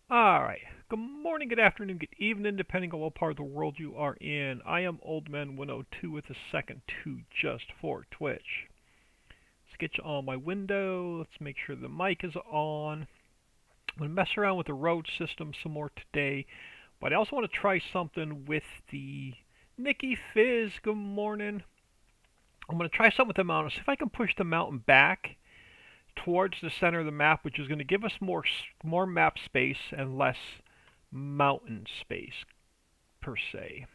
Alright. Good morning, good afternoon, good evening, depending on what part of the world you are in. I am OldMan102 with a second 2 just for Twitch. Let's get you on my window. Let's make sure the mic is on. I'm going to mess around with the road system some more today, but I also want to try something with the Nikki Fizz. Good morning. I'm going to try something with the mountain. See if I can push the mountain back towards the center of the map, which is going to give us more map space and less mountain space per se.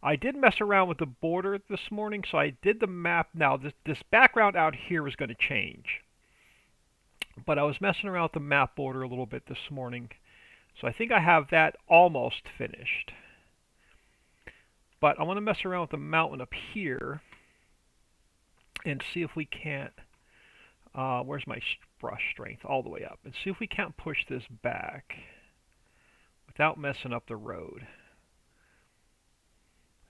I did mess around with the border this morning, so I did the map. Now this background out here is going to change, but I was messing around with the map border a little bit this morning, so I think I have that almost finished. But I want to mess around with the mountain up here and see if we can't. Where's my brush strength? All the way up. And see if we can't push this back without messing up the road.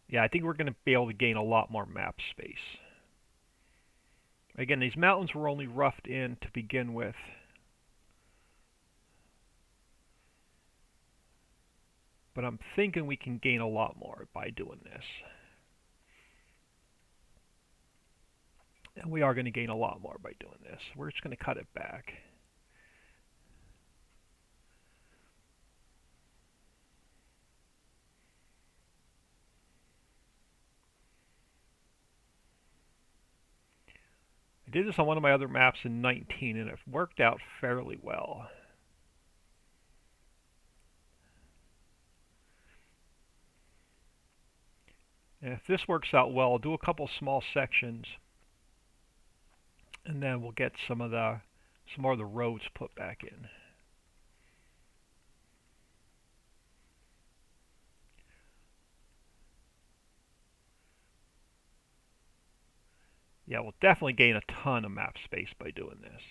Yeah, I think we're going to be able to gain a lot more map space. Again, these mountains were only roughed in to begin with. But I'm thinking we can gain a lot more by doing this. And we are going to gain a lot more by doing this. We're just going to cut it back. I did this on one of my other maps in 19, and it worked out fairly well. And if this works out well, I'll do a couple small sections, and then we'll get some more of the roads put back in. Yeah, we'll definitely gain a ton of map space by doing this.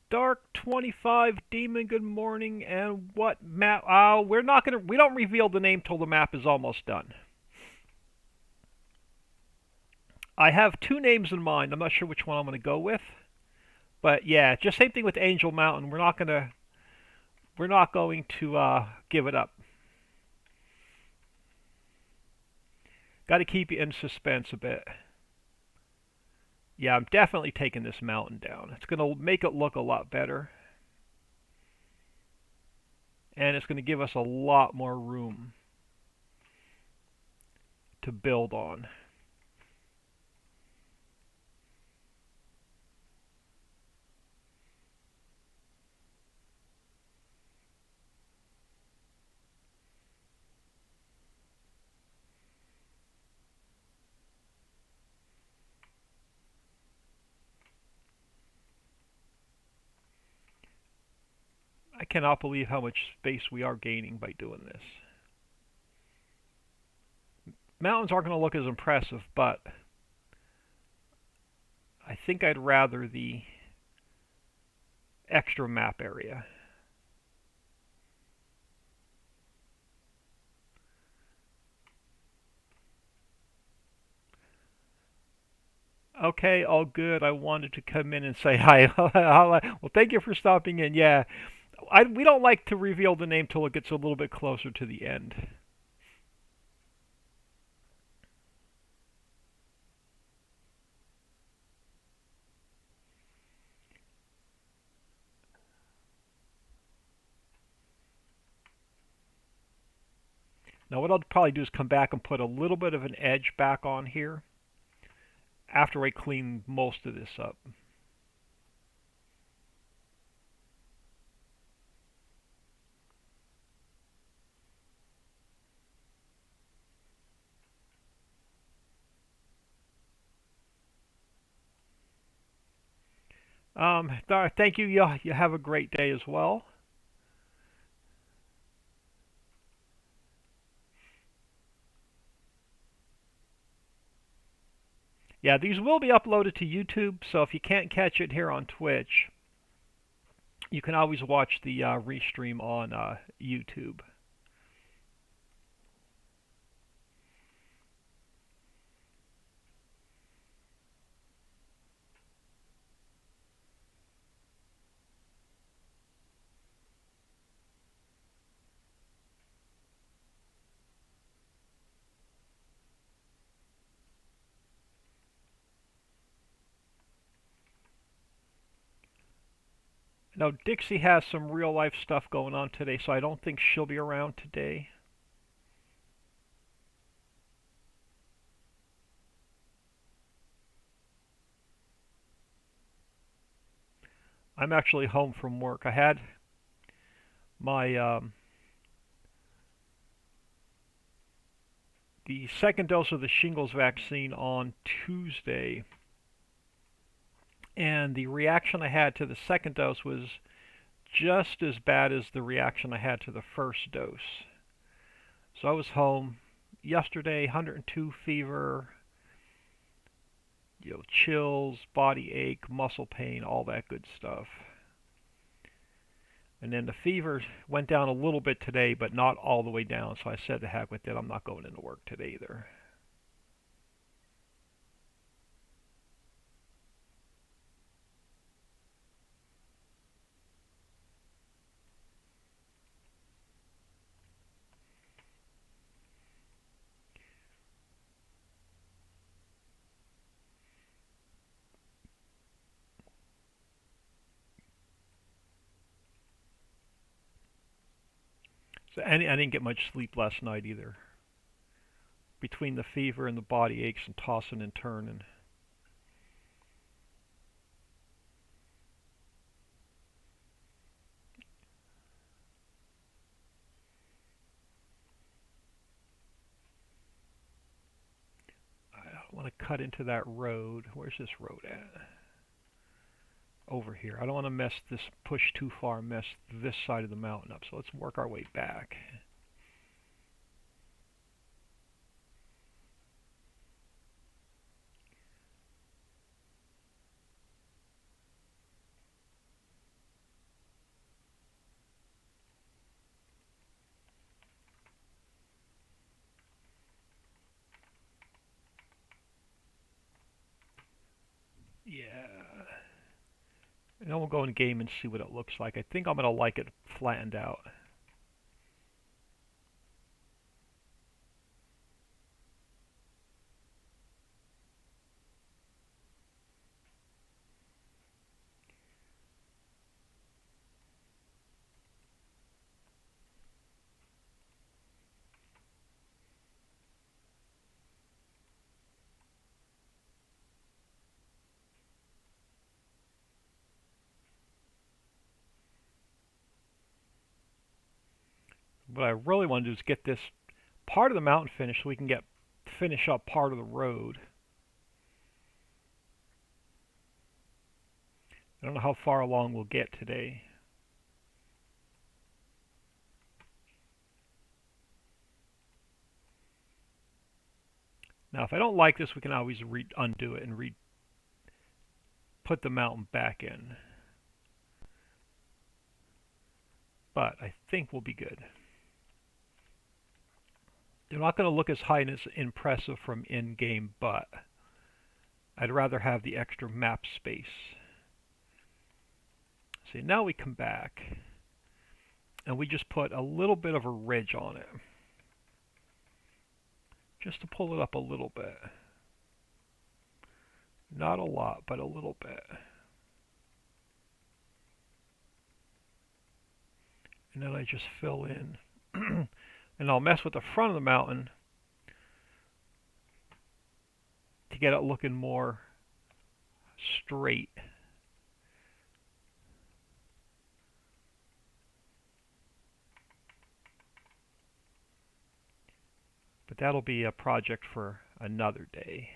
Dark 25 Demon, good morning. And what map? We don't reveal the name till the map is almost done. I have two names in mind. I'm not sure which one I'm going to go with, but yeah, just same thing with Angel Mountain. We're not going to give it up. Got to keep you in suspense a bit. Yeah, I'm definitely taking this mountain down. It's going to make it look a lot better. And it's going to give us a lot more room to build on. I cannot believe how much space we are gaining by doing this. Mountains aren't going to look as impressive, but I think I'd rather the extra map area. Okay, all good. I wanted to come in and say hi. Well, thank you for stopping in. Yeah, we don't like to reveal the name till it gets a little bit closer to the end. Now, what I'll probably do is come back and put a little bit of an edge back on here after I clean most of this up. Thank you. You have a great day as well. Yeah, these will be uploaded to YouTube, so if you can't catch it here on Twitch, you can always watch the restream on YouTube. Now, Dixie has some real life stuff going on today, so I don't think she'll be around today. I'm actually home from work. I had my the second dose of the shingles vaccine on Tuesday, and the reaction I had to the second dose was just as bad as the reaction I had to the first dose. So I was home yesterday, 102 fever, chills, body ache, muscle pain, all that good stuff. And then the fever went down a little bit today, but not all the way down. So I said, to heck with it, I'm not going into work today either. So I didn't get much sleep last night either. Between the fever and the body aches and tossing and turning. I don't want to cut into that road. Where's this road at? Over here. I don't want to push too far, mess this side of the mountain up. So let's work our way back. Yeah. And then we'll go in game and see what it looks like. I think I'm going to like it flattened out. What I really want to do is get this part of the mountain finished so we can finish up part of the road. I don't know how far along we'll get today. Now, if I don't like this, we can always undo it and put the mountain back in. But I think we'll be good. They're not going to look as high and as impressive from in-game, but I'd rather have the extra map space. See, now we come back, and we just put a little bit of a ridge on it. Just to pull it up a little bit. Not a lot, but a little bit. And then I just fill in. And I'll mess with the front of the mountain to get it looking more straight. But that'll be a project for another day.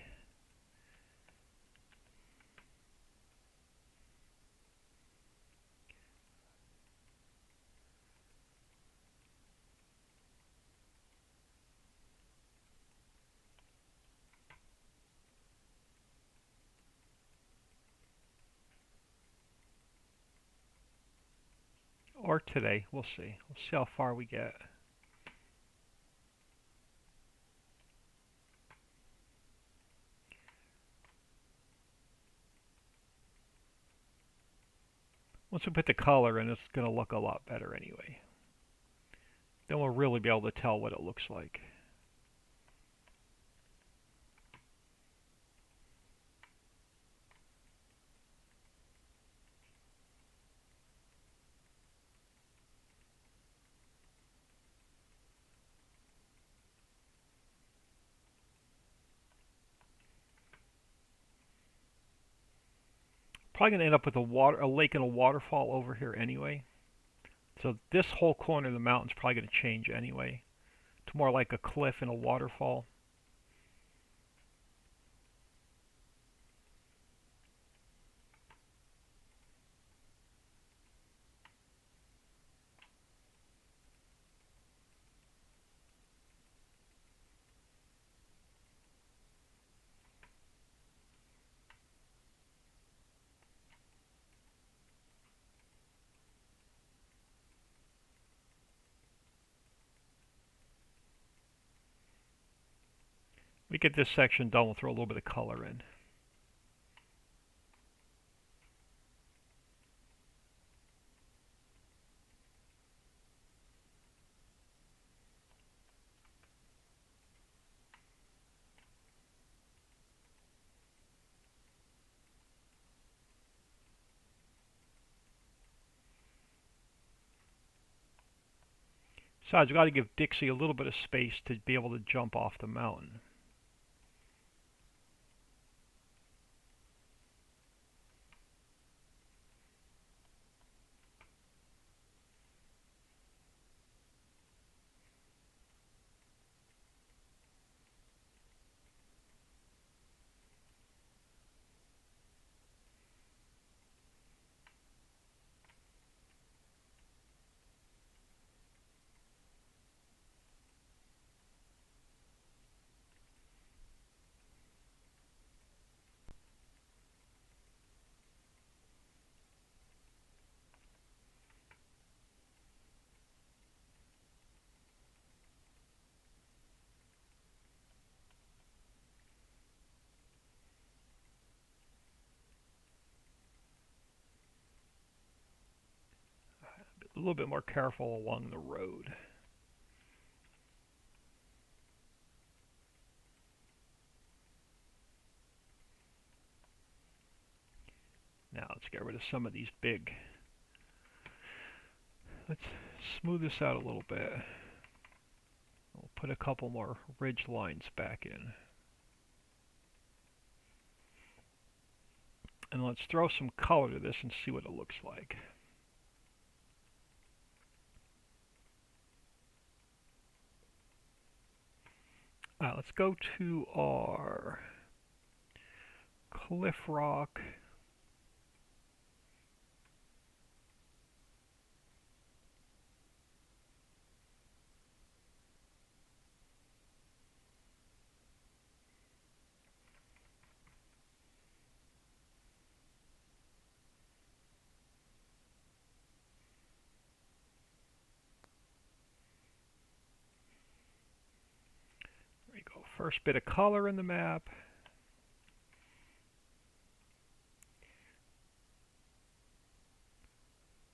Or today, we'll see. We'll see how far we get. Once we put the color in, it's going to look a lot better anyway. Then we'll really be able to tell what it looks like. Probably going to end up with a lake and a waterfall over here anyway. So this whole corner of the mountain's probably going to change anyway to more like a cliff and a waterfall. We get this section done, we'll throw a little bit of color in. Besides, we've got to give Dixie a little bit of space to be able to jump off the mountain. A little bit more careful along the road. Now let's get rid of some of these big. Let's smooth this out a little bit. We'll put a couple more ridge lines back in. And let's throw some color to this and see what it looks like. Let's go to our cliff rock. There we go. First bit of color in the map.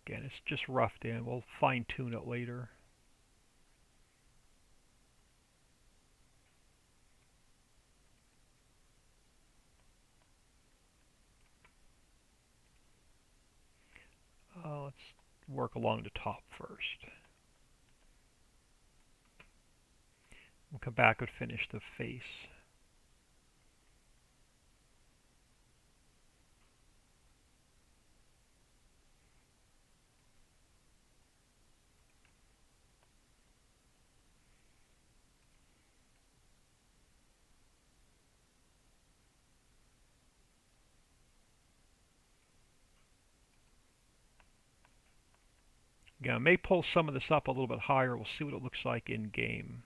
Again, it's just roughed in. We'll fine tune it later. Let's work along the top first. We'll come back and finish the face. Again, I may pull some of this up a little bit higher. We'll see what it looks like in game.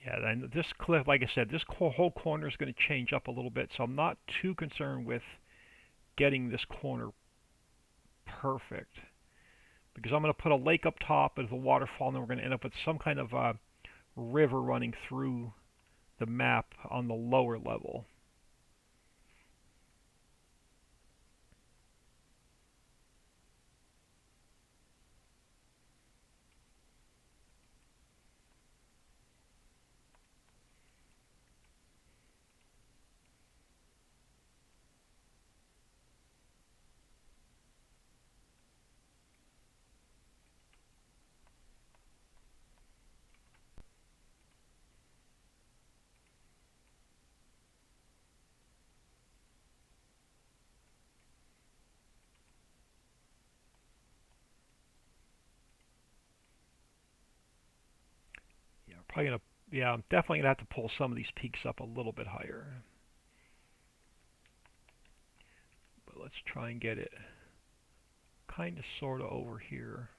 Yeah, and this cliff, like I said, this whole corner is going to change up a little bit, so I'm not too concerned with getting this corner perfect. Because I'm going to put a lake up top as a waterfall, and then we're going to end up with some kind of a river running through the map on the lower level. Probably gonna, yeah, I'm definitely gonna have to pull some of these peaks up a little bit higher. But let's try and get it kind of sort of over here.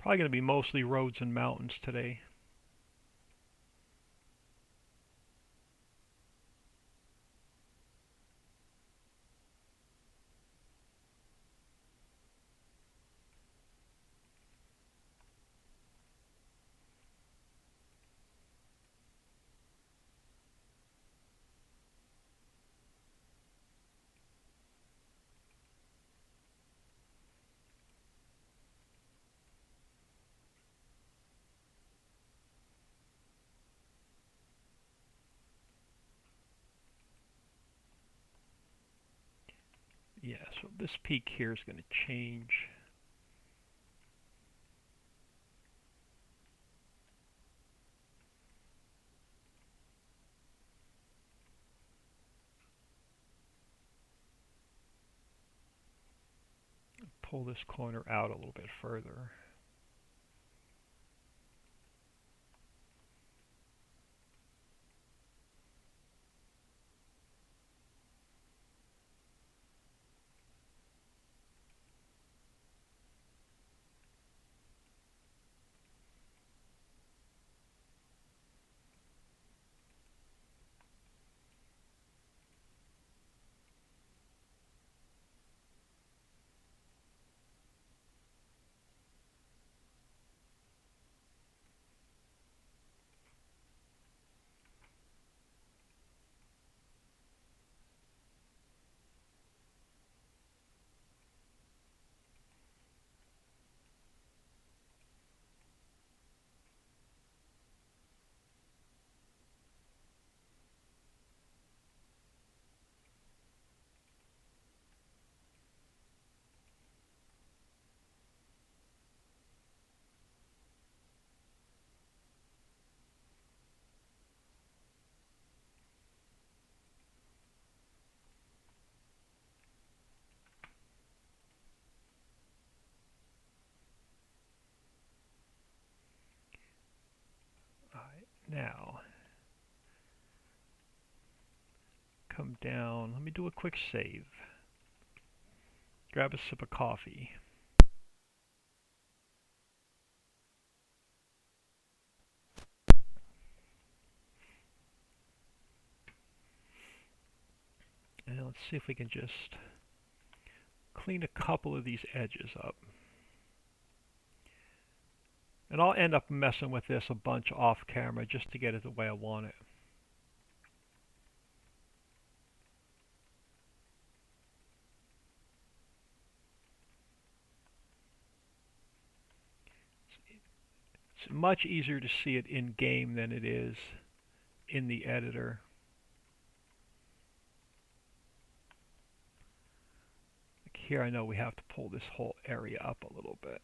Probably going to be mostly roads and mountains today. Yeah, so this peak here is going to change. Pull this corner out a little bit further. Alright, now come down. Let me do a quick save. Grab a sip of coffee. And let's see if we can just clean a couple of these edges up. And I'll end up messing with this a bunch off camera just to get it the way I want it. It's much easier to see it in game than it is in the editor. Like here I know we have to pull this whole area up a little bit.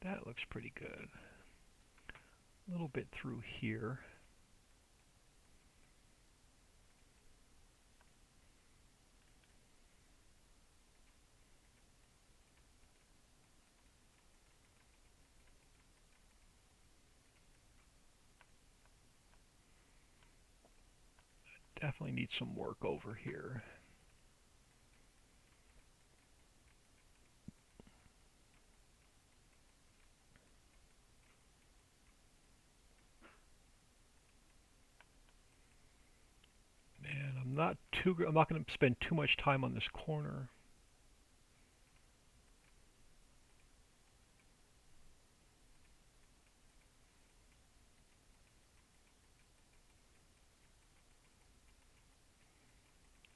That looks pretty good. A little bit through here. Definitely need some work over here. And I'm not going to spend too much time on this corner.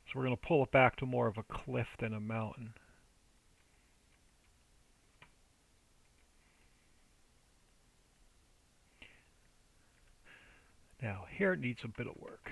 So we're going to pull it back to more of a cliff than a mountain. Now here it needs a bit of work.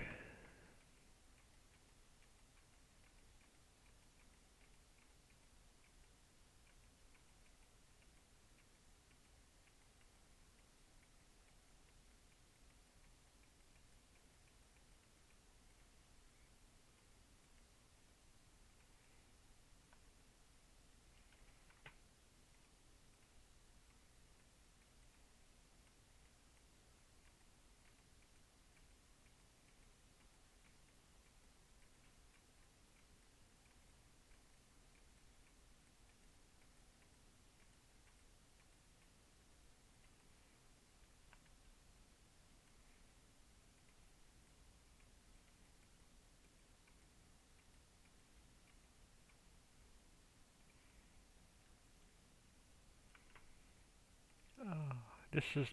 This is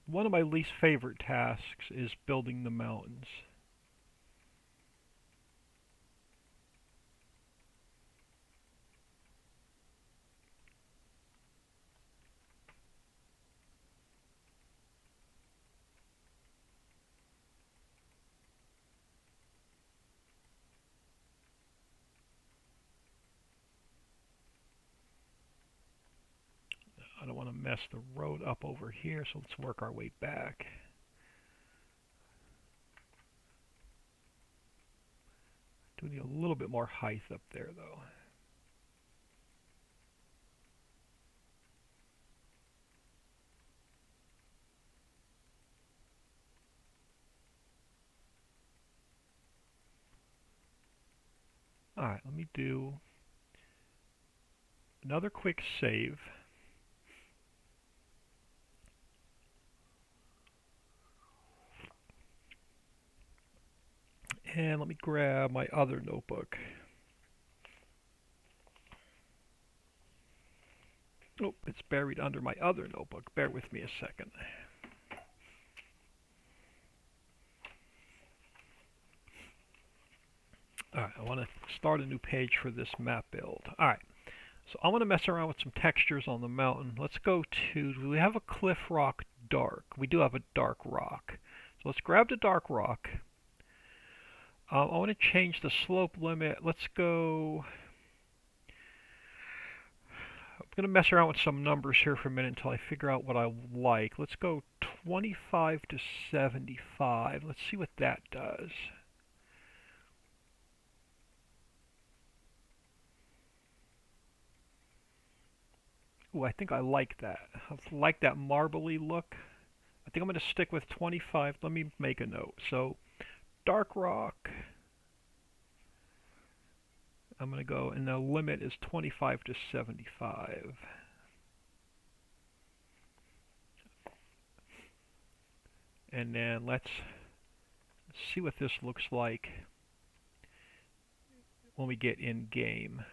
one of my least favorite tasks is building the mountains. I don't want to mess the road up over here, so let's work our way back. Do need a little bit more height up there, though. Alright, let me do another quick save. And let me grab my other notebook. Oh, it's buried under my other notebook. Bear with me a second. Alright, I want to start a new page for this map build. Alright, so I want to mess around with some textures on the mountain. Let's go to, do we have a cliff rock dark? We do have a dark rock. So let's grab the dark rock. I want to change the slope limit. Let's go, I'm going to mess around with some numbers here for a minute until I figure out what I like. Let's go 25 to 75. Let's see what that does. Ooh, I think I like that. I like that marbly look. I think I'm going to stick with 25. Let me make a note. So, dark rock. I'm going to go, and the limit is 25 to 75. And then let's see what this looks like when we get in game.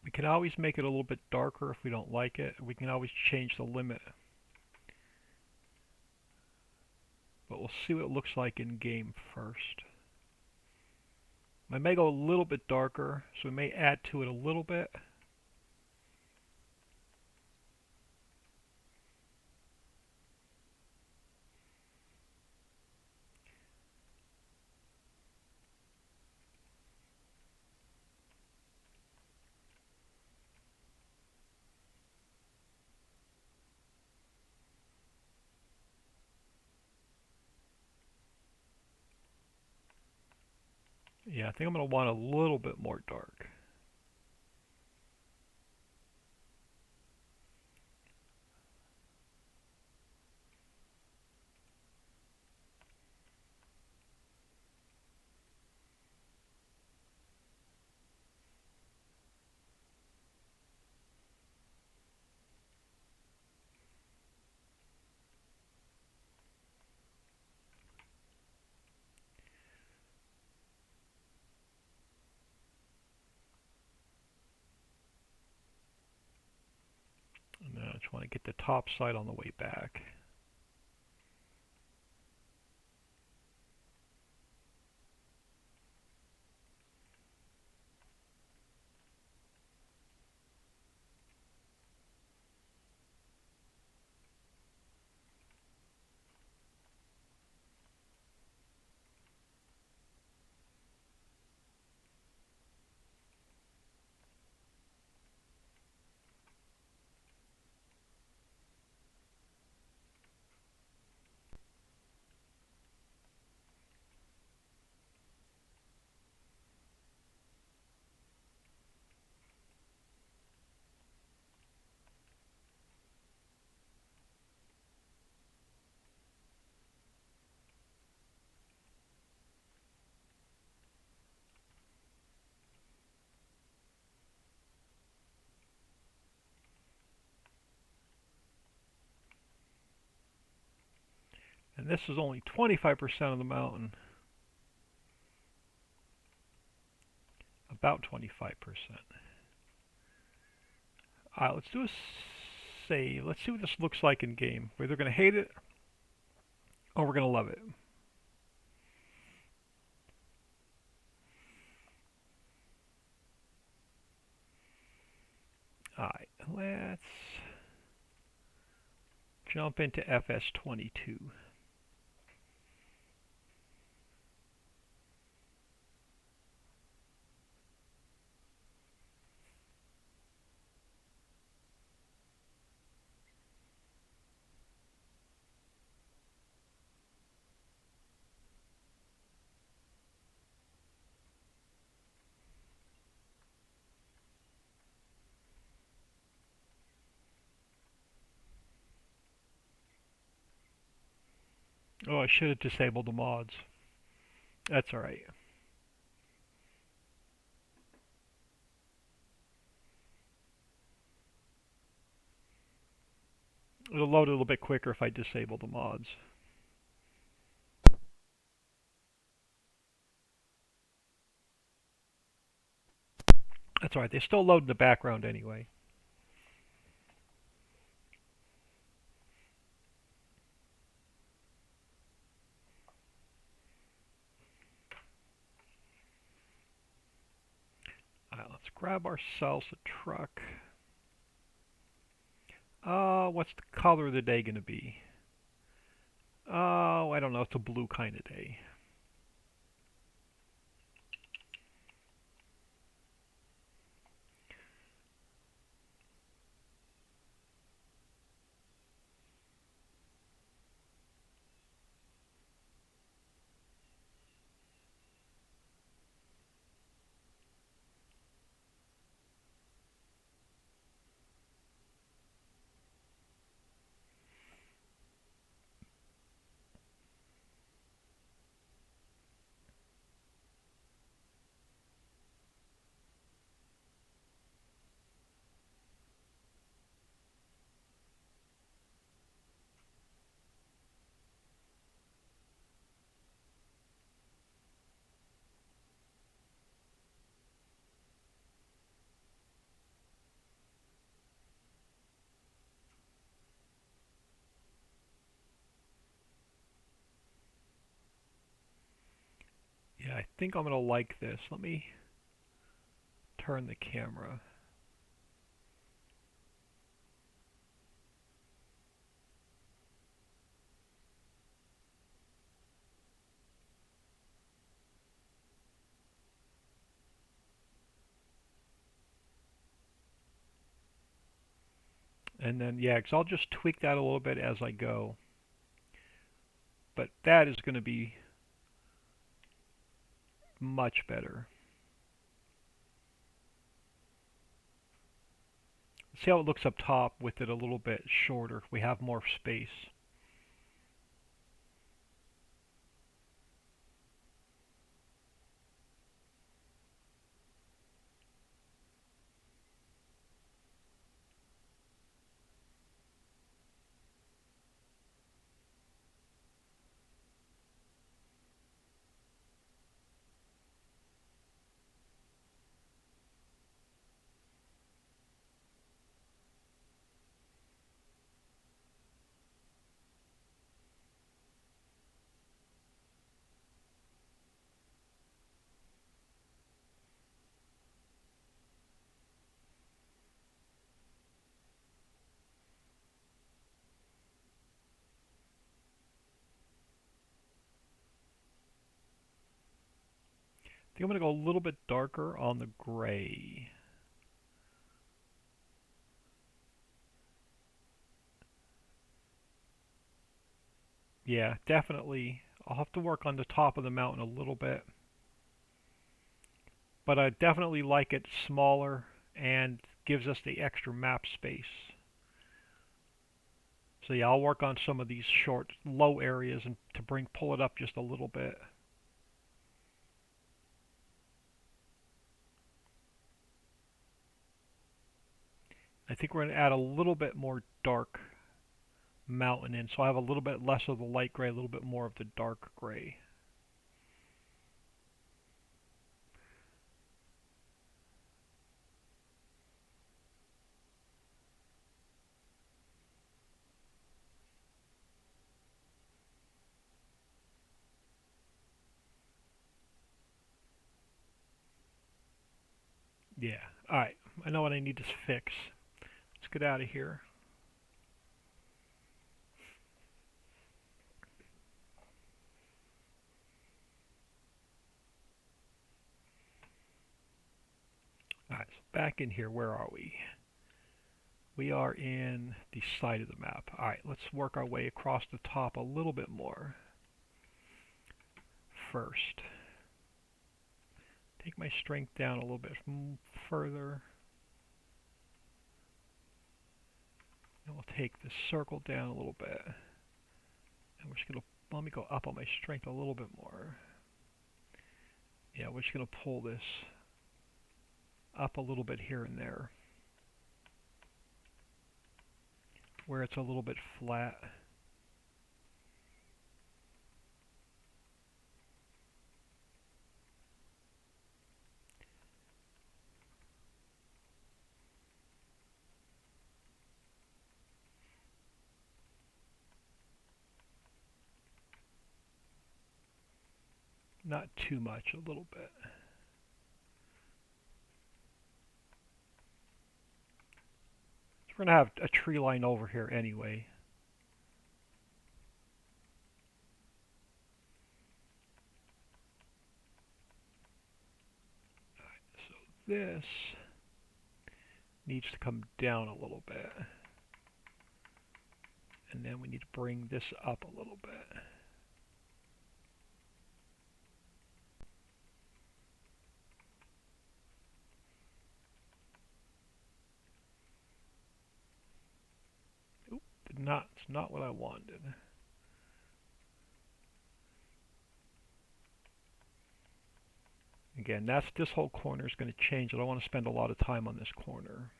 We can always make it a little bit darker if we don't like it. We can always change the limit. But we'll see what it looks like in game first. I may go a little bit darker, so we may add to it a little bit. Yeah, I think I'm going to want a little bit more dark. just want to get the top side on the way back. And this is only 25% of the mountain. About 25%. Alright, let's do a save. Let's see what this looks like in game. We're either going to hate it or we're going to love it. Alright, let's jump into FS22. Oh, I should have disabled the mods. That's alright. It'll load a little bit quicker if I disable the mods. That's alright, they still load in the background anyway. Alright, let's grab ourselves a truck. What's the color of the day going to be? Oh, I don't know, it's a blue kind of day. Yeah, I think I'm going to like this. Let me turn the camera. And then, yeah, because I'll just tweak that a little bit as I go. But that is going to be much better. See how it looks up top with it a little bit shorter. We have more space. I think I'm going to go a little bit darker on the gray. Yeah, definitely. I'll have to work on the top of the mountain a little bit. But I definitely like it smaller and gives us the extra map space. So yeah, I'll work on some of these short, low areas and to pull it up just a little bit. I think we're going to add a little bit more dark mountain in, so I have a little bit less of the light gray, a little bit more of the dark gray. Yeah. Alright. I know what I need to fix. Let's get out of here. Alright, so back in here, where are we? We are in the side of the map. Alright, let's work our way across the top a little bit more. First, take my strength down a little bit further. And we'll take the circle down a little bit. And we're just going to, let me go up on my strength a little bit more. Yeah, we're just going to pull this up a little bit here and there, where it's a little bit flat. Not too much, a little bit. So we're going to have a tree line over here anyway. So this needs to come down a little bit. And then we need to bring this up a little bit. Oop, it's not what I wanted. Again, this whole corner is going to change. I don't want to spend a lot of time on this corner.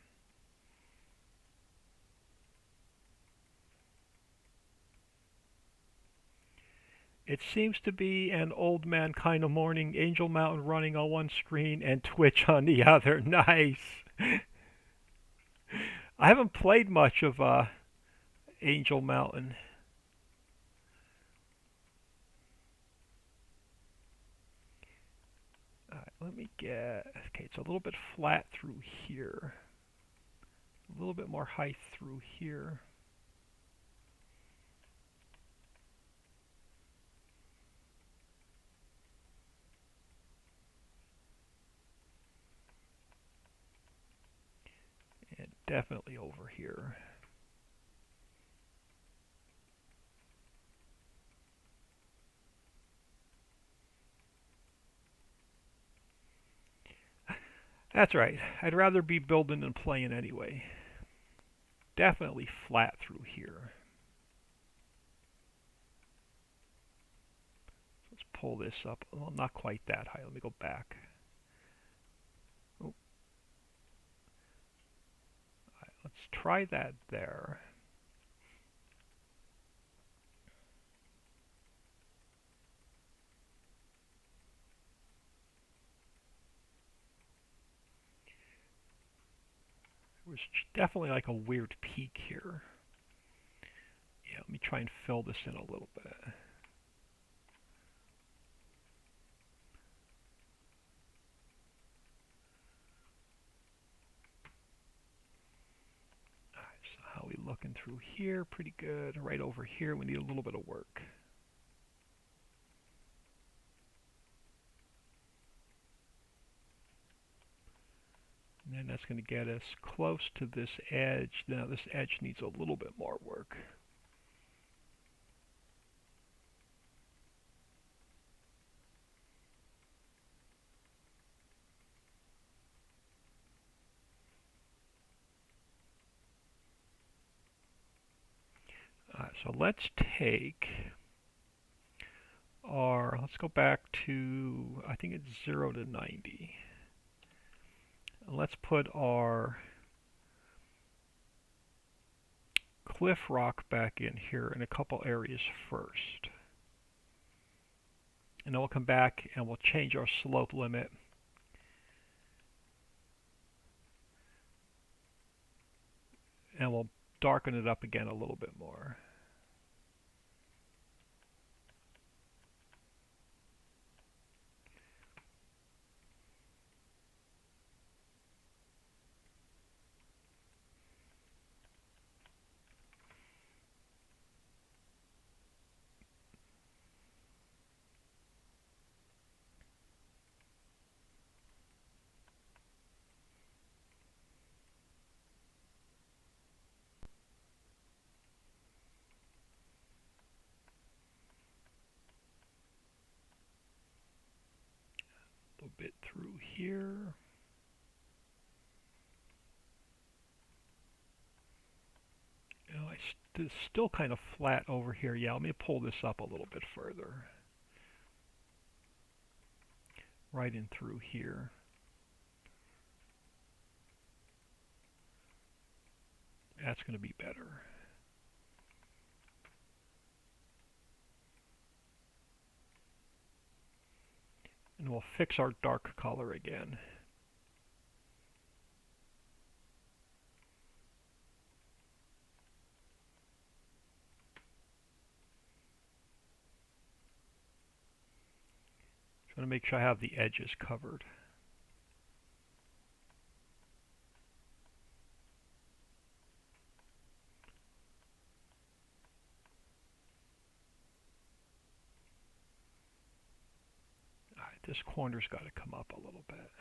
It seems to be an old man kind of morning. Angel Mountain running on one screen and Twitch on the other. Nice. I haven't played much of Angel Mountain. Alright, let me get... Okay, it's a little bit flat through here. A little bit more height through here. And definitely over here. That's right. I'd rather be building than playing anyway. Definitely flat through here. Let's pull this up. Well, not quite that high. Let me go back. Oh. Right, let's try that there. There's definitely like a weird peak here. Yeah, let me try and fill this in a little bit. Alright, so how are we looking through here? Pretty good. Right over here, we need a little bit of work. that's going to get us close to this edge. Now this edge needs a little bit more work. So let's take let's go back to, I think it's 0 to 90. And let's put our cliff rock back in here in a couple areas first. And then we'll come back and we'll change our slope limit. And we'll darken it up again a little bit more. A little bit through here. It's still kind of flat over here. Yeah, let me pull this up a little bit further. Right in through here. That's going to be better. And we'll fix our dark color again. Trying to make sure I have the edges covered. Alright, this corner's got to come up a little bit.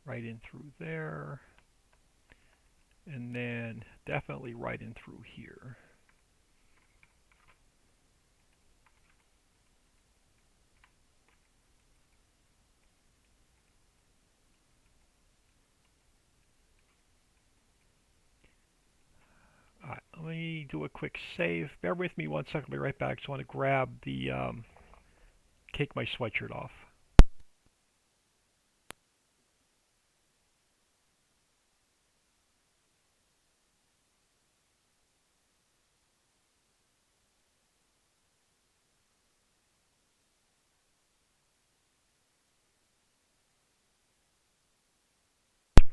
Right in through there. And then definitely right in through here. Alright, let me do a quick save. Bear with me 1 second, I'll be right back. Just want to grab the, take my sweatshirt off.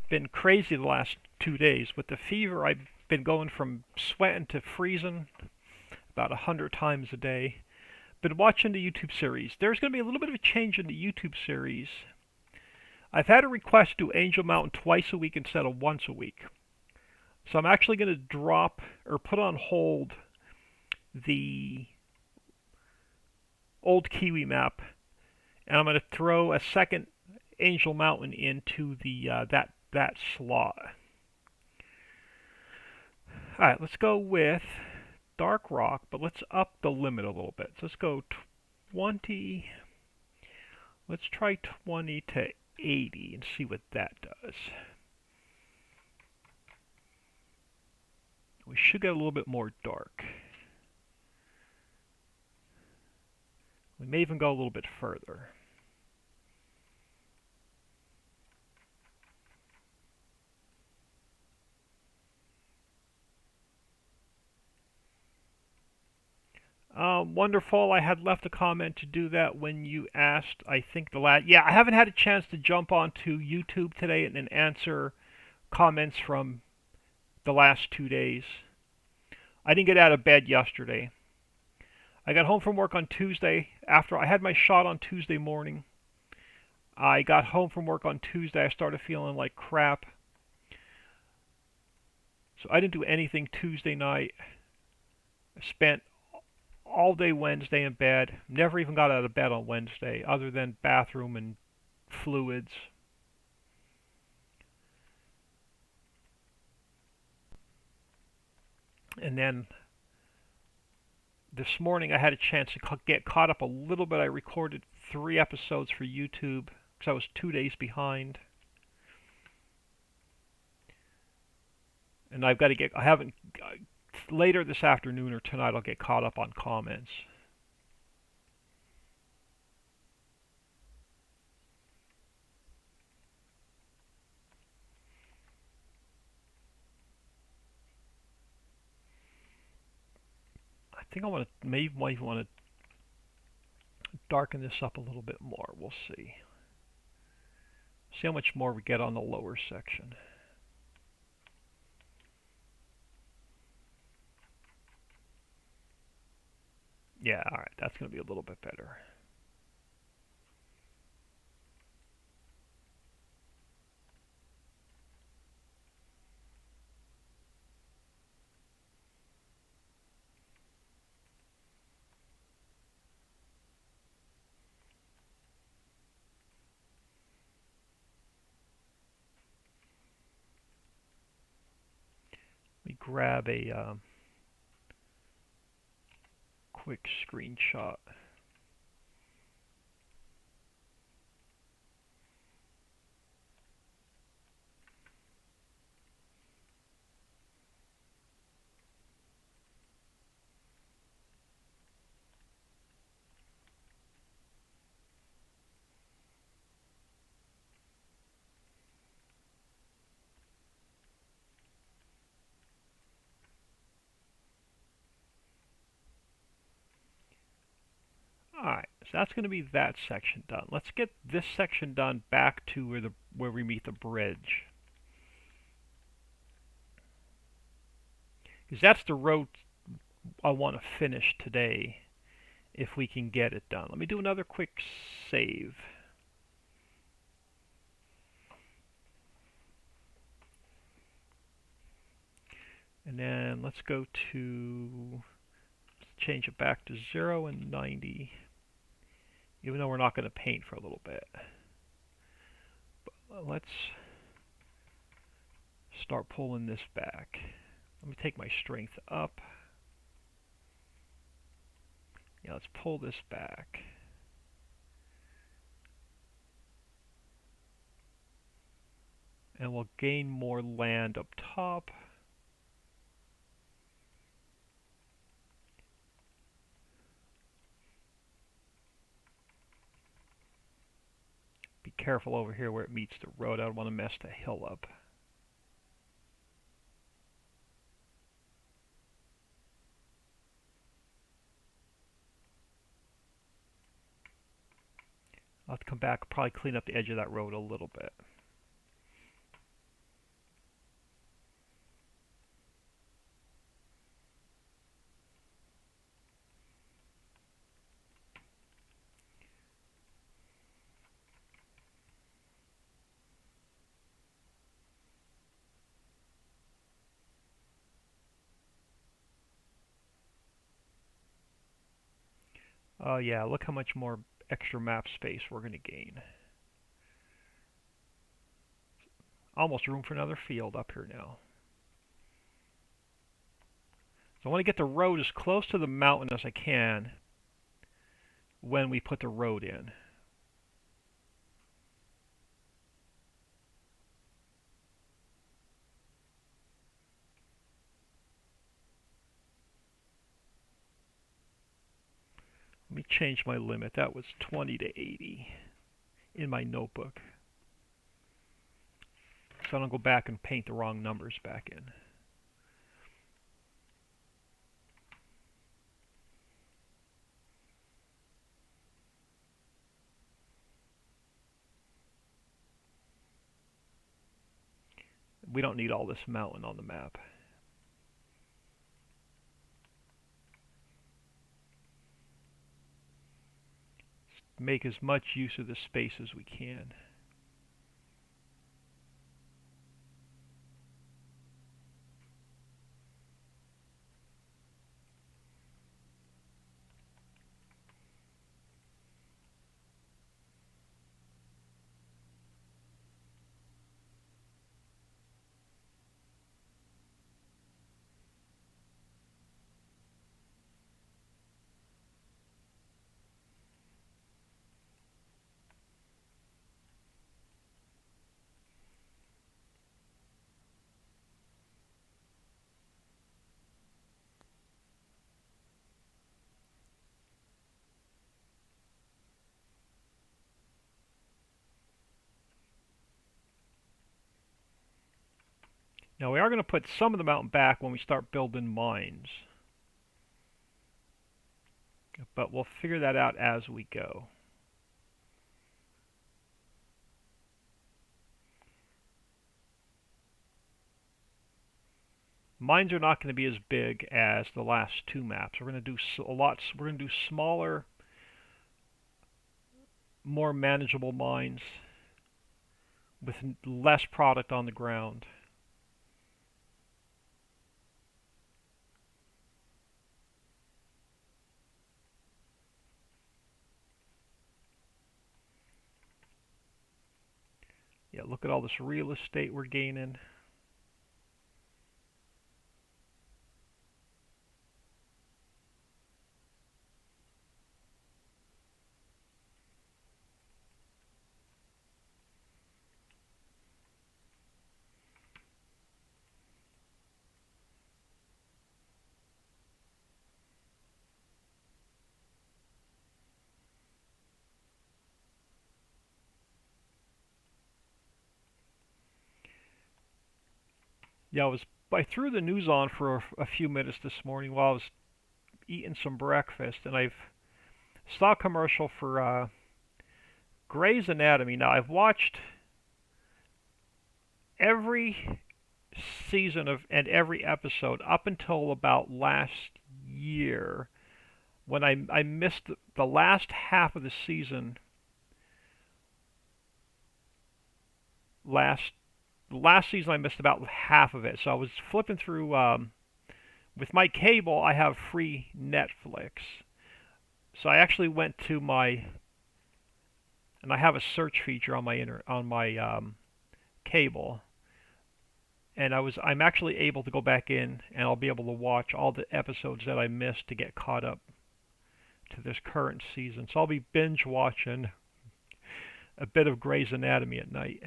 Been crazy the last 2 days. With the fever, I've been going from sweating to freezing about 100 times a day. Been watching the YouTube series. There's going to be a little bit of a change in the YouTube series. I've had a request to do Angel Mountain twice a week instead of once a week. So I'm actually going to drop or put on hold the old Kiwi map, and I'm going to throw a second Angel Mountain into the that slot. Alright, let's go with Dark Rock, but let's up the limit a little bit. So let's go 20, let's try 20 to 80 and see what that does. We should get a little bit more dark. We may even go a little bit further. Wonderful. I had left a comment to do that when you asked, I think yeah, I haven't had a chance to jump onto YouTube today and answer comments from the last 2 days. I didn't get out of bed yesterday. I got home from work on Tuesday. After I had my shot on Tuesday morning, I got home from work on Tuesday. I started feeling like crap. So I didn't do anything Tuesday night. I spent all day Wednesday in bed. Never even got out of bed on Wednesday, other than bathroom and fluids. And then this morning I had a chance to get caught up a little bit. I recorded 3 episodes for YouTube because I was 2 days behind. And I haven't, later this afternoon or tonight I'll get caught up on comments. I think I want to, maybe might want to darken this up a little bit more. We'll see. See how much more we get on the lower section. Yeah, alright, that's going to be a little bit better. Let me grab a quick screenshot. Alright, so that's going to be that section done. Let's get this section done back to where we meet the bridge. Because that's the road I want to finish today, if we can get it done. Let me do another quick save. And then let's go to, change it back to 0 and 90. Even though we're not going to paint for a little bit. But let's start pulling this back. Let me take my strength up. Yeah, let's pull this back. And we'll gain more land up top. Be careful over here where it meets the road. I don't want to mess the hill up. I'll have to come back, probably clean up the edge of that road a little bit. Oh yeah, look how much more extra map space we're going to gain. Almost room for another field up here now. So I want to get the road as close to the mountain as I can when we put the road in. Let me change my limit. That was 20 to 80 in my notebook. So I don't go back and paint the wrong numbers back in. We don't need all this mountain on the map. Make as much use of the space as we can. Now we are going to put some of the mountain back when we start building mines, but we'll figure that out as we go. Mines are not going to be as big as the last two maps. We're going to do We're going to do smaller, more manageable mines with less product on the ground. Yeah, look at all this real estate we're gaining. Yeah, I threw the news on for a few minutes this morning while I was eating some breakfast, and I've saw a commercial for Grey's Anatomy. Now I've watched every season of and every episode up until about last year when I missed the last half of the season last last season. I missed about half of it, so I was flipping through. With my cable, I have free Netflix, so I actually went to my and I have a search feature on my cable, and I'm actually able to go back in and I'll be able to watch all the episodes that I missed to get caught up to this current season. So I'll be binge watching a bit of Grey's Anatomy at night.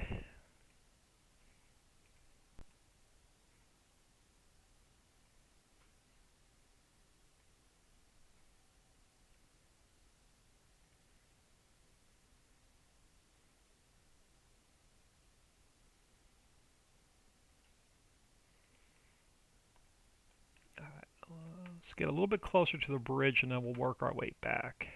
Let's get a little bit closer to the bridge and then we'll work our way back.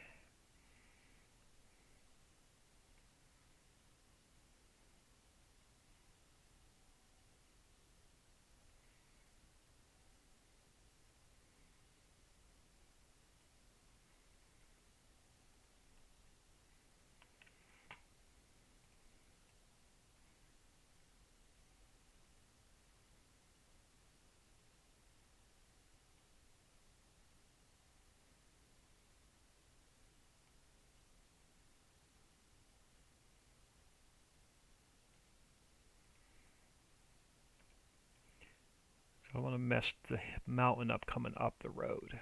So I want to mess the mountain up coming up the road.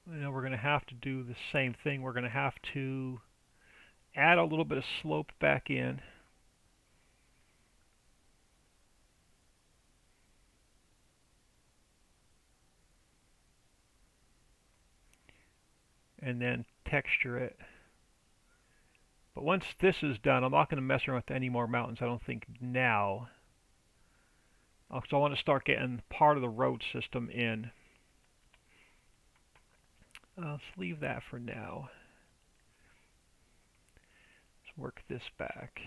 Now we're going to have to do the same thing. We're going to have to add a little bit of slope back in. And then texture it. But once this is done, I'm not going to mess around with any more mountains, I don't think, now. So I want to start getting part of the road system in. Let's leave that for now. Let's work this back.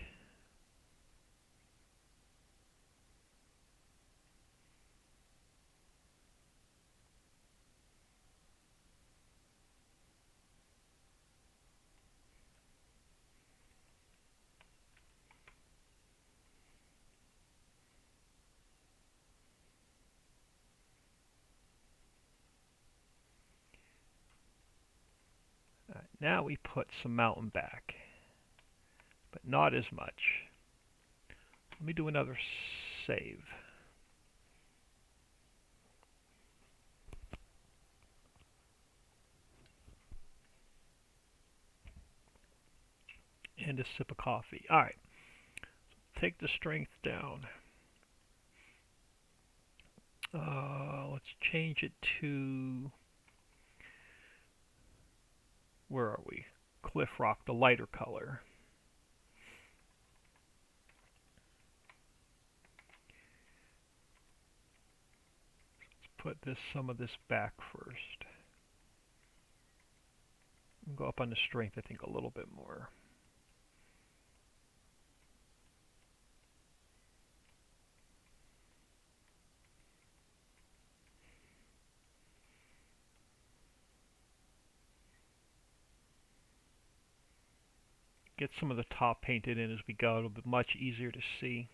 Now we put some mountain back, but not as much. Let me do another save. and a sip of coffee. All right, take the strength down. Let's change it to, where are we? Cliff Rock, the lighter color. Let's put some of this back first. Go up on the strength, I think, a little bit more. Get some of the top painted in as we go. It'll be much easier to see.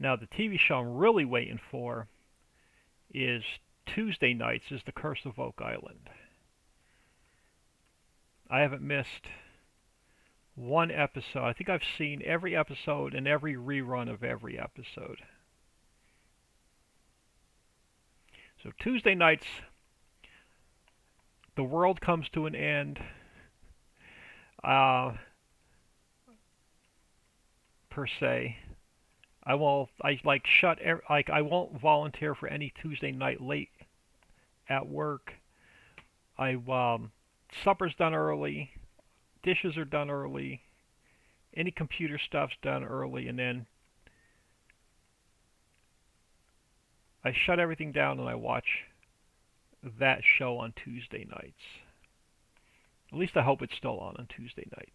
Now the TV show I'm really waiting for is Tuesday nights is The Curse of Oak Island. I haven't missed one episode. I think I've seen every episode and every rerun of every episode. So Tuesday nights, the world comes to an end. Per se, I won't volunteer for any Tuesday night late at work. Supper's done early, dishes are done early, any computer stuff's done early, and then I shut everything down and I watch that show on Tuesday nights. At least I hope it's still on Tuesday nights.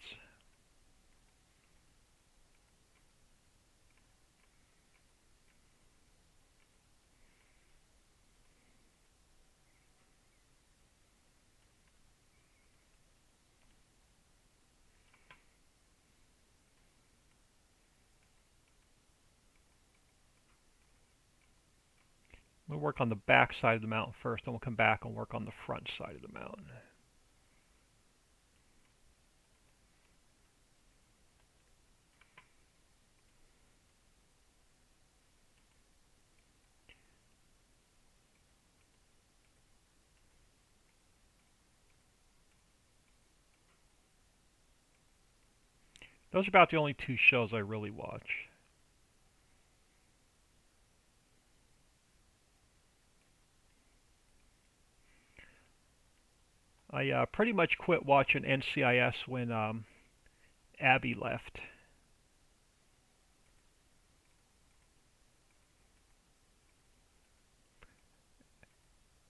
We'll work on the back side of the mountain first, then we'll come back and work on the front side of the mountain. Those are about the only two shows I really watch. I pretty much quit watching NCIS when Abby left.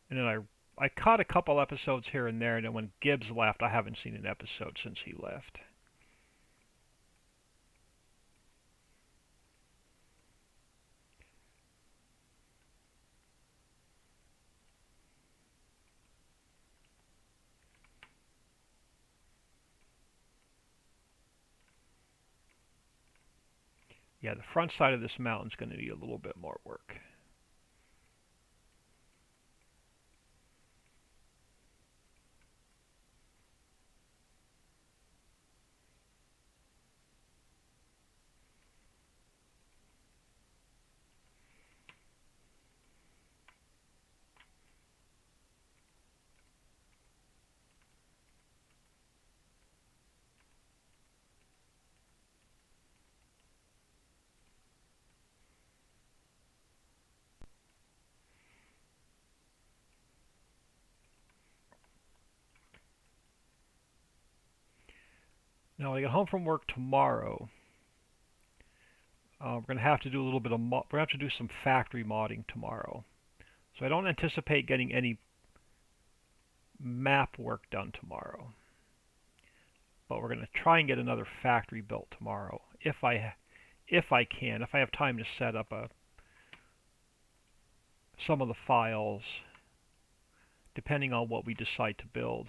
And then I caught a couple episodes here and there, and then when Gibbs left, I haven't seen an episode since he left. Yeah, the front side of this mountain's going to need a little bit more work. Now, when I get home from work tomorrow, We're going to have to do a little bit of we're going to have to do some factory modding tomorrow. So I don't anticipate getting any map work done tomorrow. But we're going to try and get another factory built tomorrow if I can, if I have time to set up some of the files depending on what we decide to build.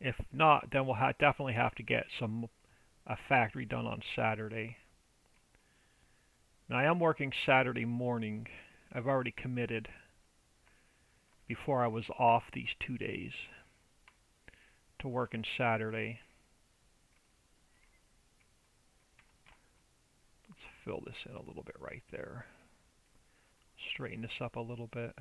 If not, then we'll definitely have to get a factory done on Saturday. Now I am working Saturday morning. I've already committed before I was off these 2 days to working Saturday. Let's fill this in a little bit right there. Straighten this up a little bit.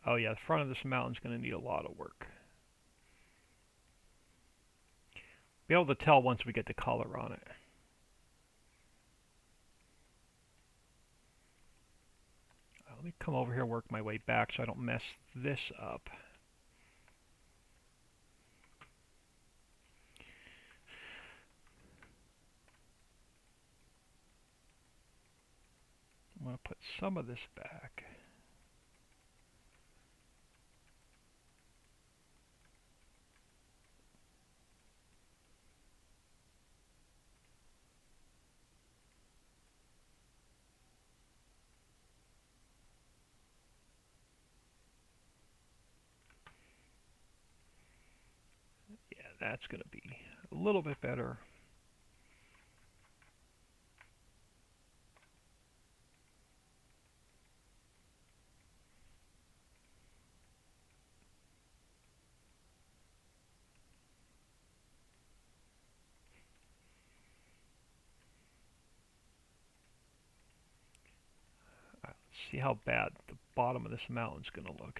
Oh yeah, the front of this mountain's going to need a lot of work. Be able to tell once we get the color on it. Let me come over here and work my way back so I don't mess this up. I'm going to put some of this back. Yeah, that's going to be a little bit better. Let's see how bad the bottom of this mountain's going to look.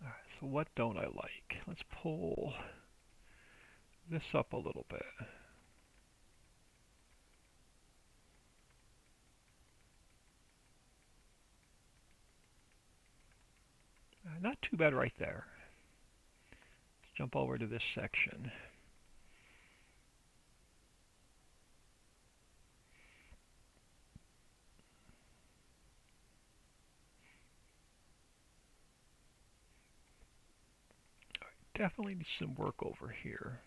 Alright, so what don't I like? Let's pull this up a little bit. Not too bad right there. Let's jump over to this section. Definitely need some work over here.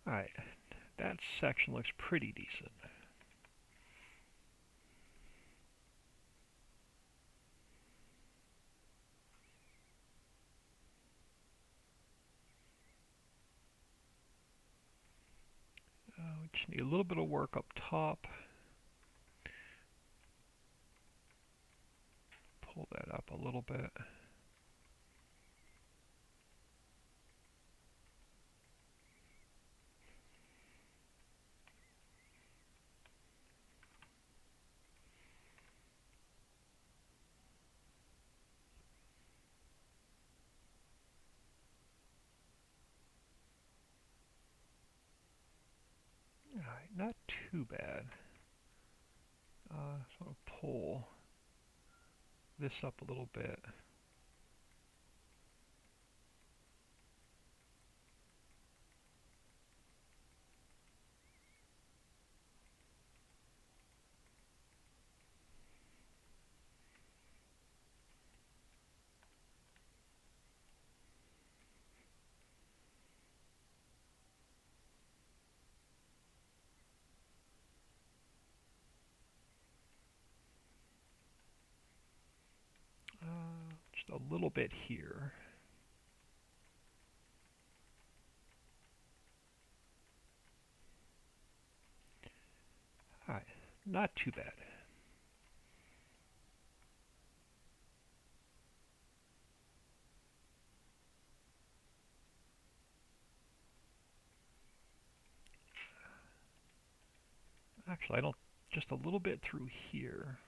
Alright, that section looks pretty decent. We just need a little bit of work up top. Pull that up a little bit. not too bad. So I'll pull this up a little bit. Just a little bit here. Alright, not too bad. Actually, I don't, just a little bit through here.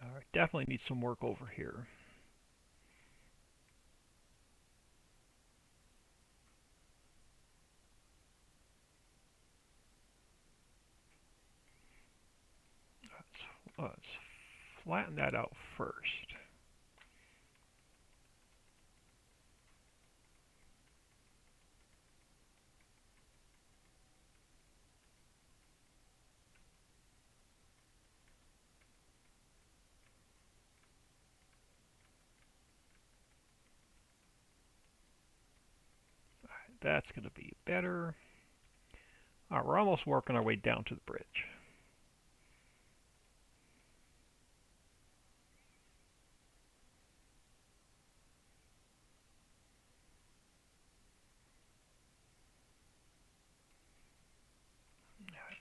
Alright, definitely need some work over here. Let's flatten that out first. That's going to be better. Alright, we're almost working our way down to the bridge.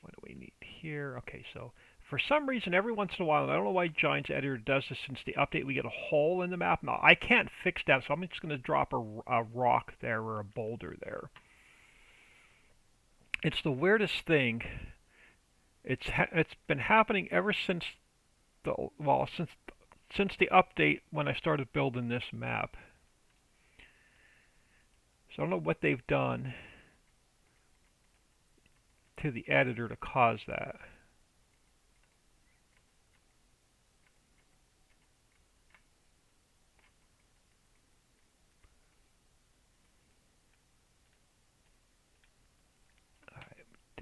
What do we need here? Okay, so for some reason, every once in a while, and I don't know why Giants Editor does this since the update, we get a hole in the map. Now, I can't fix that, so I'm just going to drop a rock there or a boulder there. It's the weirdest thing. It's been happening ever since since the update when I started building this map. So I don't know what they've done to the editor to cause that.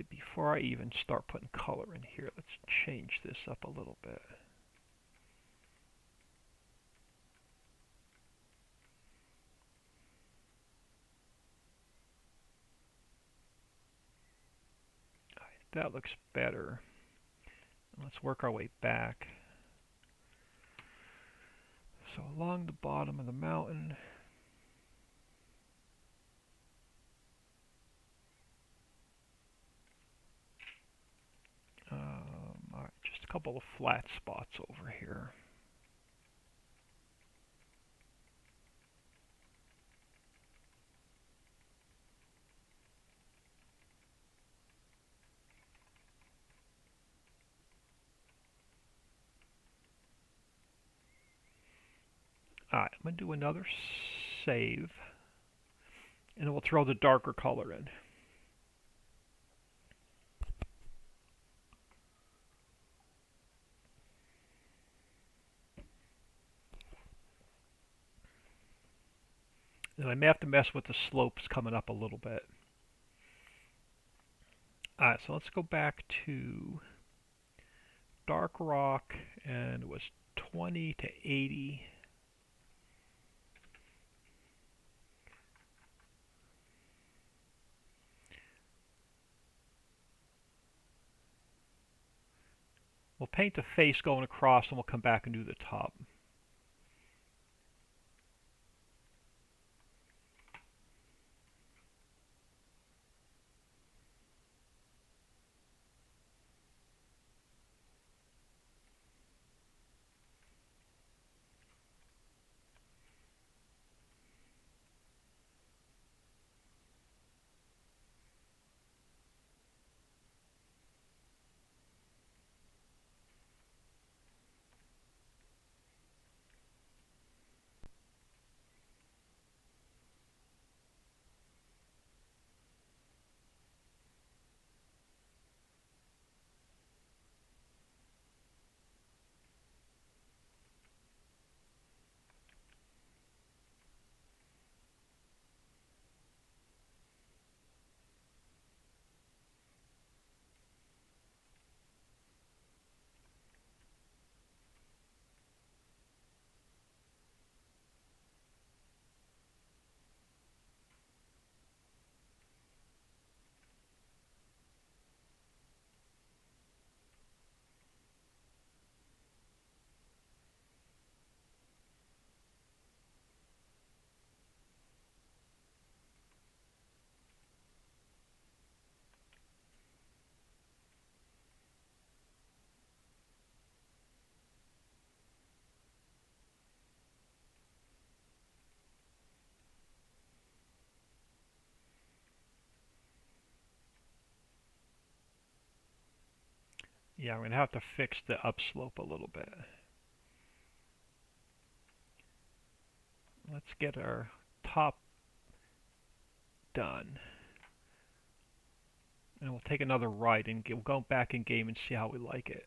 Before I even start putting color in here, let's change this up a little bit. That looks better. Let's work our way back. So along the bottom of the mountain, all right, just a couple of flat spots over here. Alright, I'm going to do another save, and then we'll throw the darker color in. And I may have to mess with the slopes coming up a little bit. Alright, so let's go back to dark rock, and it was 20 to 80. We'll paint the face going across, and we'll come back and do the top. Yeah, I'm going to have to fix the upslope a little bit. Let's get our top done. And we'll take another ride and we'll go back in game and see how we like it.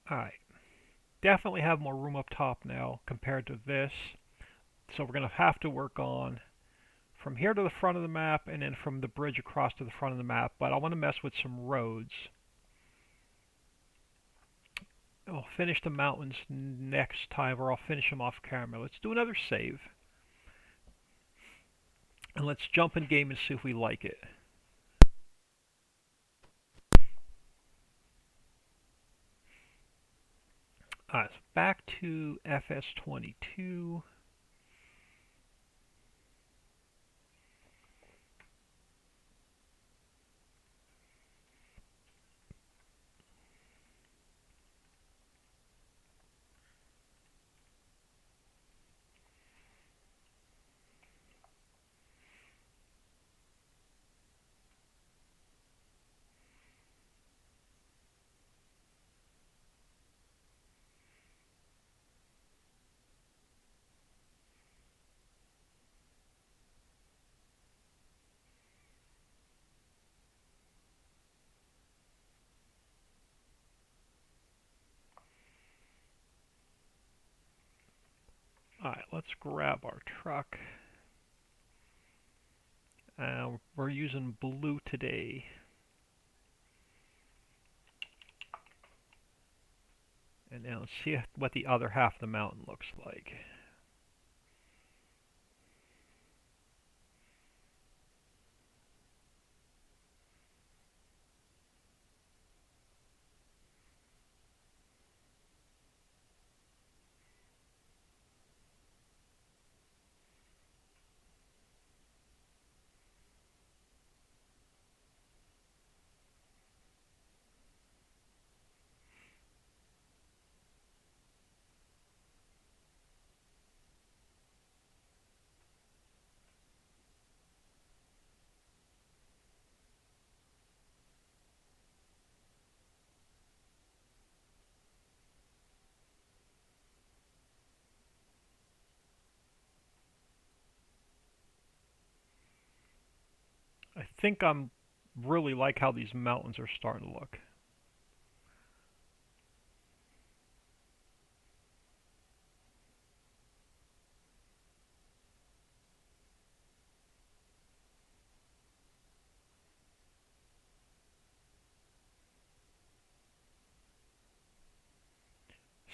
Alright, definitely have more room up top now compared to this. So we're going to have to work on from here to the front of the map and then from the bridge across to the front of the map. But I want to mess with some roads. I'll finish the mountains next time, or I'll finish them off camera. Let's do another save. And let's jump in game and see if we like it. Alright, so back to FS22. Alright, let's grab our truck. We're using blue today. And now let's see what the other half of the mountain looks like. think I'm really like how these mountains are starting to look.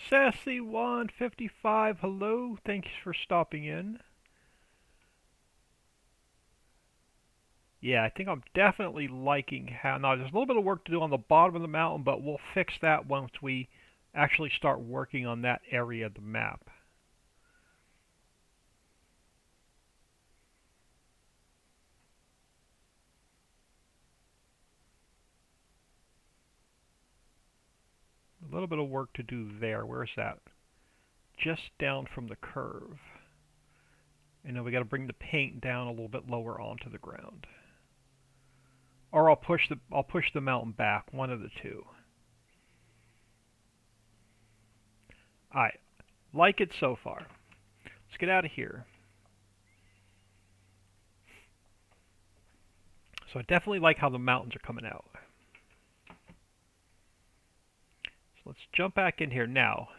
Sassy155, hello, thanks for stopping in. Yeah, I think I'm definitely liking how, now there's a little bit of work to do on the bottom of the mountain, but we'll fix that once we actually start working on that area of the map. A little bit of work to do there. Where's that? Just down from the curve. And then we got to bring the paint down a little bit lower onto the ground. Or I'll push the mountain back, one of the two. Alright, like it so far. Let's get out of here. So I definitely like how the mountains are coming out. So let's jump back in here now.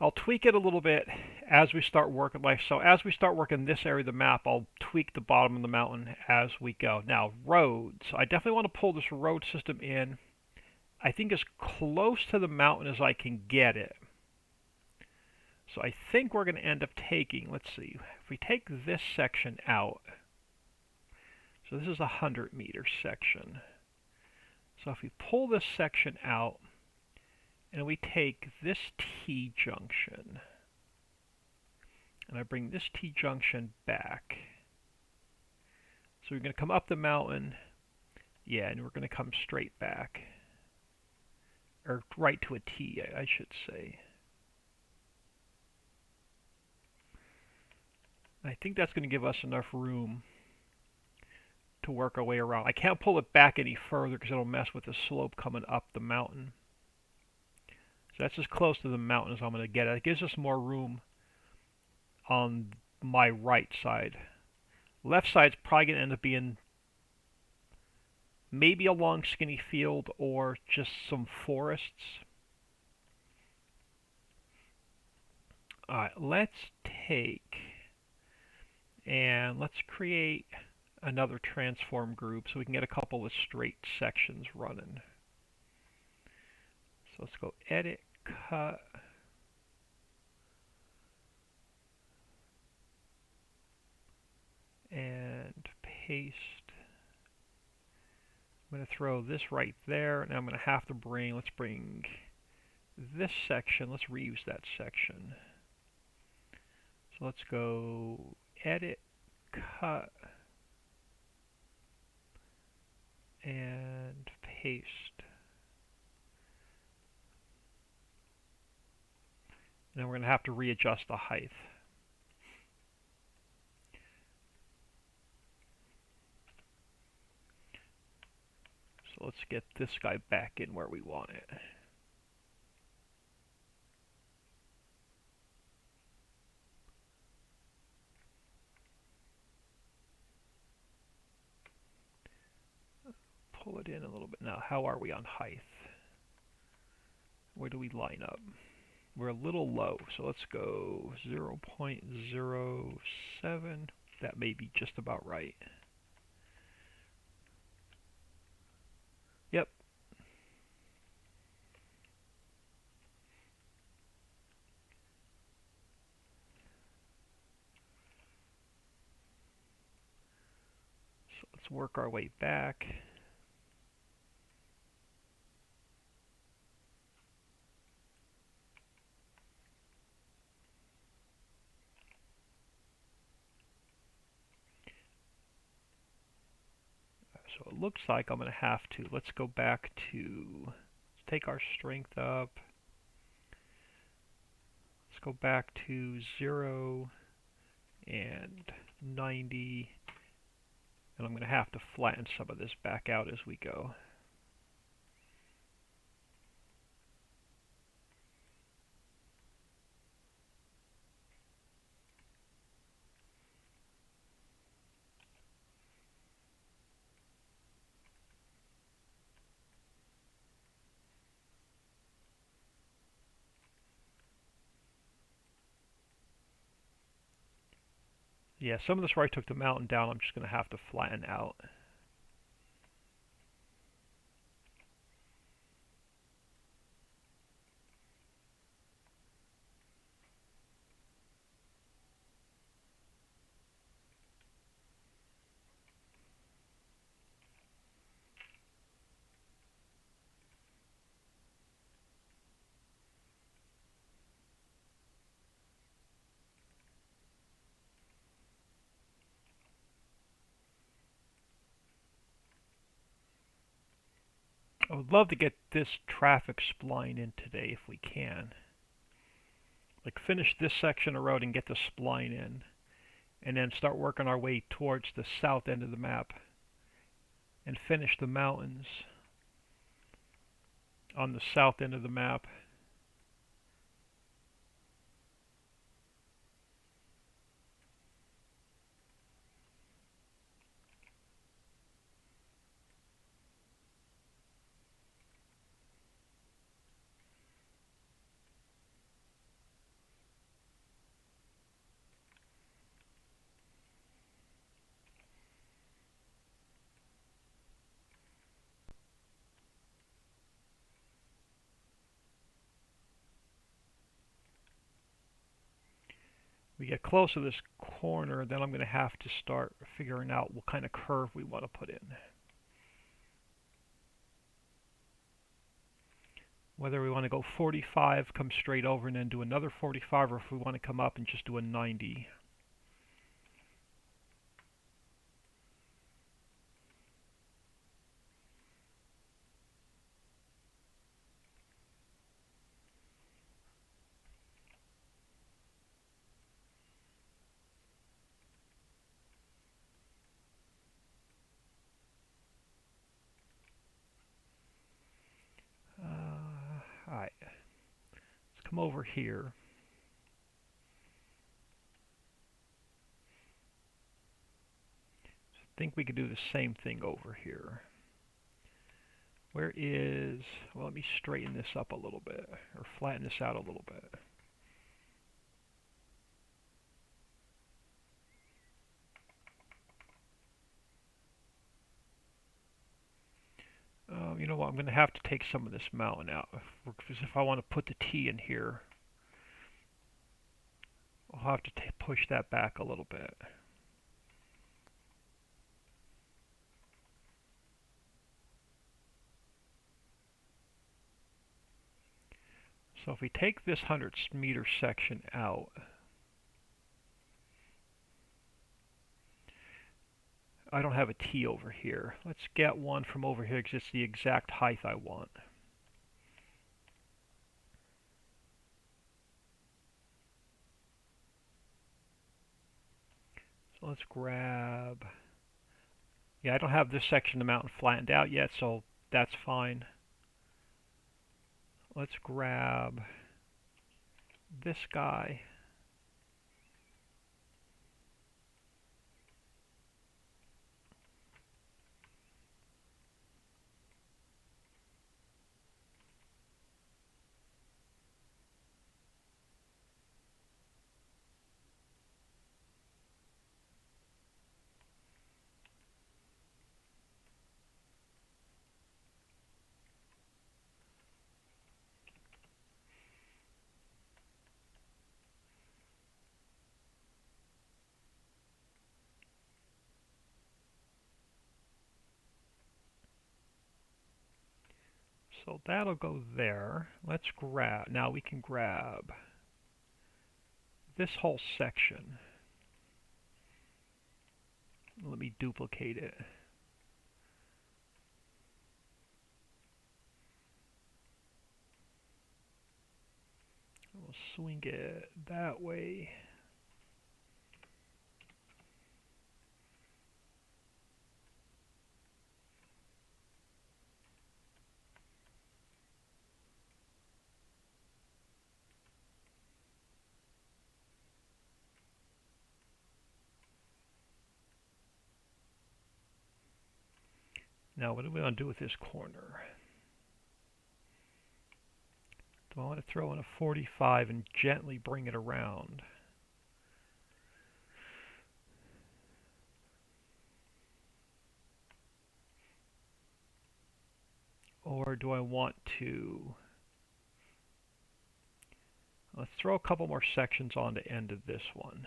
I'll tweak it a little bit as we start working. So as we start working this area of the map, I'll tweak the bottom of the mountain as we go. Now, roads. I definitely want to pull this road system in, I think, as close to the mountain as I can get it. So I think we're going to end up taking, let's see, if we take this section out, so this is a 100-meter section. So if we pull this section out, and we take this T-junction, and I bring this T-junction back. So we're going to come up the mountain, yeah, and we're going to come straight back. Or right to a T, I should say. I think that's going to give us enough room to work our way around. I can't pull it back any further because it'll mess with the slope coming up the mountain. So that's as close to the mountain as I'm going to get it. It gives us more room on my right side. Left side's probably going to end up being maybe a long skinny field or just some forests. Alright, let's take and let's create another transform group so we can get a couple of straight sections running. So let's go edit, cut, and paste. I'm going to throw this right there, and I'm going to have to let's bring this section, let's reuse that section. So let's go edit, cut, and paste. And then we're going to have to readjust the height. So let's get this guy back in where we want it. Pull it in a little bit. Now, how are we on height? Where do we line up? We're a little low, so let's go 0.07. That may be just about right. Yep. So let's work our way back. So it looks like I'm going to have to, let's go back to, let's take our strength up. Let's go back to 0 and 90. And I'm going to have to flatten some of this back out as we go. Yeah, some of this where I took the mountain down, I'm just going to have to flatten out. I would love to get this traffic spline in today if we can. Like finish this section of road and get the spline in, and then start working our way towards the south end of the map and finish the mountains on the south end of the map. We get close to this corner, then I'm going to have to start figuring out what kind of curve we want to put in. Whether we want to go 45, come straight over and then do another 45, or if we want to come up and just do a 90. Alright, let's come over here. I think we could do the same thing over here. Where is, well, let me straighten this up a little bit, or flatten this out a little bit. You know what, I'm going to have to take some of this mountain out. Because if I want to put the T in here, I'll have to push that back a little bit. So if we take this 100-meter section out, I don't have a T over here. Let's get one from over here because it's the exact height I want. So let's grab, yeah, I don't have this section of the mountain flattened out yet, so that's fine. Let's grab this guy. So that'll go there. Let's grab, now we can grab this whole section. Let me duplicate it. We'll swing it that way. Now what do we want to do with this corner? Do I want to throw in a 45 and gently bring it around? Or do I want to... Let's throw a couple more sections on the end of this one.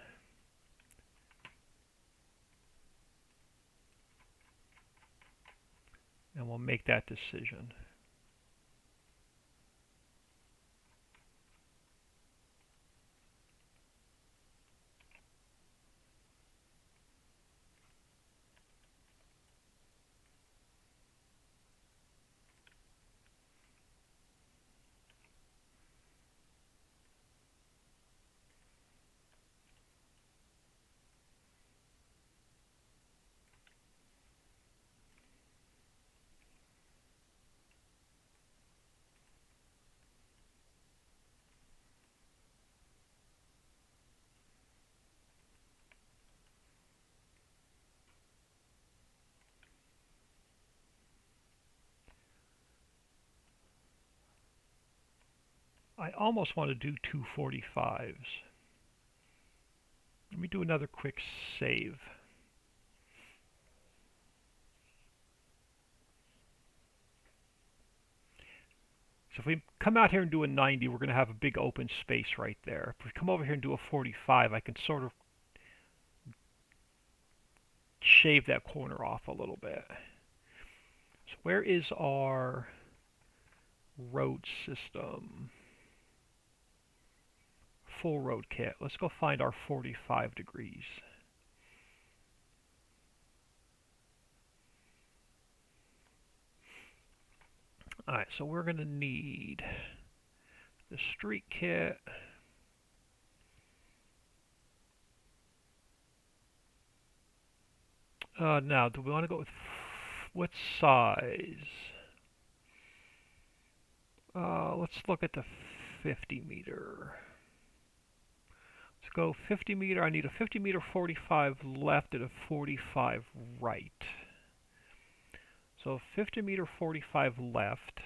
And we'll make that decision. I almost want to do 245s. Let me do another quick save. So if we come out here and do a 90, we're going to have a big open space right there. If we come over here and do a 45, I can sort of shave that corner off a little bit. So where is our road system? Full road kit. Let's go find our 45 degrees. Alright, so we're going to need the street kit. Now, do we want to go with what size? Let's look at the 50 meter. Let's go 50 meter. I need a 50 meter 45 left and a 45 right. So 50 meter 45 left.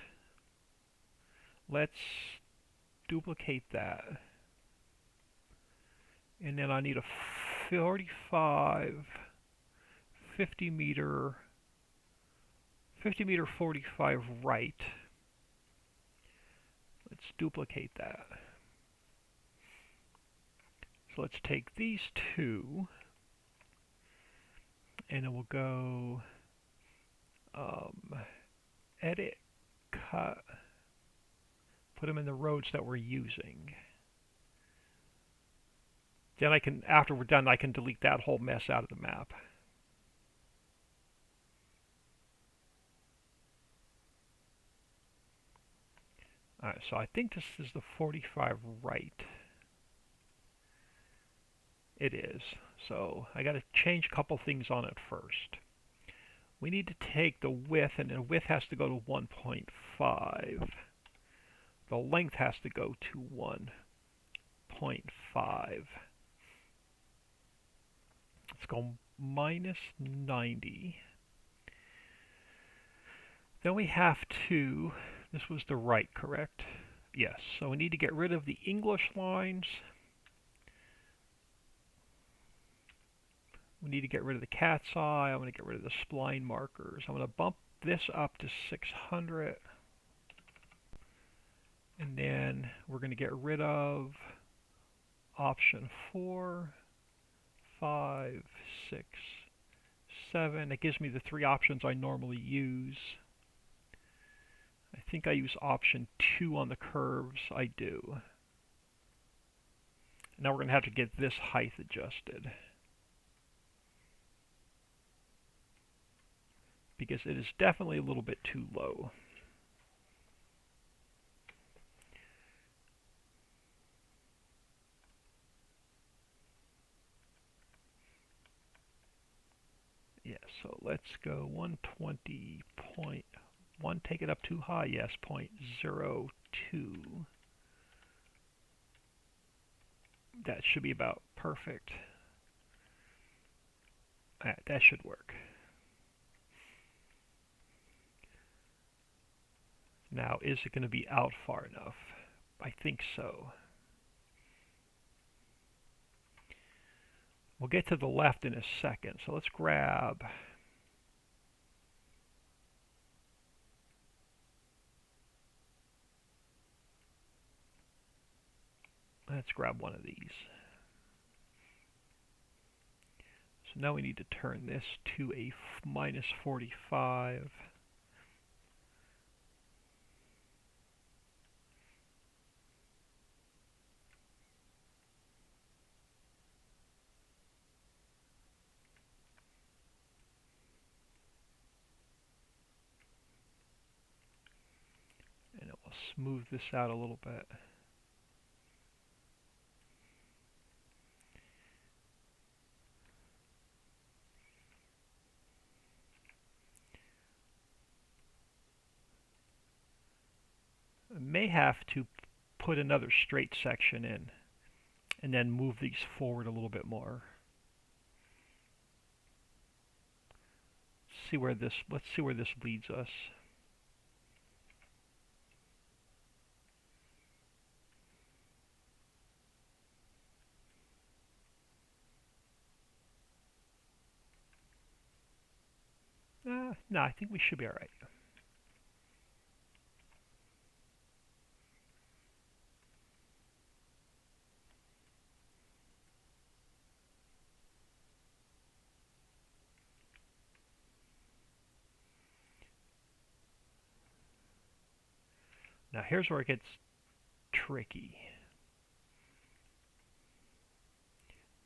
Let's duplicate that. And then I need a 45 50 meter 45 right. Let's duplicate that. So let's take these two, and then we'll go edit, cut, put them in the roads that we're using. Then I can, after we're done, I can delete that whole mess out of the map. Alright, so I think this is the 45 right. It is. So I got to change a couple things on it first. We need to take the width, and the width has to go to 1.5. The length has to go to 1.5. Let's go minus 90. Then we have to, this was the right, correct? Yes, so we need to get rid of the English lines. We need to get rid of the cat's eye. I'm going to get rid of the spline markers. I'm going to bump this up to 600. And then we're going to get rid of option 4, 5, 6, 7. It gives me the three options I normally use. I think I use option 2 on the curves. I do. Now we're going to have to get this height adjusted, because it is definitely a little bit too low. Yeah, so let's go 120.1. Take it up too high. Yes, 0.02. That should be about perfect. That should work. Now, is it going to be out far enough? I think so. We'll get to the left in a second. So let's grab Let's grab one of these. So now we need to turn this to a minus 45. And it will smooth this out a little bit. I may have to put another straight section in and then move these forward a little bit more. Let's see where this leads us. No, I think we should be all right. Now here's where it gets tricky.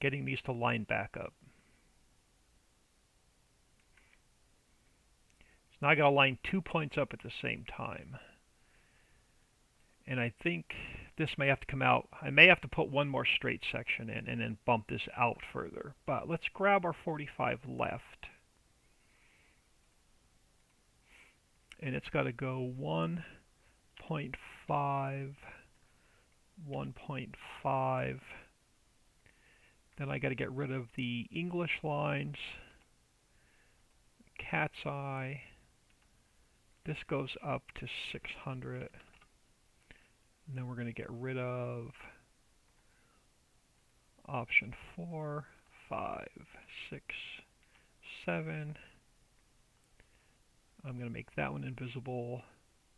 Getting these to line back up. So now I got to line 2 points up at the same time. And I think this may have to come out. I may have to put one more straight section in and then bump this out further. But let's grab our 45 left. And it's got to go 1.5, 1.5. Then I got to get rid of the English lines, cat's eye. This goes up to 600. And then we're going to get rid of option 4, 5, 6, 7. I'm going to make that one invisible.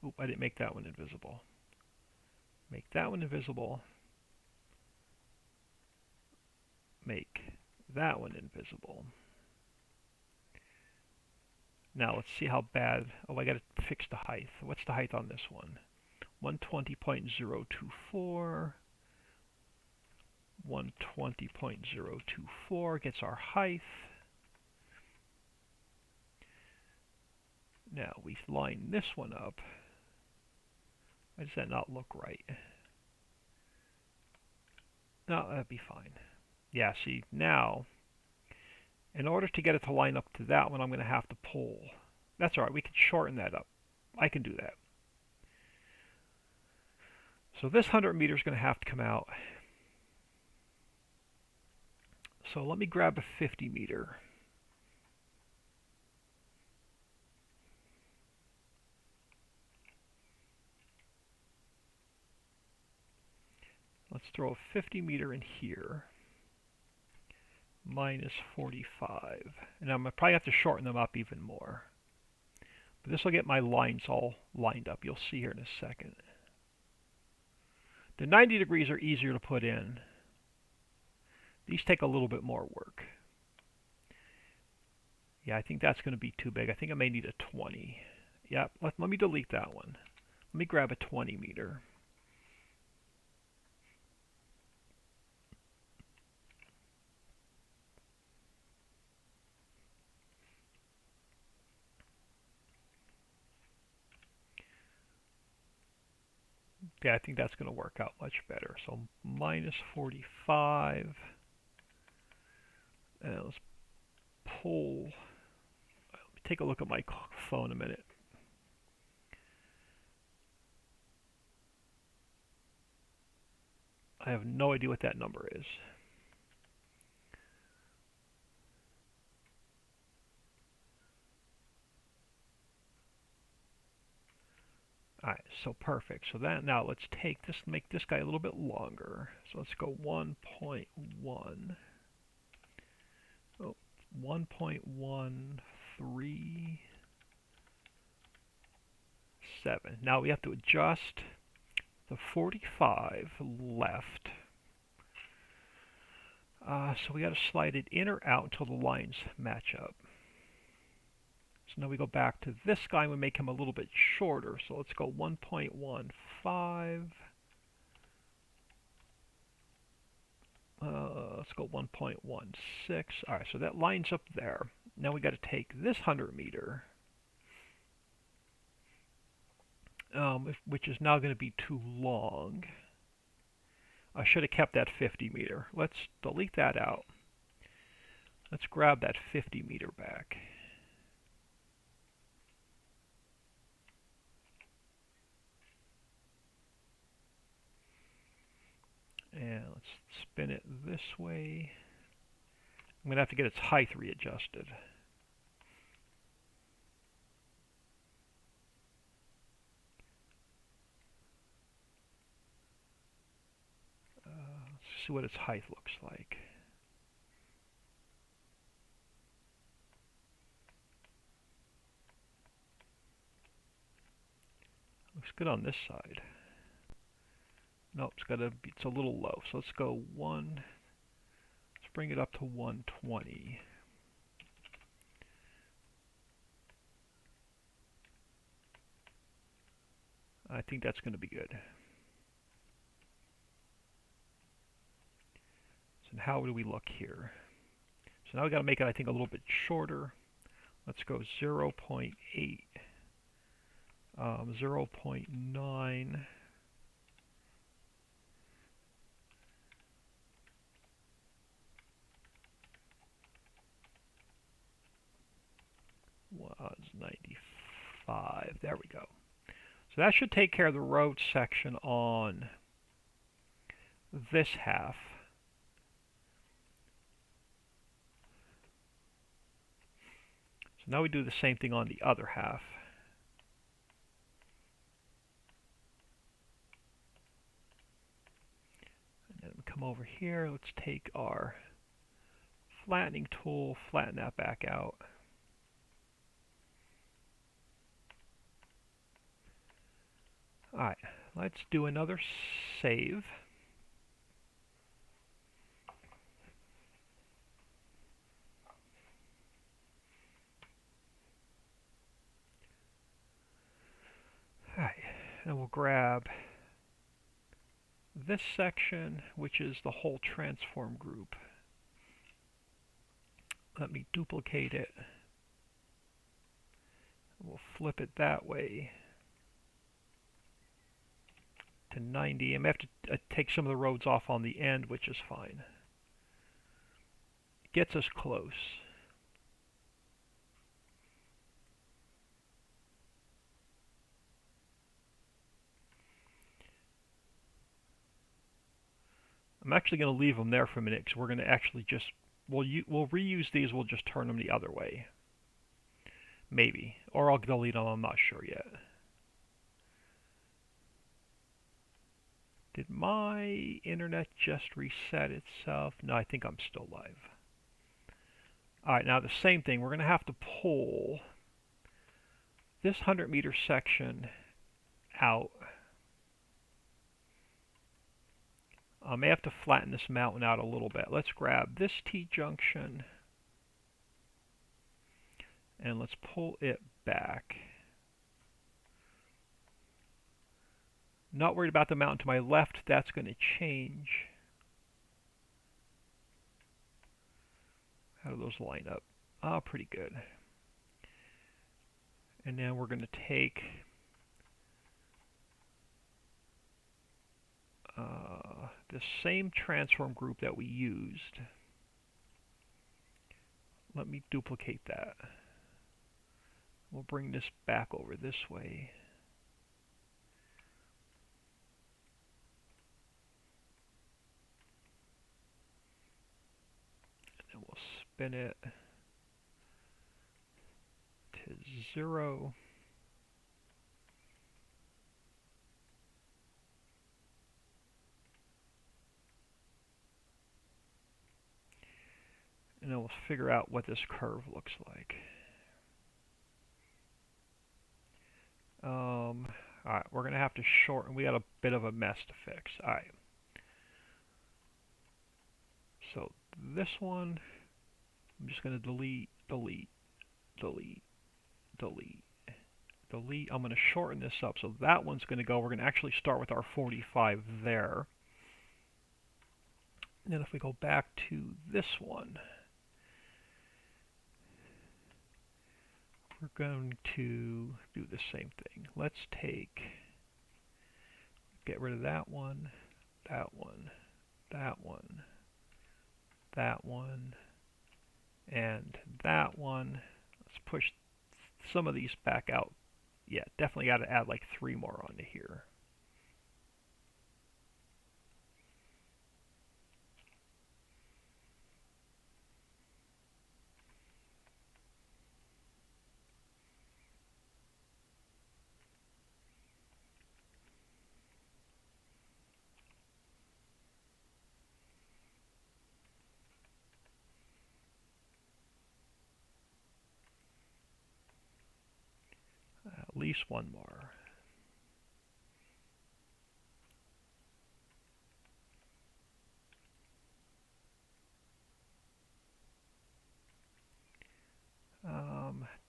Oop, I didn't make that one invisible. Make that one invisible. Make that one invisible. Now let's see how bad. Oh, I got to fix the height. What's the height on this one? 120.024. 120.024 gets our height. Now we line this one up. Why does that not look right? No, that'd be fine. Yeah, see, now, in order to get it to line up to that one, I'm going to have to pull. That's all right, we can shorten that up. I can do that. So this 100 meter is going to have to come out. So let me grab a 50 meter. Let's throw a 50 meter in here. Minus 45. And I'm going to probably have to shorten them up even more. But this will get my lines all lined up. You'll see here in a second. The 90 degrees are easier to put in. These take a little bit more work. Yeah, I think that's going to be too big. I think I may need a 20. Yeah, let me delete that one. Let me grab a 20 meter. Yeah, I think that's going to work out much better. So minus 45. And let's pull. Let me take a look at my phone a minute. I have no idea what that number is. Alright, so perfect. So that now let's take this, make this guy a little bit longer. So let's go 1.1. Oh, 1.137. Now we have to adjust the 45 left So we got to slide it in or out until the lines match up. So now we go back to this guy and we make him a little bit shorter. So let's go 1.15. Let's go 1.16. All right, so that lines up there. Now we got to take this 100 meter, which is now going to be too long. I should have kept that 50 meter. Let's delete that out. Let's grab that 50 meter back. And let's spin it this way. I'm going to have to get its height readjusted. Let's see what its height looks like. Looks good on this side. Nope, it's a little low. So let's go let's bring it up to 120. I think that's going to be good. So how do we look here? So now we got to make it, I think, a little bit shorter. Let's go 0.8, 0.9. Was 95. There we go. So that should take care of the road section on this half. So now we do the same thing on the other half. And then we come over here. Let's take our flattening tool, flatten that back out. Alright, let's do another save. Alright, and we'll grab this section, which is the whole transform group. Let me duplicate it. We'll flip it that way to 90. I'm going to have to take some of the roads off on the end, which is fine. It gets us close. I'm actually going to leave them there for a minute because we're going to actually just, we'll reuse these, we'll just turn them the other way. Maybe. Or I'll delete them, I'm not sure yet. Did my internet just reset itself? No, I think I'm still live. Alright, now the same thing. We're going to have to pull this 100 meter section out. I may have to flatten this mountain out a little bit. Let's grab this T-junction and let's pull it back. Not worried about the mountain to my left. That's going to change. How do those line up? Ah, pretty good. And then we're going to take the same transform group that we used. Let me duplicate that. We'll bring this back over this way. And then we'll spin it to 0. And then we'll figure out what this curve looks like. Alright, we're going to have to shorten. We got a bit of a mess to fix. Alright. So this one. I'm just going to delete, delete, delete, delete, delete. I'm going to shorten this up. So that one's going to go. We're going to actually start with our 45 there. And then if we go back to this one, we're going to do the same thing. Let's get rid of that one, that one, that one, that one, and that one. Let's push some of these back out. Yeah, definitely got to add like 3 more onto here. At least 1 more.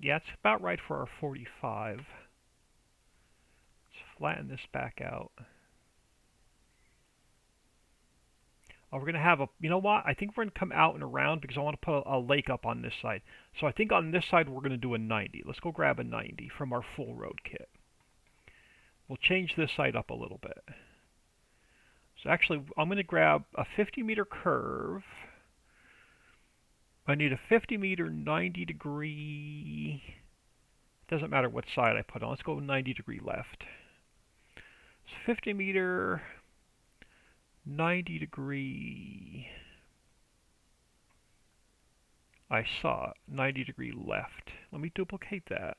Yeah, it's about right for our 45. Let's flatten this back out. We're going to have a, you know what? I think we're going to come out and around because I want to put a lake up on this side. So I think on this side we're going to do a 90. Let's go grab a 90 from our full road kit. We'll change this side up a little bit. So actually, I'm going to grab a 50-meter curve. I need a 50-meter 90-degree. It doesn't matter what side I put on. Let's go 90-degree left. So 50-meter 90-degree. I saw 90-degree left. Let me duplicate that.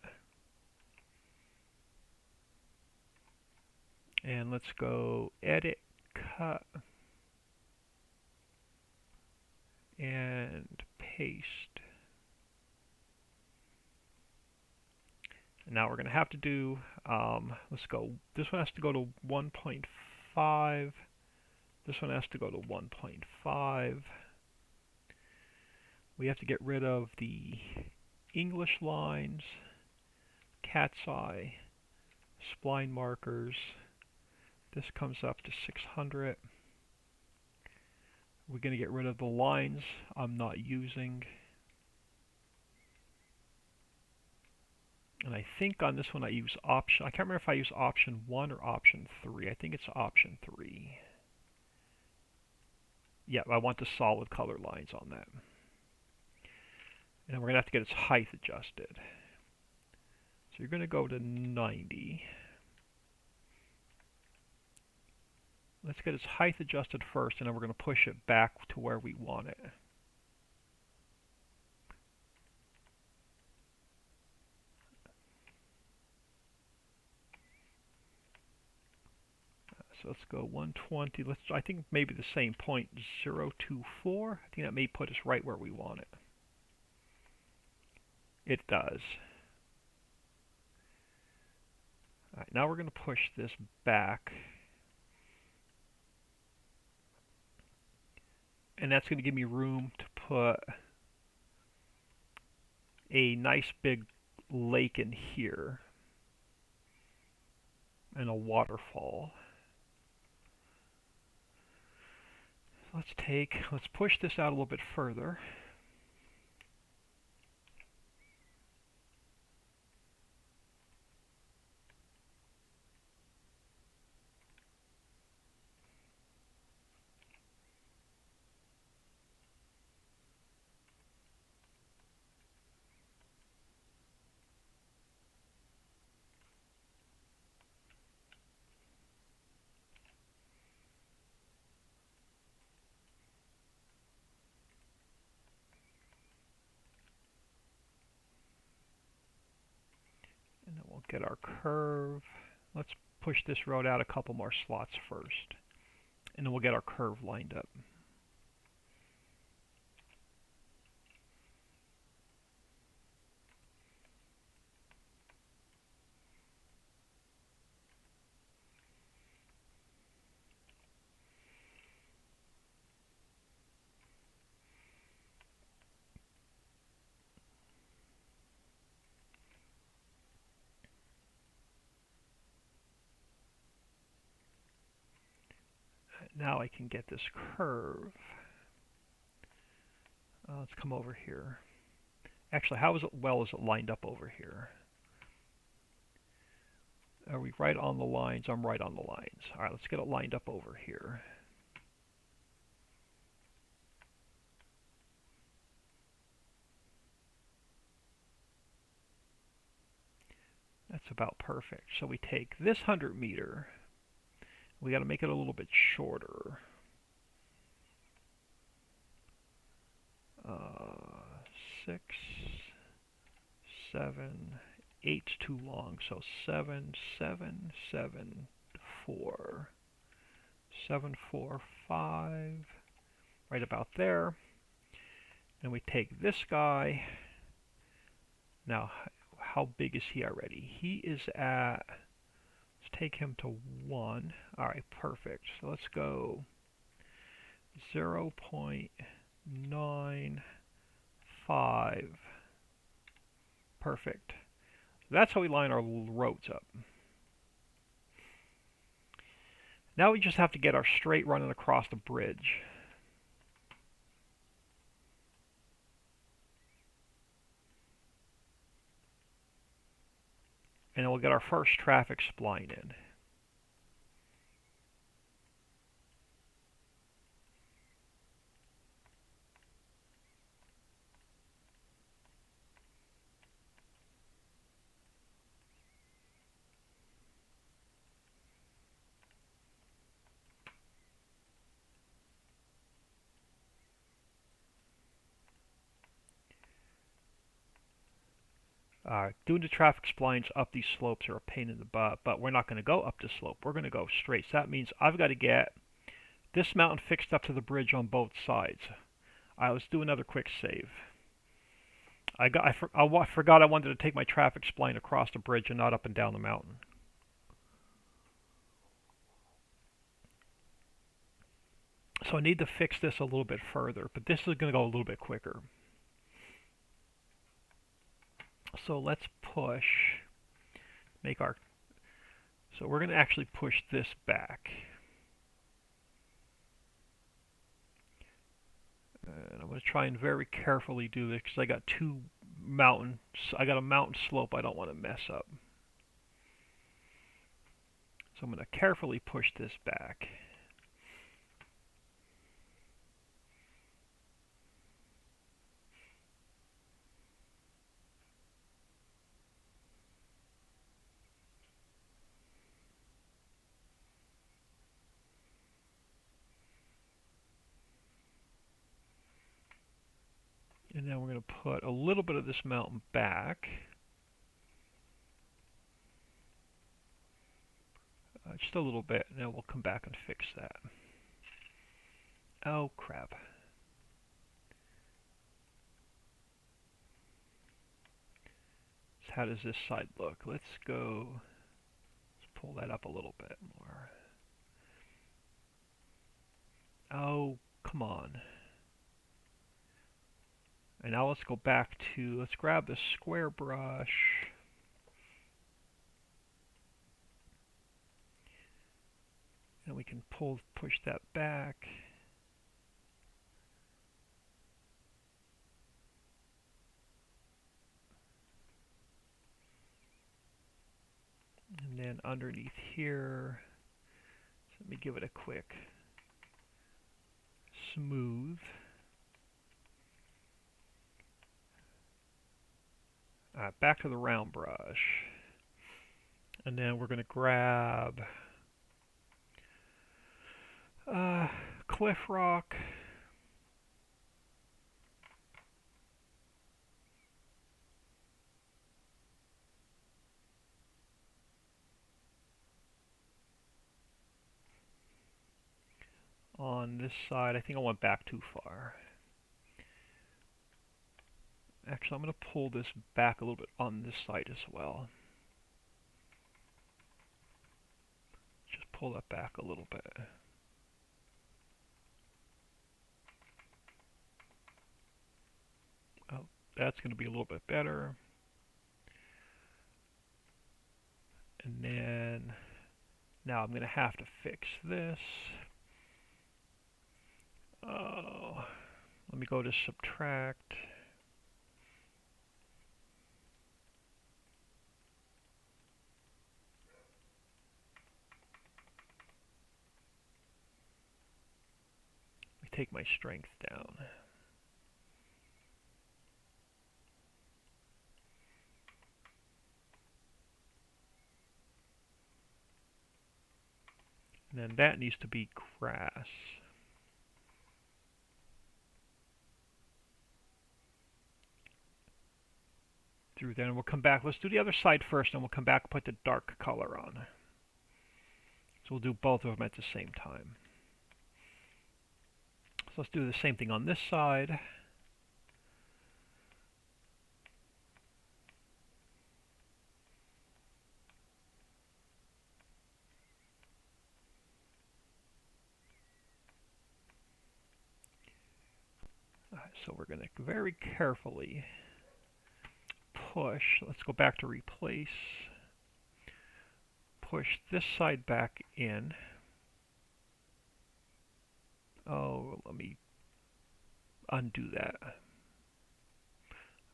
And let's go edit, cut, and paste. And now we're going to have to do, let's go, this one has to go to 1.5. This one has to go to 1.5. We have to get rid of the English lines, cat's eye, spline markers. This comes up to 600. We're going to get rid of the lines I'm not using. And I think on this one I use option, I can't remember if I use option 1 or option 3. I think it's option 3. Yeah, I want the solid color lines on that. And we're going to have to get its height adjusted. So you're going to go to 90. Let's get its height adjusted first, and then we're going to push it back to where we want it. So let's go 120. I think maybe the same point, 024. I think that may put us right where we want it. It does. All right, now we're going to push this back. And that's going to give me room to put a nice big lake in here and a waterfall. So let's push this out a little bit further. And then we'll get our curve. Let's push this road out a couple more slots first. And then we'll get our curve lined up. Now I can get this curve. Let's come over here. Actually, how well is it lined up over here? Are we right on the lines? I'm right on the lines. All right, let's get it lined up over here. That's about perfect. So we take this 100 meter. We got to make it a little bit shorter. 6, 7, 8's too long. So 7, 7, 7, 4, 7, 4, 5. Right about there. And we take this guy. Now, how big is he already? He is at, let's take him to 1. All right, perfect. So let's go 0.95. Perfect. That's how we line our roads up. Now we just have to get our straight running across the bridge. And then we'll get our first traffic spline in. Doing the traffic splines up these slopes are a pain in the butt, but we're not going to go up the slope. We're going to go straight. So that means I've got to get this mountain fixed up to the bridge on both sides. Let's do another quick save. I forgot I wanted to take my traffic spline across the bridge and not up and down the mountain. So I need to fix this a little bit further, but this is going to go a little bit quicker. So let's push, so we're going to actually push this back. And I'm going to try and very carefully do this because I got a mountain slope I don't want to mess up. So I'm going to carefully push this back. And then we're going to put a little bit of this mountain back. Just a little bit, and then we'll come back and fix that. Oh, crap. So how does this side look? Let's pull that up a little bit more. Oh, come on. And now let's go back to, let's grab the square brush. And we can push that back. And then underneath here, so let me give it a quick smooth. Back to the round brush. And then we're going to grab Cliff Rock. On this side, I think I went back too far. Actually, I'm going to pull this back a little bit on this side as well. Just pull that back a little bit. Oh, that's going to be a little bit better. And then, now I'm going to have to fix this. Oh, let me go to subtract. Let me take my strength down. And then that needs to be grass. Through there, and we'll come back. Let's do the other side first, and we'll come back and put the dark color on. So we'll do both of them at the same time. So let's do the same thing on this side. So we're going to very carefully push. Let's go back to replace. Push this side back in. Oh, let me undo that.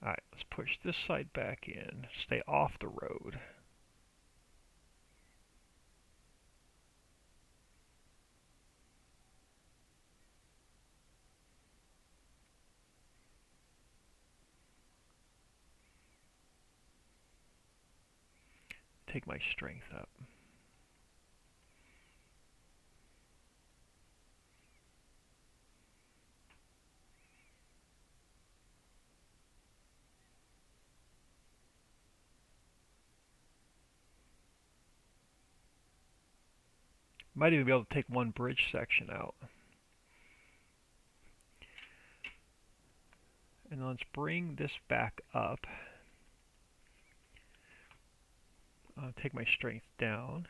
Alright, let's push this side back in. Stay off the road. Take my strength up. Might even be able to take one bridge section out. And let's bring this back up. Take my strength down.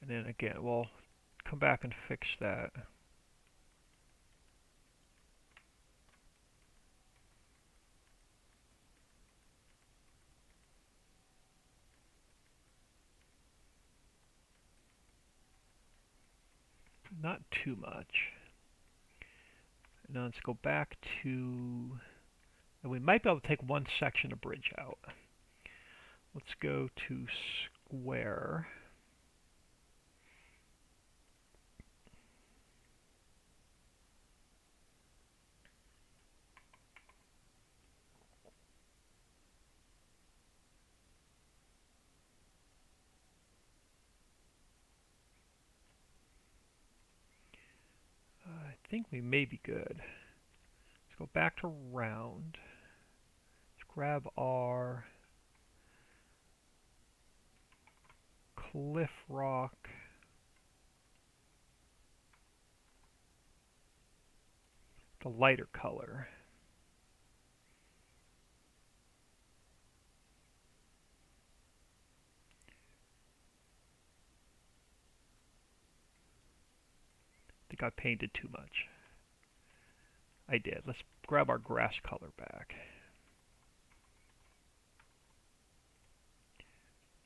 And then again, we'll come back and fix that. Not too much. And now let's go back to, and we might be able to take one section of bridge out. Let's go to square. I think we may be good. Let's go back to round. Let's grab our cliff rock. The lighter color. I think I painted too much. I did. Let's grab our grass color back.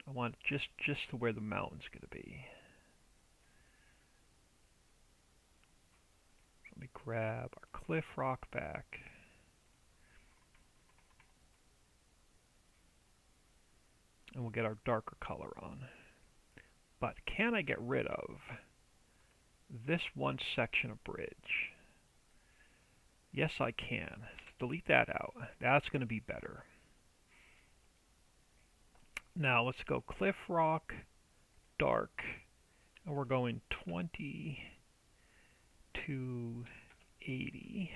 I want just to where the mountain's going to be. Let me grab our cliff rock back. And we'll get our darker color on. But can I get rid of this one section of bridge? Yes, I can. Delete that out. That's going to be better. Now let's go cliff rock, dark, and we're going 20 to 80.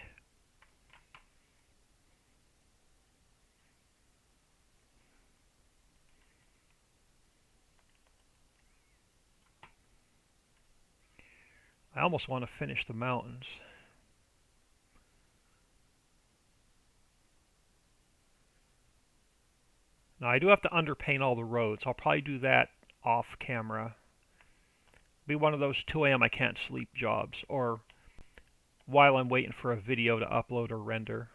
I almost want to finish the mountains. Now I do have to underpaint all the roads. I'll probably do that off camera. Be one of those 2 a.m. I can't sleep jobs, or while I'm waiting for a video to upload or render.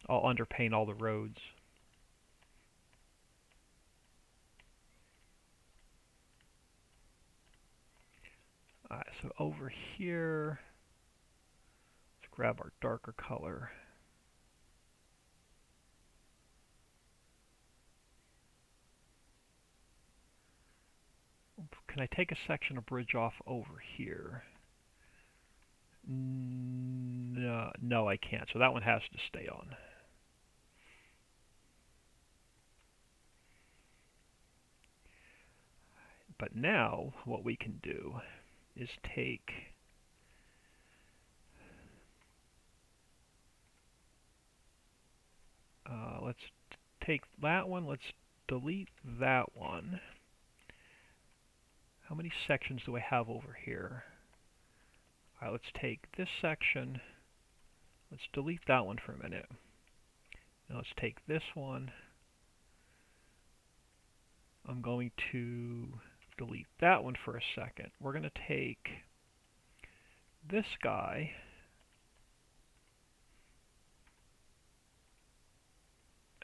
I'll underpaint all the roads. Alright, so over here, let's grab our darker color. Can I take a section of bridge off over here? No, no, I can't. So that one has to stay on. But now what we can do is take let's take that one, let's delete that one. How many sections do I have over here? Alright, let's take this section, let's delete that one for a minute. Now let's take this one. I'm going to delete that one for a second. We're going to take this guy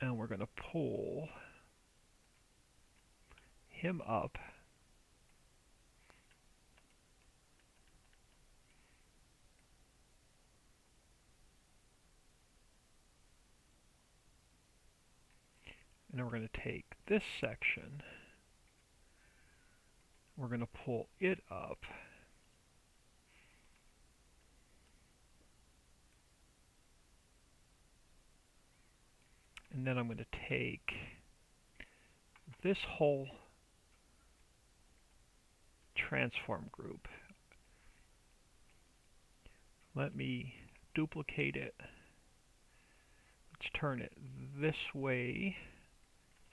and we're going to pull him up. And then we're going to take this section, we're going to pull it up. And then I'm going to take this whole transform group. Let me duplicate it. Let's turn it this way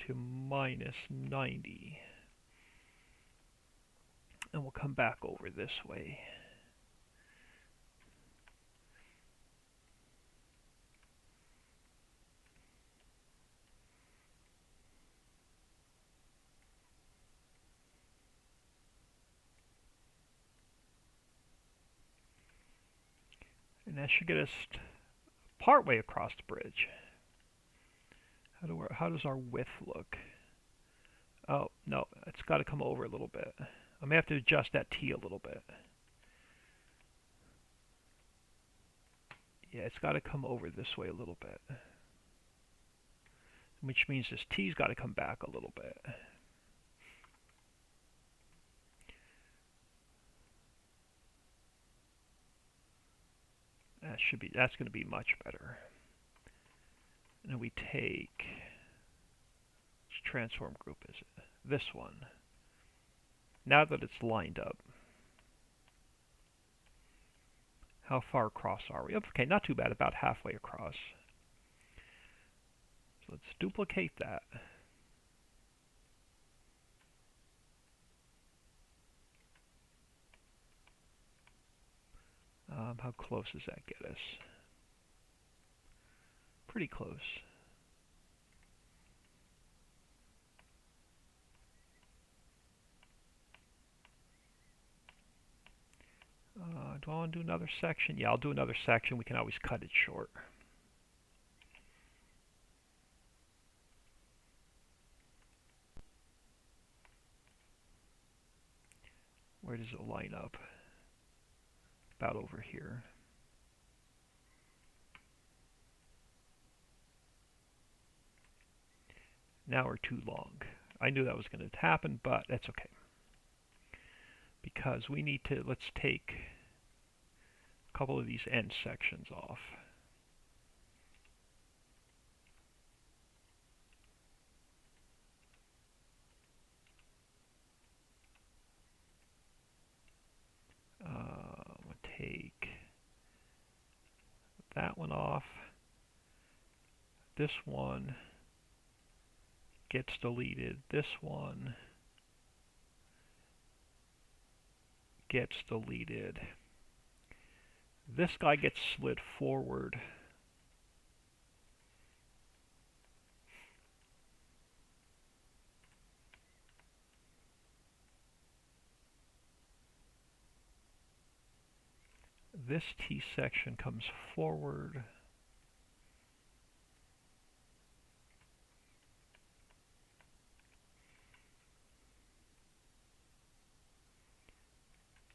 to -90. And we'll come back over this way. And that should get us partway across the bridge. How does our width look? Oh, no, it's got to come over a little bit. I may have to adjust that T a little bit. Yeah, it's got to come over this way a little bit. Which means this T's got to come back a little bit. That's going to be much better. And then we take, which transform group is it? This one. Now that it's lined up, how far across are we? Okay, not too bad, about halfway across. So let's duplicate that. How close does that get us? Pretty close. Do I want to do another section? Yeah, I'll do another section. We can always cut it short. Where does it line up? About over here. Now we're too long. I knew that was going to happen, but that's okay. Because we need to, let's take a couple of these end sections off. We'll take that one off. This one gets deleted. This one gets deleted. This guy gets slid forward. This T section comes forward.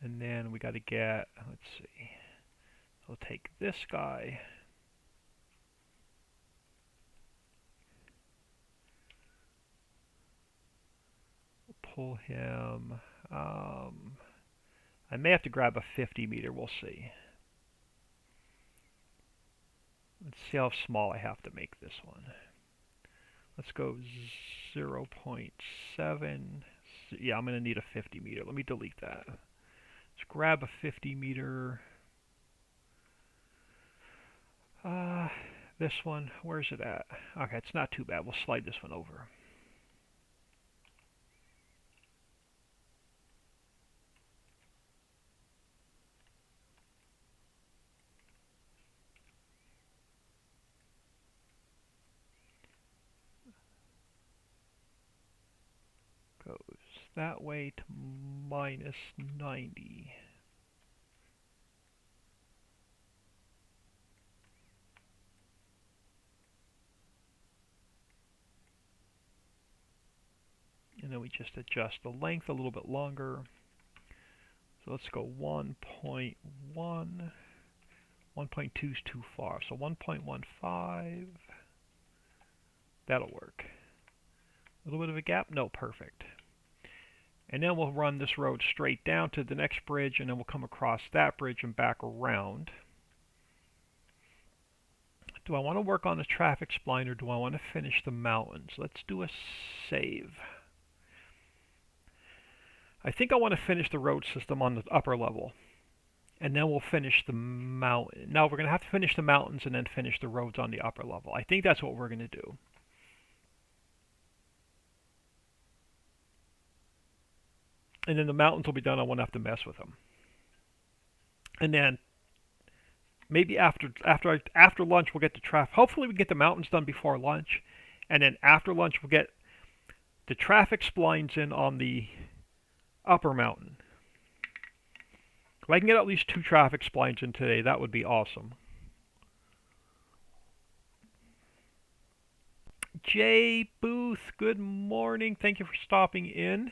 And then then we got to get, let's see, we'll take this guy. We'll pull him. I may have to grab a 50 meter, we'll see. Let's see how small I have to make this one. Let's go 0.7. Yeah, I'm going to need a 50 meter. Let me delete that. Let's grab a 50 meter. This one, where's it at? Okay, it's not too bad. We'll slide this one over. Goes that way to minus 90. And then we just adjust the length a little bit longer. So let's go 1.1. 1.2 is too far. So 1.15. That'll work. A little bit of a gap? No, perfect. And then we'll run this road straight down to the next bridge, and then we'll come across that bridge and back around. Do I want to work on the traffic spline, or do I want to finish the mountains? Let's do a save. I think I want to finish the road system on the upper level, and then we'll finish the mountain. Now we're going to have to finish the mountains and then finish the roads on the upper level. I think that's what we're going to do. And then the mountains will be done. I won't have to mess with them. And then maybe after lunch we'll get the traffic. Hopefully we get the mountains done before lunch, and then after lunch we'll get the traffic splines in on the upper mountain. If I can get at least 2 traffic splines in today, that would be awesome. Jay Booth, good morning. Thank you for stopping in.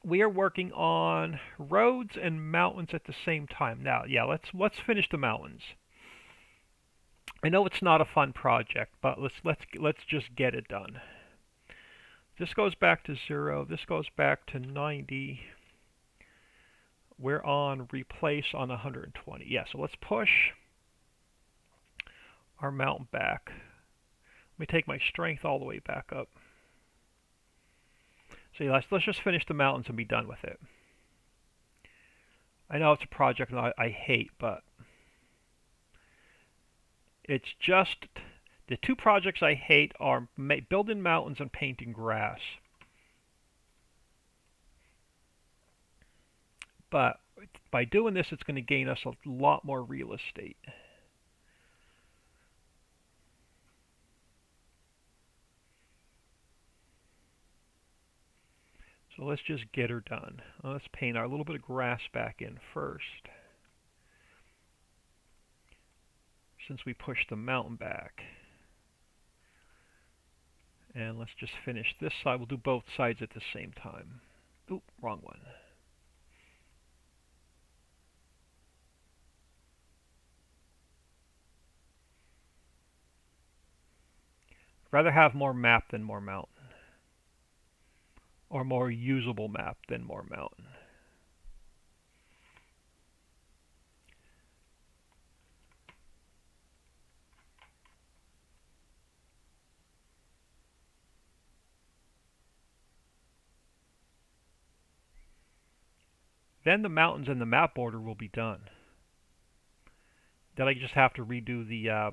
We are working on roads and mountains at the same time. Now, yeah, let's finish the mountains. I know it's not a fun project, but let's just get it done. This goes back to 0. This goes back to 90. We're on replace on 120. Yeah, so let's push our mountain back. Let me take my strength all the way back up. So yeah, let's just finish the mountains and be done with it. I know it's a project that I hate, but it's just the 2 projects I hate are building mountains and painting grass. But by doing this, it's going to gain us a lot more real estate. So let's just get her done. Let's paint our little bit of grass back in first, since we pushed the mountain back. And let's just finish this side. We'll do both sides at the same time. Oop, wrong one. Rather have more map than more mountain. Or more usable map than more mountain. Then the mountains and the map border will be done. Then I just have to redo the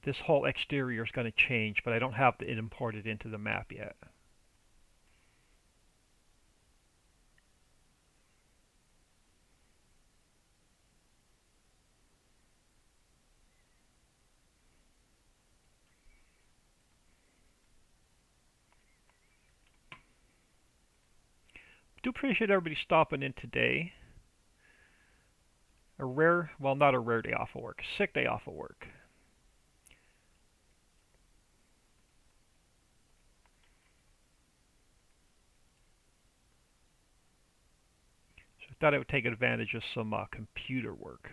this whole exterior is going to change, but I don't have it imported into the map yet. Do appreciate everybody stopping in today. A rare, well, not a rare day off of work, a sick day off of work. Thought I would take advantage of some computer work.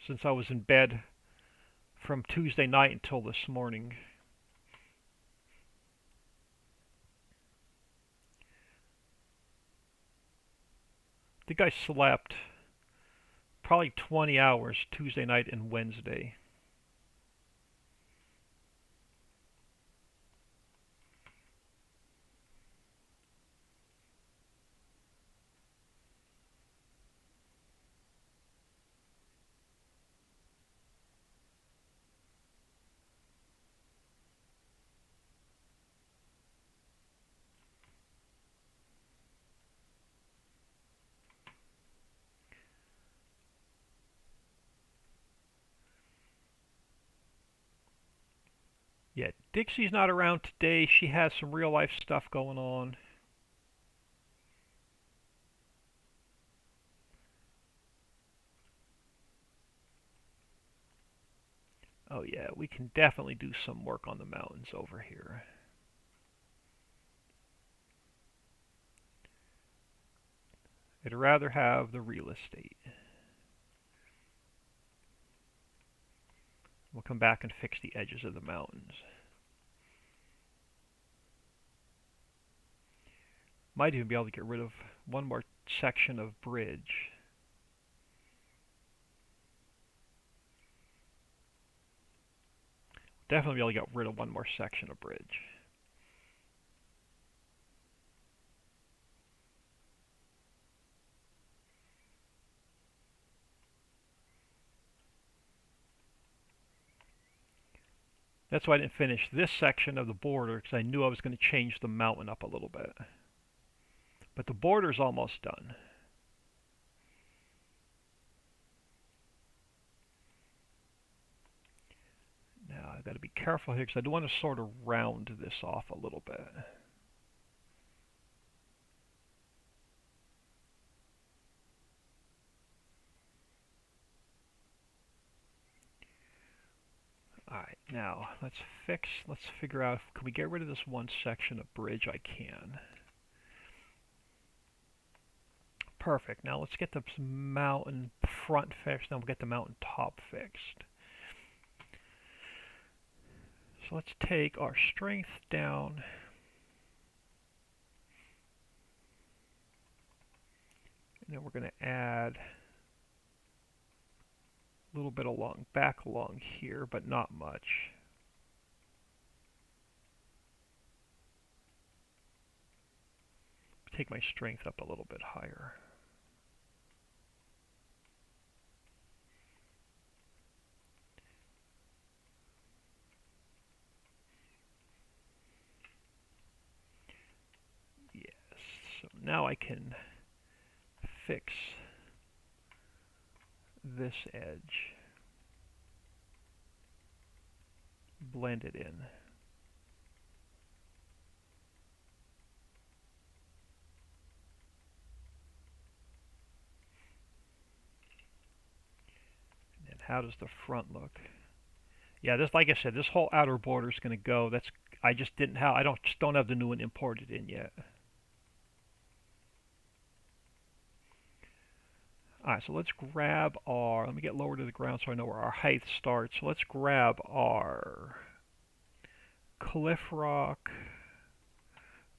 Since I was in bed from Tuesday night until this morning. I think I slept probably 20 hours Tuesday night and Wednesday. Yeah, Dixie's not around today. She has some real life stuff going on. Oh yeah, we can definitely do some work on the mountains over here. I'd rather have the real estate. We'll come back and fix the edges of the mountains. Might even be able to get rid of one more section of bridge. Definitely be able to get rid of one more section of bridge. That's why I didn't finish this section of the border, because I knew I was going to change the mountain up a little bit. But the border's almost done. Now I've got to be careful here, because I do want to sort of round this off a little bit. Alright, now let's figure out, can we get rid of this one section of bridge? I can. Perfect. Now let's get the mountain front fixed, then we'll get the mountain top fixed. So let's take our strength down. And then we're going to add a little bit back along here, but not much. Take my strength up a little bit higher. Yes, so now I can fix this edge, blend it in. And how does the front look? Yeah, this, like I said, this whole outer border is going to go. That's, I just didn't have, I just don't have the new one imported in yet. Alright, so let's grab our, let me get lower to the ground so I know where our height starts. So let's grab our cliff rock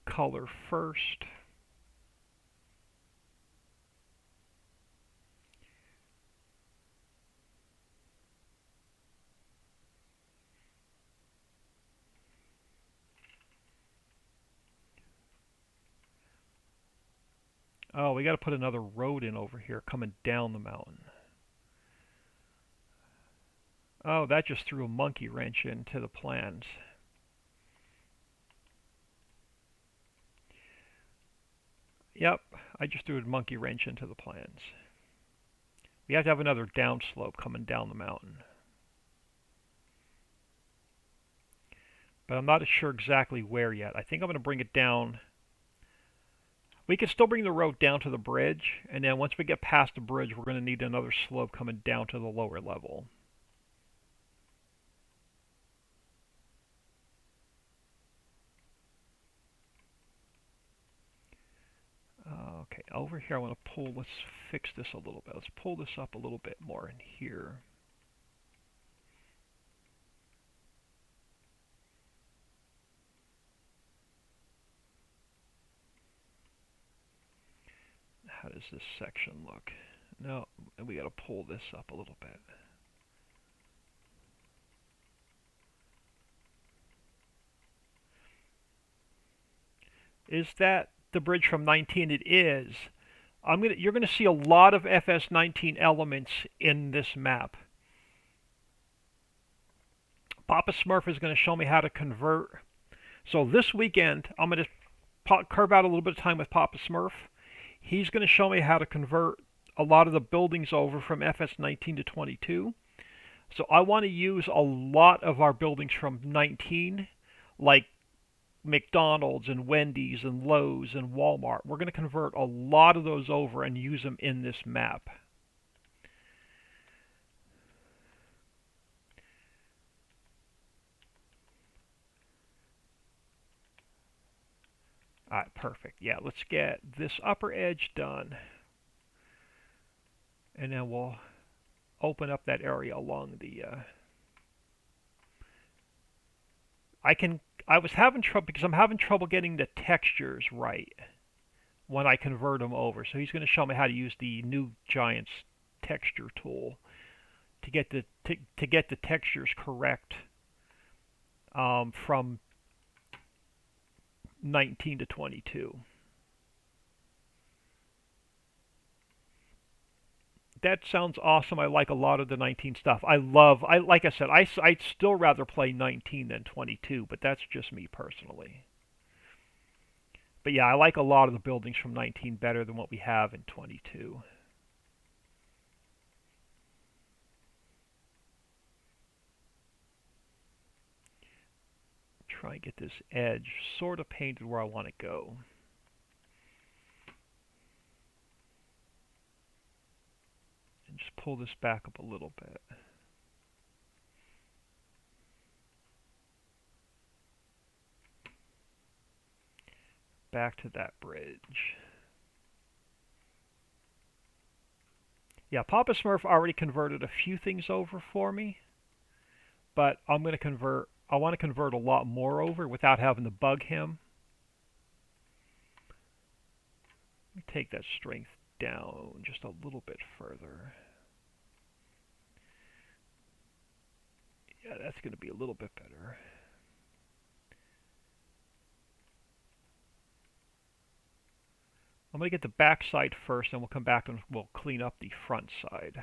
color first. Oh, we got to put another road in over here coming down the mountain. Oh, that just threw a monkey wrench into the plans. Yep, I just threw a monkey wrench into the plans. We have to have another downslope coming down the mountain. But I'm not sure exactly where yet. I think I'm going to bring it down. We can still bring the road down to the bridge, and then once we get past the bridge, we're going to need another slope coming down to the lower level. Okay, over here I want to pull, let's fix this a little bit. Let's pull this up a little bit more in here. How does this section look? No, we got to pull this up a little bit. Is that the bridge from 19? It is. You're gonna see a lot of FS19 elements in this map. Papa Smurf is going to show me how to convert. So this weekend, I'm going to carve out a little bit of time with Papa Smurf. He's going to show me how to convert a lot of the buildings over from FS19 to 22. So I want to use a lot of our buildings from 19, like McDonald's and Wendy's and Lowe's and Walmart. We're going to convert a lot of those over and use them in this map. Alright, perfect. Yeah, let's get this upper edge done. And then we'll open up that area along the... I was having trouble because I'm having trouble getting the textures right when I convert them over. So he's going to show me how to use the new Giants texture tool to get the textures correct from 19 to 22. That sounds awesome. I like a lot of the 19 stuff. Like I said, I'd still rather play 19 than 22, but that's just me personally. But yeah, I like a lot of the buildings from 19 better than what we have in 22. Try and get this edge sort of painted where I want to go. And just pull this back up a little bit. Back to that bridge. Yeah, Papa Smurf already converted a few things over for me, but I want to convert a lot more over without having to bug him. Let me take that strength down just a little bit further. Yeah, that's going to be a little bit better. I'm going to get the back side first, and we'll come back and we'll clean up the front side.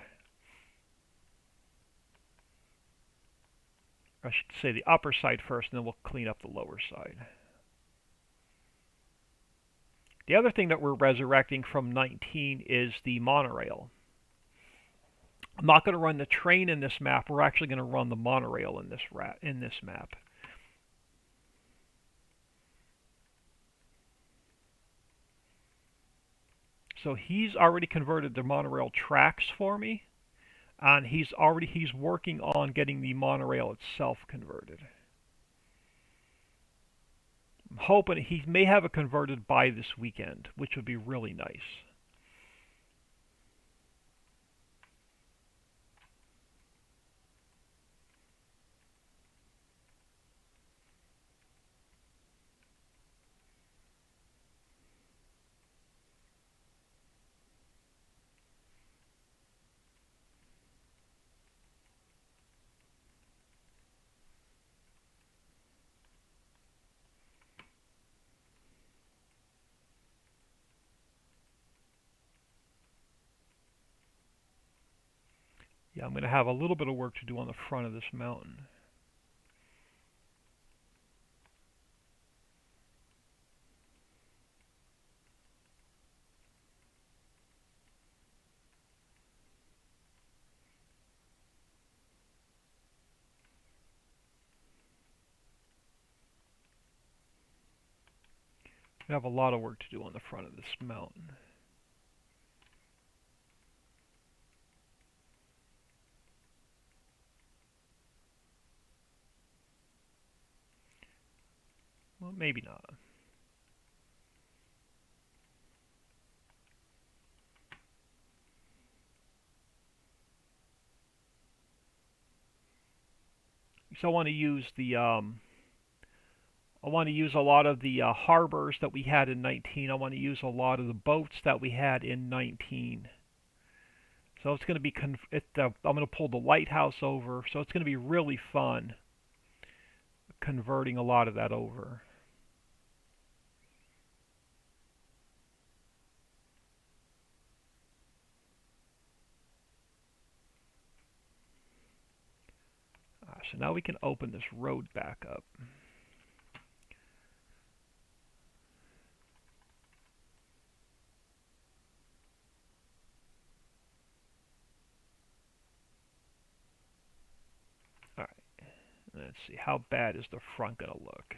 I should say the upper side first, and then we'll clean up the lower side. The other thing that we're resurrecting from 19 is the monorail. I'm not going to run the train in this map. We're actually going to run the monorail in this map. So he's already converted the monorail tracks for me, and he's working on getting the monorail itself converted. I'm hoping he may have it converted by this weekend, which would be really nice. Yeah, I'm going to have a little bit of work to do on the front of this mountain. I have a lot of work to do on the front of this mountain. Well, maybe not. So I want to use a lot of the harbors that we had in 19. I want to use a lot of the boats that we had in 19. So it's going to be I'm going to pull the lighthouse over. So it's going to be really fun converting a lot of that over. So now we can open this road back up. All right. Let's see, how bad is the front going to look?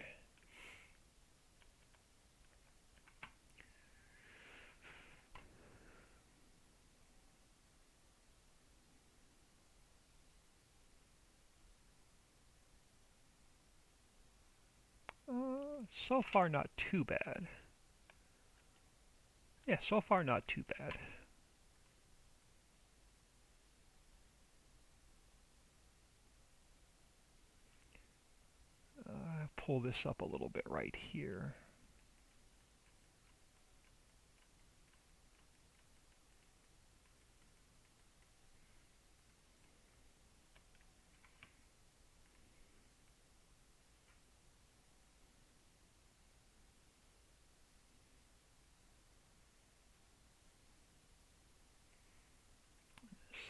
So far not too bad. Yeah, so far not too bad. Pull this up a little bit right here.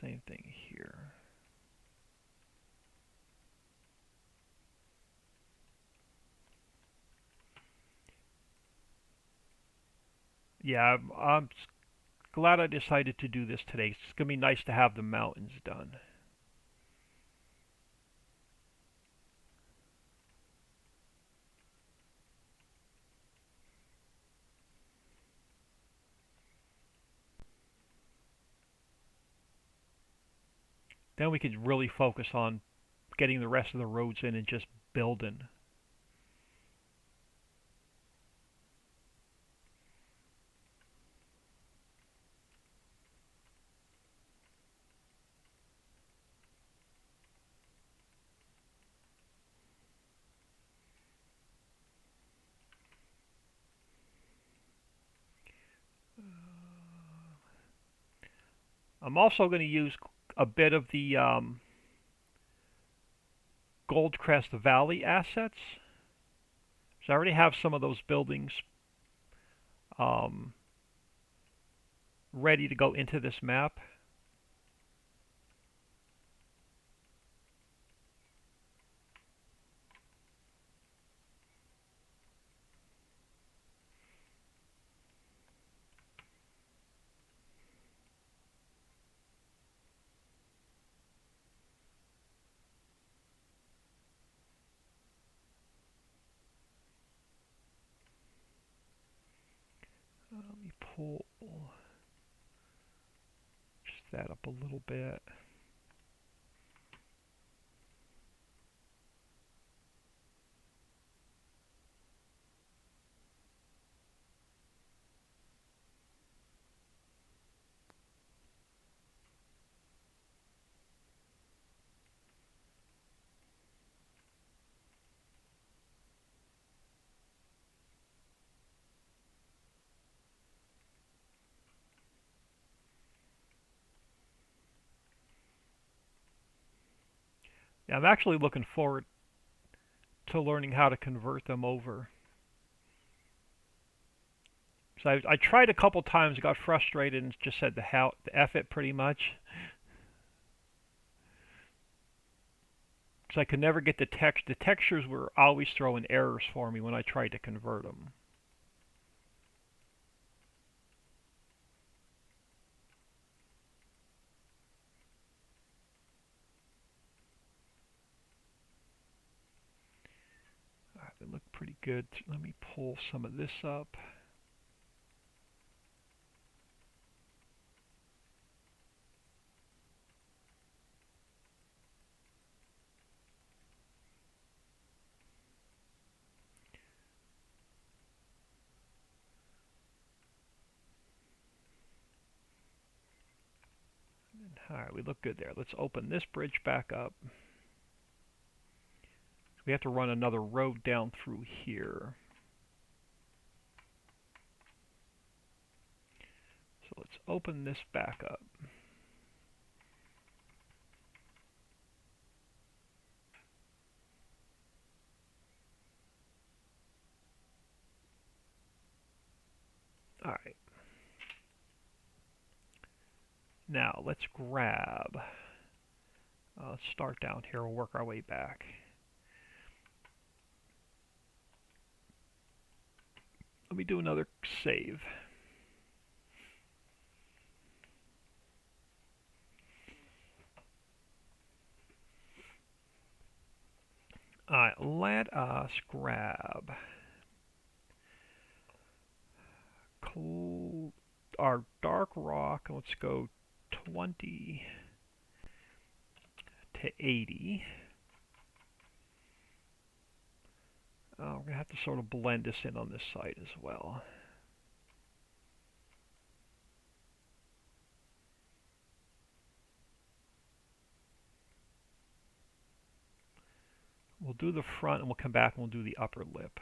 Same thing here. Yeah, I'm glad I decided to do this today. It's going to be nice to have the mountains done. Then we could really focus on getting the rest of the roads in and just building. I'm also going to use a bit of the Goldcrest Valley assets. So I already have some of those buildings um, ready to go into this map. Let me pull just that up a little bit. Yeah, I'm actually looking forward to learning how to convert them over. So I tried a couple times, got frustrated, and just said the F it pretty much. So I could never get the text. The textures were always throwing errors for me when I tried to convert them. All right, they look pretty good. Let me pull some of this up. All right, we look good there. Let's open this bridge back up. We have to run another road down through here. So let's open this back up. Alright. Now let's grab, let's start down here and work our way back. Let me do another save. Alright, let us grab our dark rock, and let's go 20 to 80. We're going to have to sort of blend this in on this side as well. We'll do the front and we'll come back and we'll do the upper lip.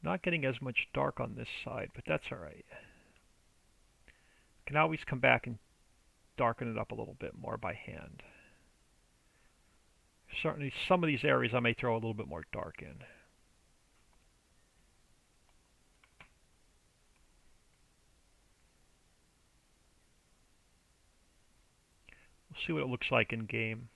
Not getting as much dark on this side, but that's alright. Can always come back and darken it up a little bit more by hand. Certainly some of these areas I may throw a little bit more dark in. We'll see what it looks like in game.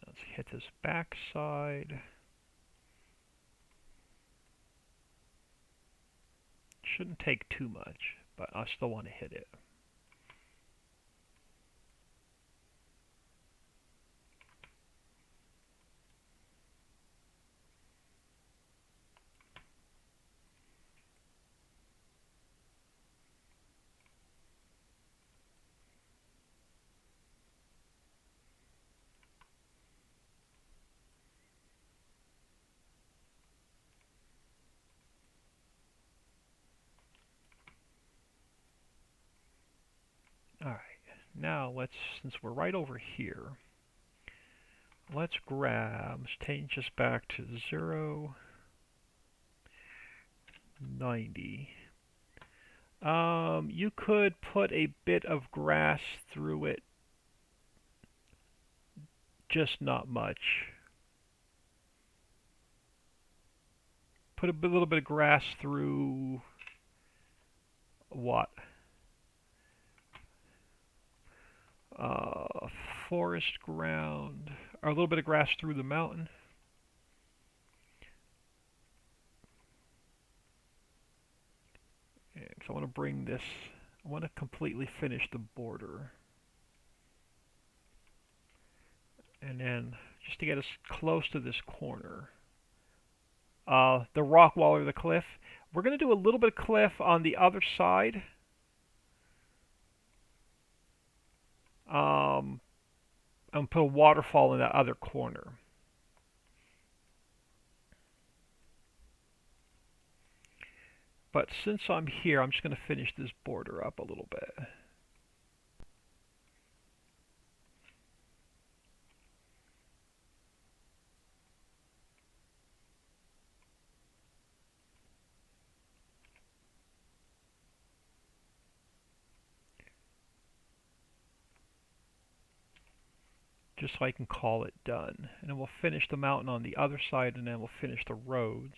Let's hit this back side. Shouldn't take too much, but I still want to hit it. Alright, now since we're right over here, let's change this back to 0, 90. You could put a bit of grass through it, just not much. Put a little bit of grass through what? Forest ground, or a little bit of grass through the mountain. So I want to bring this, I want to completely finish the border. And then, just to get us close to this corner, the rock wall or the cliff, we're going to do a little bit of cliff on the other side. And put a waterfall in that other corner. But since I'm here, I'm just going to finish this border up a little bit. just so I can call it done. And then we'll finish the mountain on the other side, and then we'll finish the roads.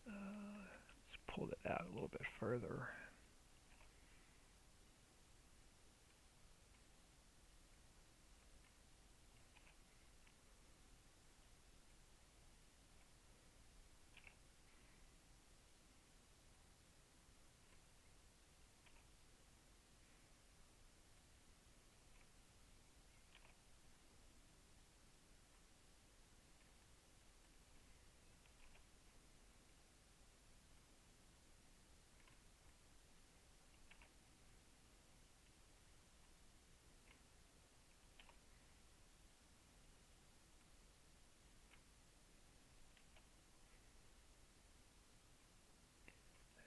Let's pull that out a little bit further.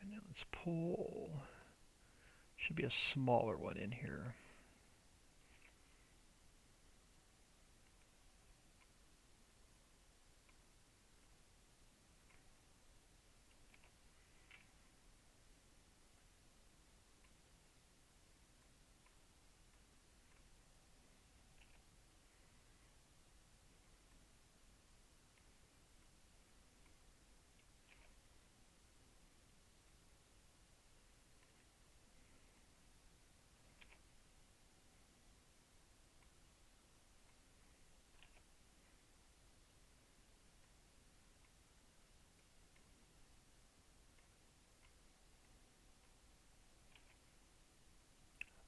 And then let's pull, should be a smaller one in here.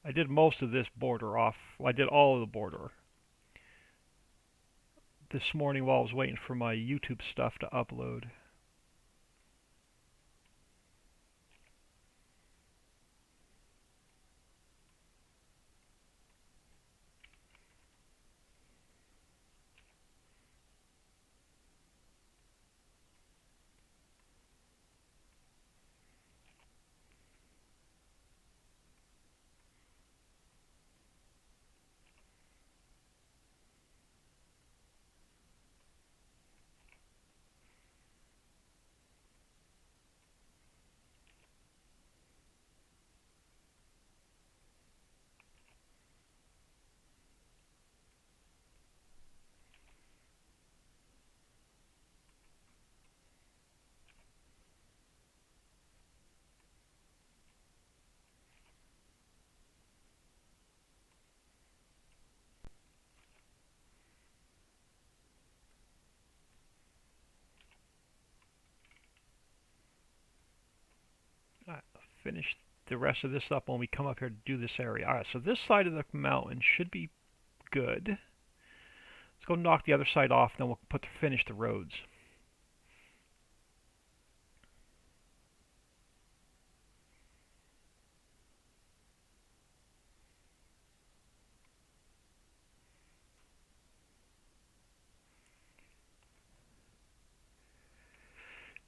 I did most of this border off. Well, I did all of the border this morning while I was waiting for my YouTube stuff to upload. Alright, I'll finish the rest of this up when we come up here to do this area. Alright, so this side of the mountain should be good. Let's go knock the other side off, then we'll finish the roads.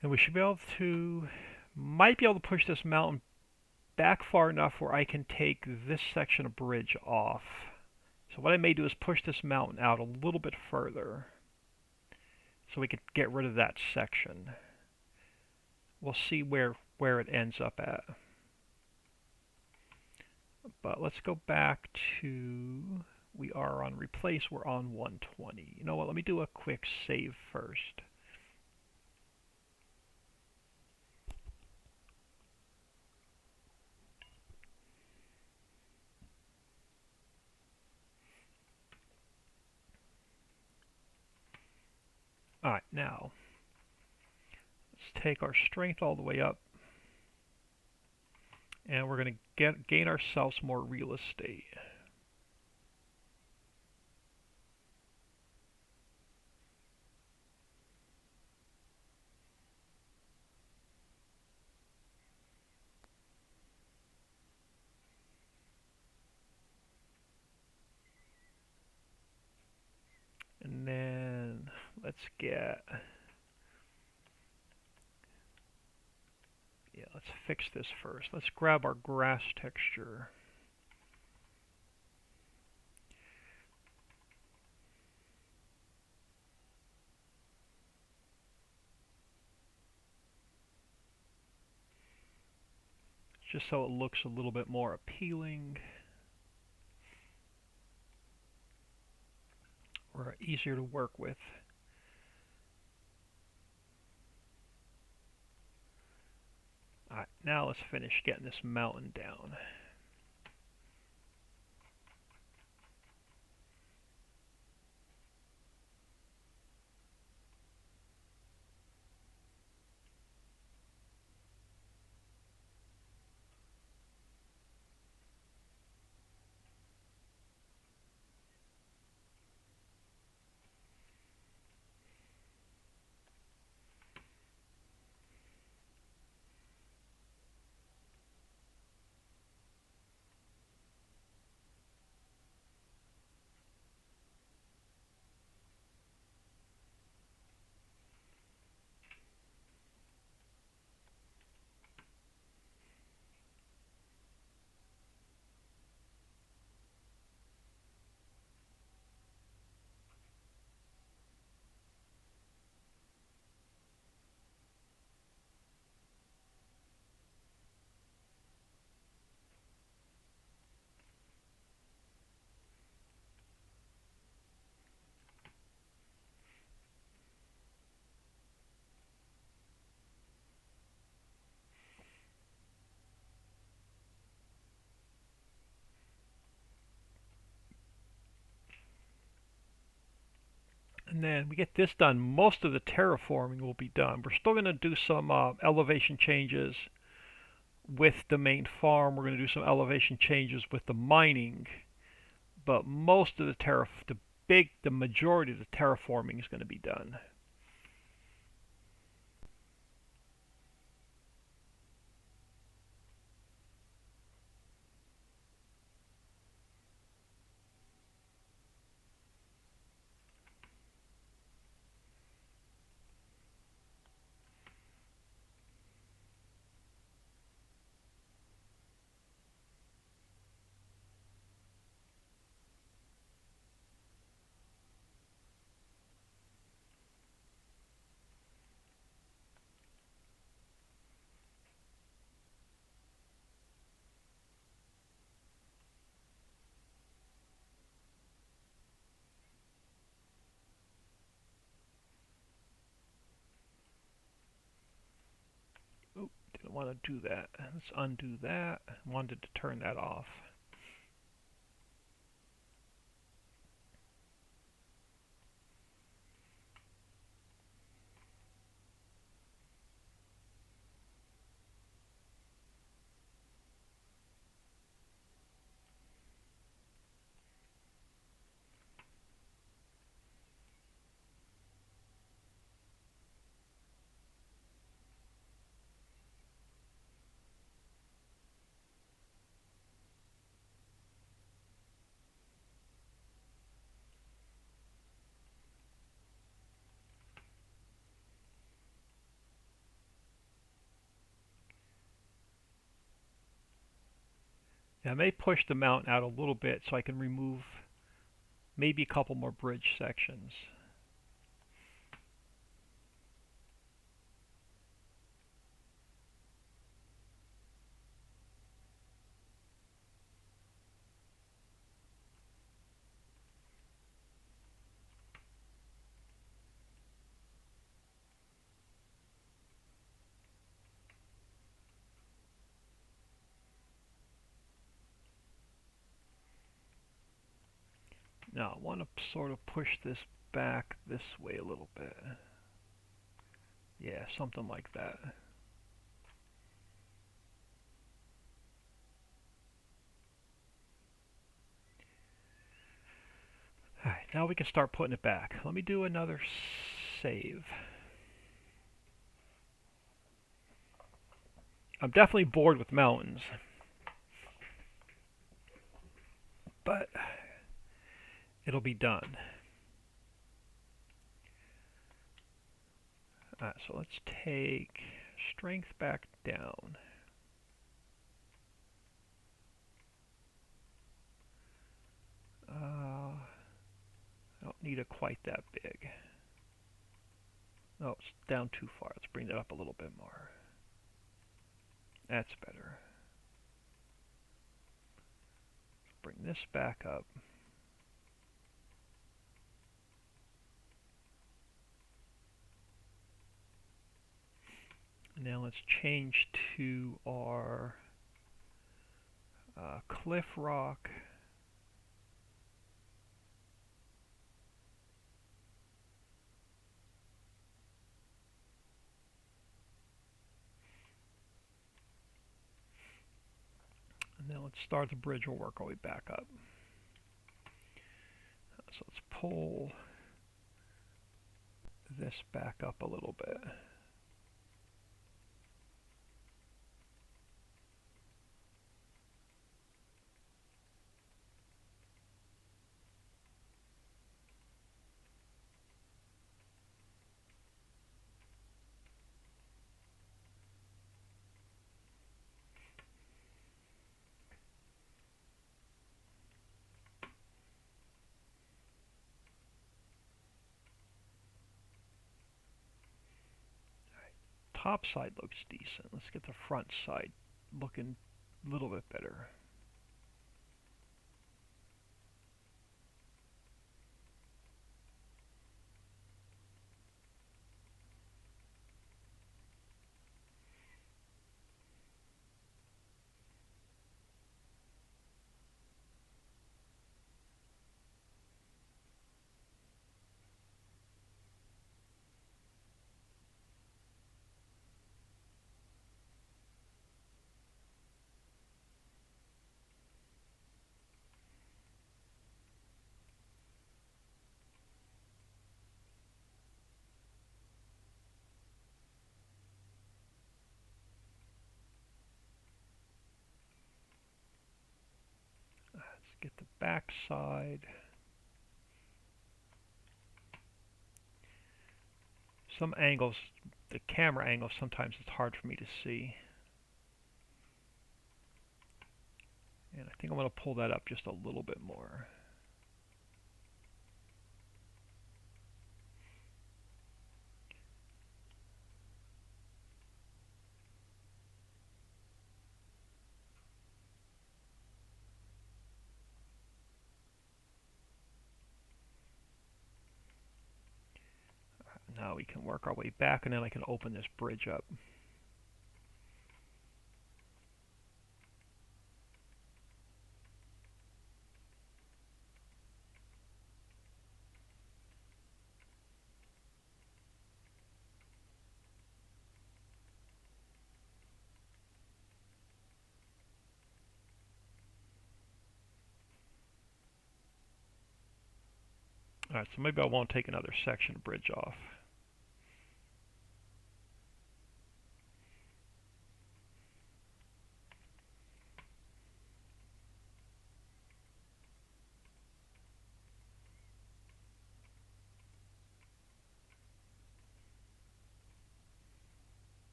And we should be able to, might be able to push this mountain back far enough where I can take this section of bridge off. So what I may do is push this mountain out a little bit further so we can get rid of that section. We'll see where it ends up at. But let's go back to, we are on replace, we're on 120. You know what, let me do a quick save first. Alright, now, let's take our strength all the way up. And we're going to gain ourselves more real estate. let's get, yeah, let's fix this first. Let's grab our grass texture. Just so it looks a little bit more appealing or easier to work with. Alright, now let's finish getting this mountain down. And then we get this done, most of the terraforming will be done. We're still going to do some elevation changes with the main farm. We're going to do some elevation changes with the mining, but most of the majority of the terraforming is going to be done. Oop, didn't want to do that. Let's undo that. Wanted to turn that off. Now I may push the mountain out a little bit so I can remove maybe a couple more bridge sections. Now I want to sort of push this back this way a little bit. Yeah, something like that. Alright, now we can start putting it back. Let me do another save. I'm definitely bored with mountains, but it'll be done. Alright, so let's take strength back down. I don't need it quite that big. No, it's down too far. Let's bring that up a little bit more. That's better. Bring this back up. Now let's change to our cliff rock. And then let's start the bridge. We'll work our way back up. So let's pull this back up a little bit. Top side looks decent. Let's get the front side looking a little bit better. Let's get the back side. Some angles, the camera angles, sometimes it's hard for me to see. And I think I'm going to pull that up just a little bit more. Now we can work our way back, and then I can open this bridge up. Alright, so maybe I won't take another section bridge off.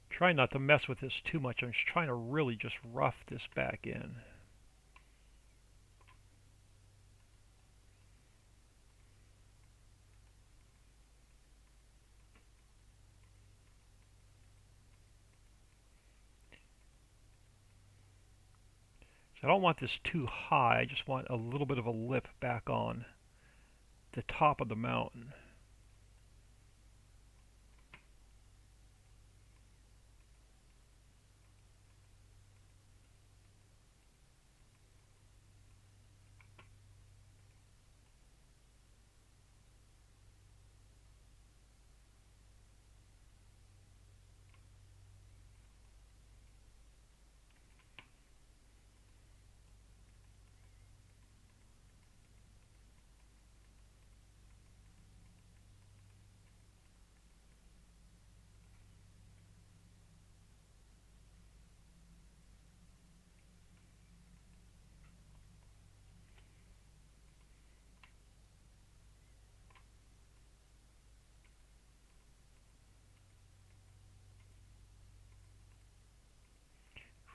Try not to mess with this too much. I'm just trying to really just rough this back in. So I don't want this too high. I just want a little bit of a lip back on the top of the mountain.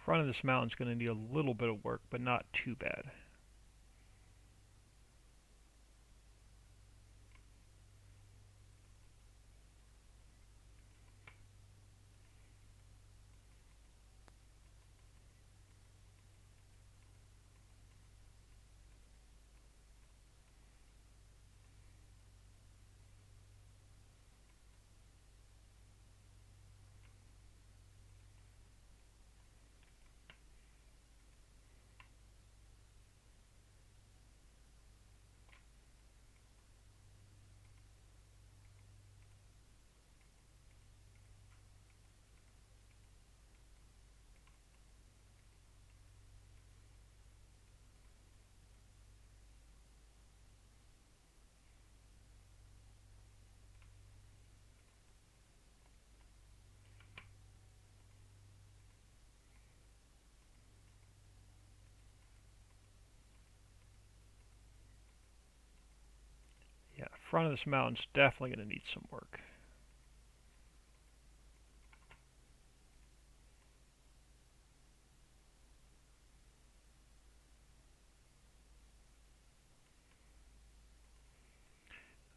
Front of this mountain's going to need a little bit of work, but not too bad. Yeah, front of this mountain's definitely going to need some work.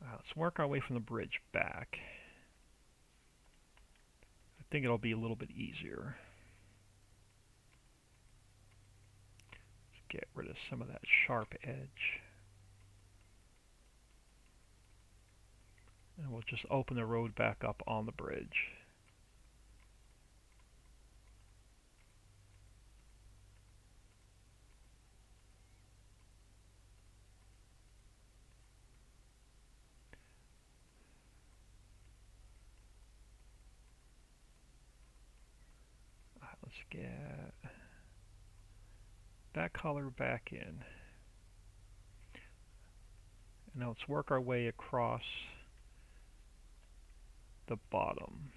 Let's work our way from the bridge back. I think it'll be a little bit easier. Let's get rid of some of that sharp edge. And we'll just open the road back up on the bridge. Let's get that color back in. And now let's work our way across the bottom.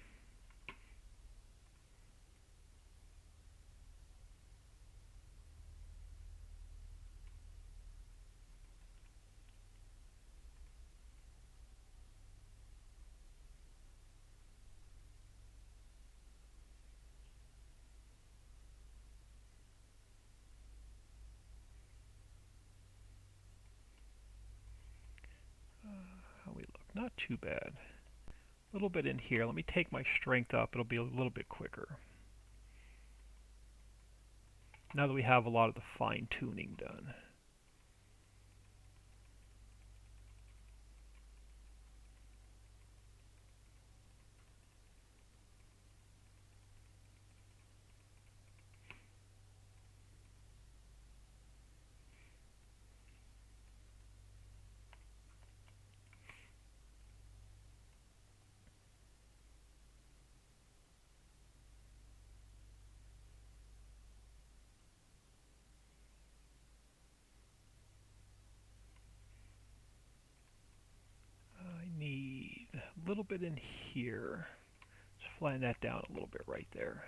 How we look? Not too bad. A little bit in here. Let me take my strength up. It'll be a little bit quicker. Now that we have a lot of the fine tuning done. A little bit in here. Let's flatten that down a little bit right there.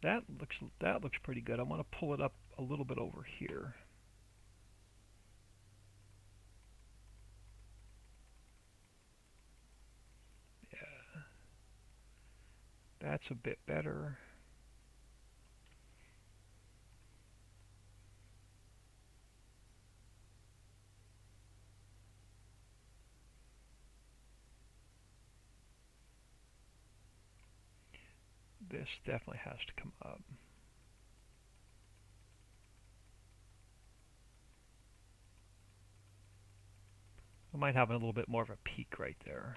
That looks pretty good. I want to pull it up a little bit over here. Yeah. That's a bit better. This definitely has to come up. We might have a little bit more of a peak right there.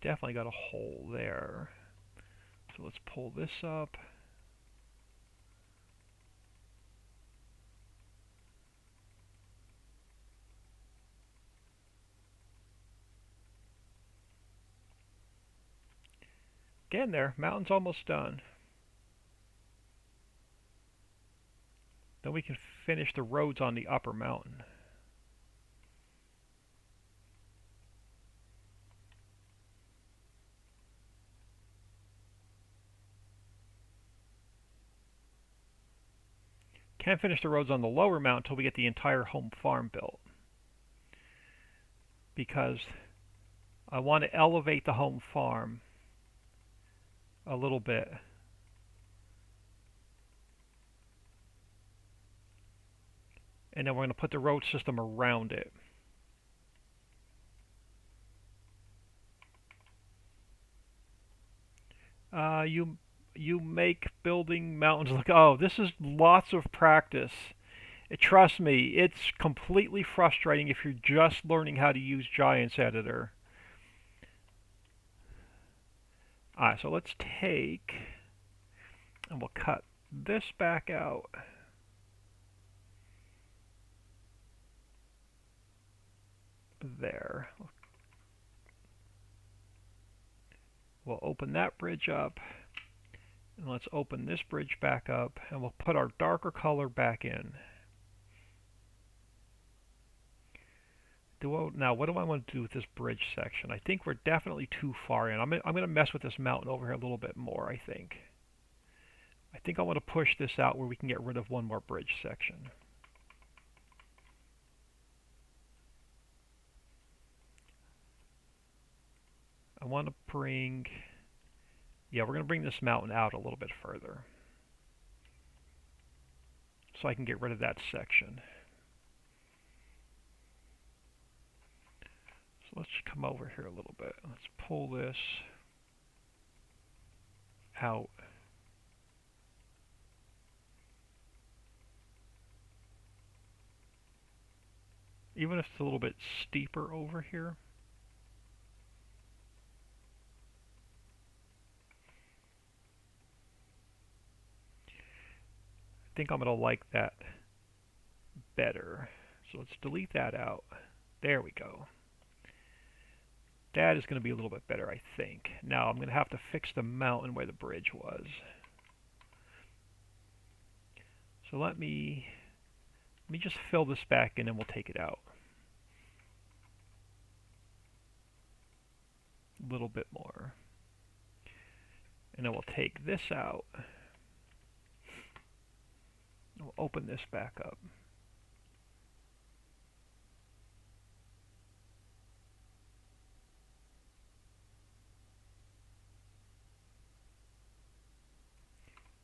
Definitely got a hole there. So let's pull this up. Getting there. Mountain's almost done. Then we can finish the roads on the upper mountain. Can't finish the roads on the lower mountain until we get the entire home farm built. Because I want to elevate the home farm a little bit. And then we're going to put the road system around it. You make building mountains look. Oh, this is lots of practice. Trust me, it's completely frustrating if you're just learning how to use Giants Editor. Alright, so let's take, and we'll cut this back out. There. We'll open that bridge up. And let's open this bridge back up, and we'll put our darker color back in. Now, what do I want to do with this bridge section? I think we're definitely too far in. I'm going to mess with this mountain over here a little bit more, I think. I want to push this out where we can get rid of one more bridge section. I want to bring... Yeah, we're going to bring this mountain out a little bit further. So I can get rid of that section. So let's come over here a little bit. Let's pull this out. Even if it's a little bit steeper over here. I think I'm going to like that better. So let's delete that out. There we go. That is going to be a little bit better, I think. Now I'm going to have to fix the mountain where the bridge was. So let me just fill this back in and we'll take it out. A little bit more. And then we'll take this out. We'll open this back up.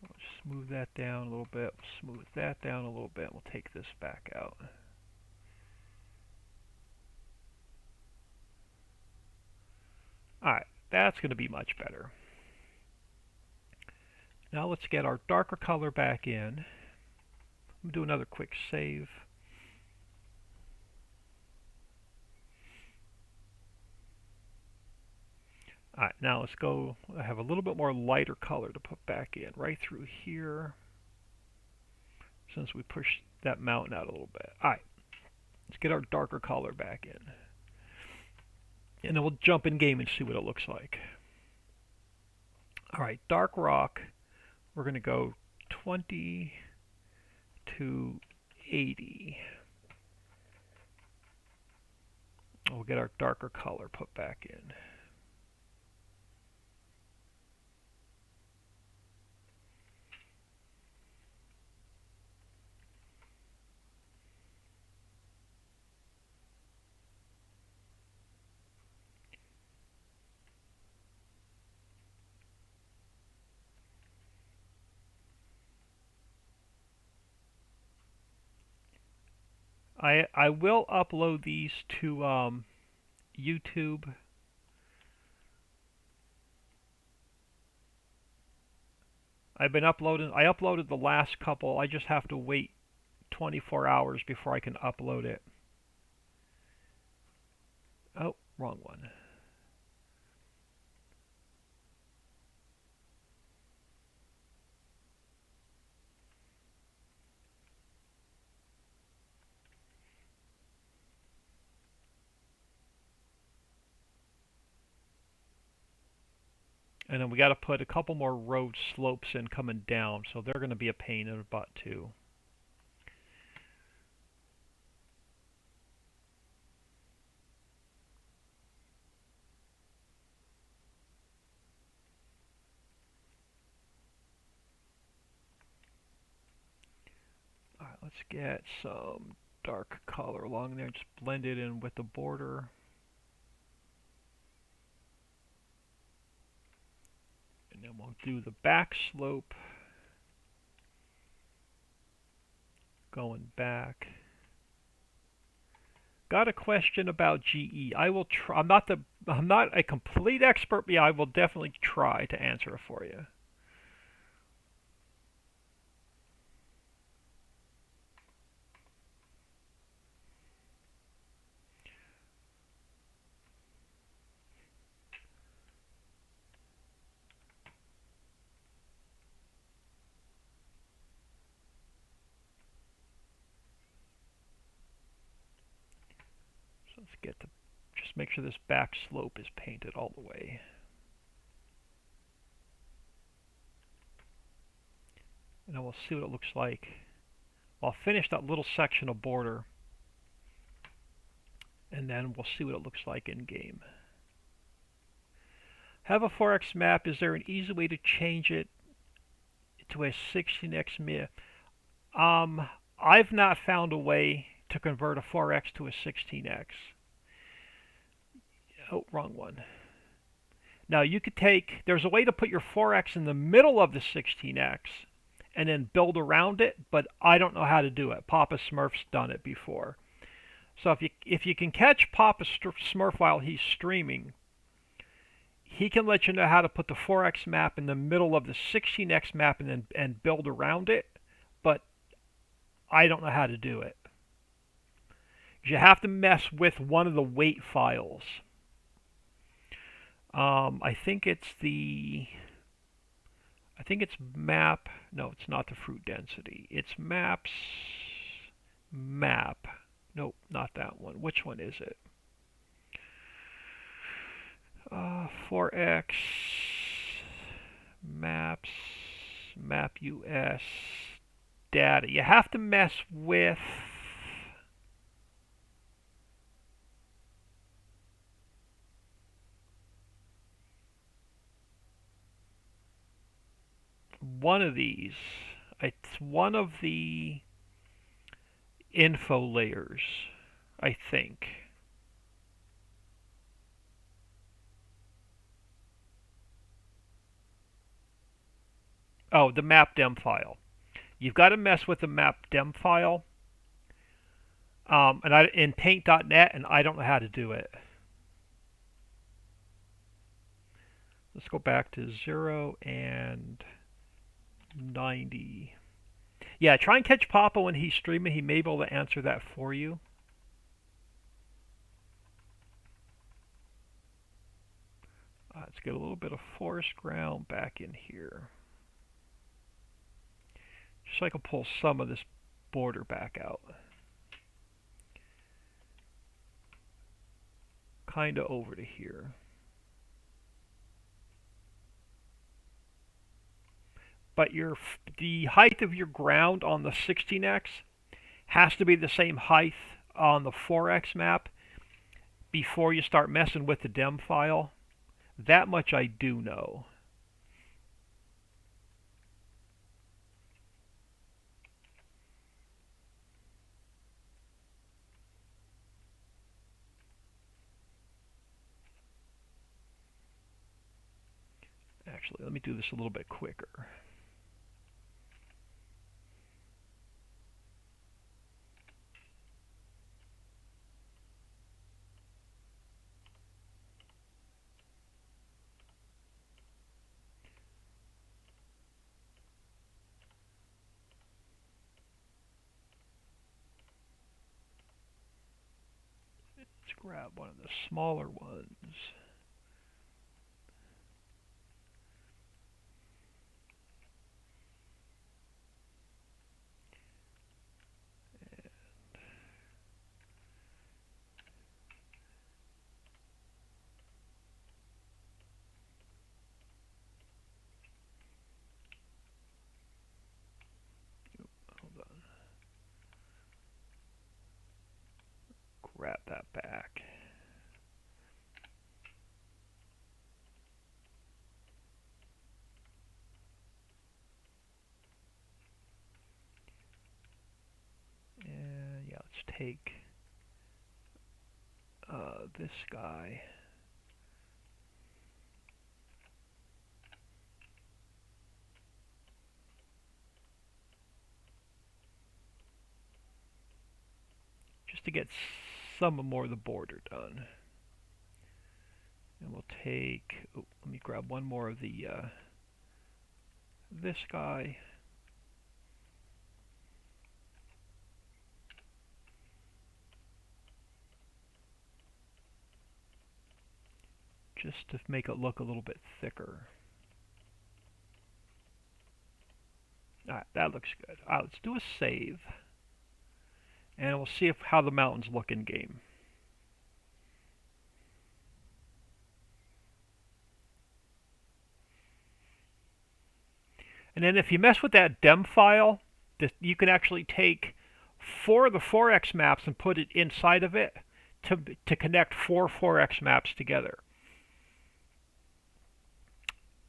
We'll smooth that down a little bit. We'll smooth that down a little bit. We'll take this back out. Alright, that's going to be much better. Now let's get our darker color back in. We'll do another quick save. Alright, now let's go. I have a little bit more lighter color to put back in, right through here, since we pushed that mountain out a little bit. Alright, let's get our darker color back in. And then we'll jump in game and see what it looks like. Alright, dark rock, we're going to go 20 to 80. We'll get our darker color put back in. I will upload these to YouTube. I've been uploading. I uploaded the last couple. I just have to wait 24 hours before I can upload it. Oh, wrong one. And then we got to put a couple more road slopes in coming down, so they're going to be a pain in the butt too. Alright, let's get some dark color along there, just blend it in with the border. And then we'll do the back slope going back. Got a question about GE. I will try. I'm not a complete expert, but yeah, I will definitely try to answer it for you. So let's get to just make sure this back slope is painted all the way. And then we'll see what it looks like. I'll finish that little section of border, and then we'll see what it looks like in game. Have a 4x map. Is there an easy way to change it to a 16x map? I've not found a way to convert a 4x to a 16x. Oh, wrong one. Now you could there's a way to put your 4x in the middle of the 16x and then build around it, but I don't know how to do it. Papa Smurf's done it before. So if you can catch Papa Smurf while he's streaming, he can let you know how to put the 4x map in the middle of the 16x map and build around it, but I don't know how to do it. You have to mess with one of the weight files. I think it's map. No, it's not the fruit density. It's maps. Map. Nope, not that one. Which one is it? 4x maps, map US data. You have to mess with one of these. It's one of the info layers, I think. Oh, the map dem file. You've got to mess with the map dem file. In paint.net, and I don't know how to do it. Let's go back to 0 and 90. Yeah, try and catch Papa when he's streaming. He may be able to answer that for you. Let's get a little bit of forest ground back in here. Just so I can pull some of this border back out. Kind of over to here. But the height of your ground on the 16x has to be the same height on the 4x map before you start messing with the dem file. That much I do know. Actually, let me do this a little bit quicker. grab one of the smaller ones. Hold on. Grab that back. And yeah, let's take this guy. Just to get some more of the border done. And we'll take, oh, let me grab one more of the, this guy. Just to make it look a little bit thicker. Alright, that looks good. Alright, let's do a save. And we'll see how the mountains look in game. And then if you mess with that dem file, you can actually take 4 of the 4x maps and put it inside of it to connect 4 4x maps together.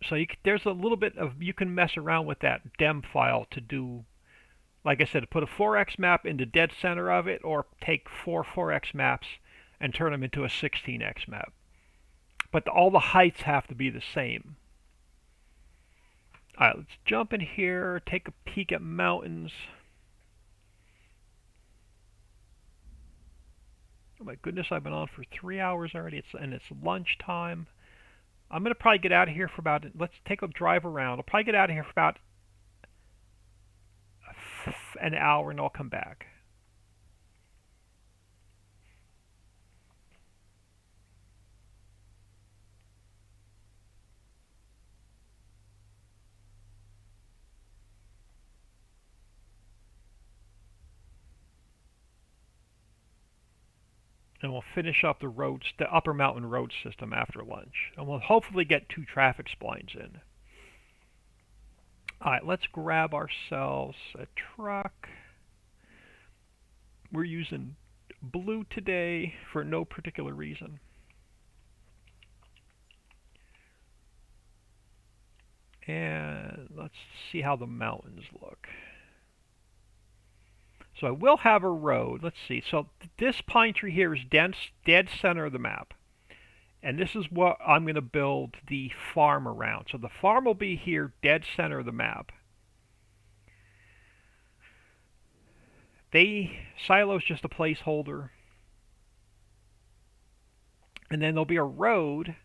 So there's a little bit of, you can mess around with that dem file to do, like I said, put a 4x map in the dead center of it, or take 4 4x maps and turn them into a 16x map. But all the heights have to be the same. Alright, let's jump in here, take a peek at mountains. Oh my goodness, I've been on for 3 hours already, and it's lunchtime. I'm going to probably get out of here for about, let's take a drive around. I'll probably get out of here for about an hour and I'll come back. And we'll finish up the roads, the upper mountain road system after lunch. And we'll hopefully get 2 traffic splines in. Alright, let's grab ourselves a truck. We're using blue today for no particular reason. And let's see how the mountains look. So I will have a road. Let's see. So this pine tree here is dead center of the map. And this is what I'm going to build the farm around. So the farm will be here, dead center of the map. Silo's just a placeholder. And then there'll be a road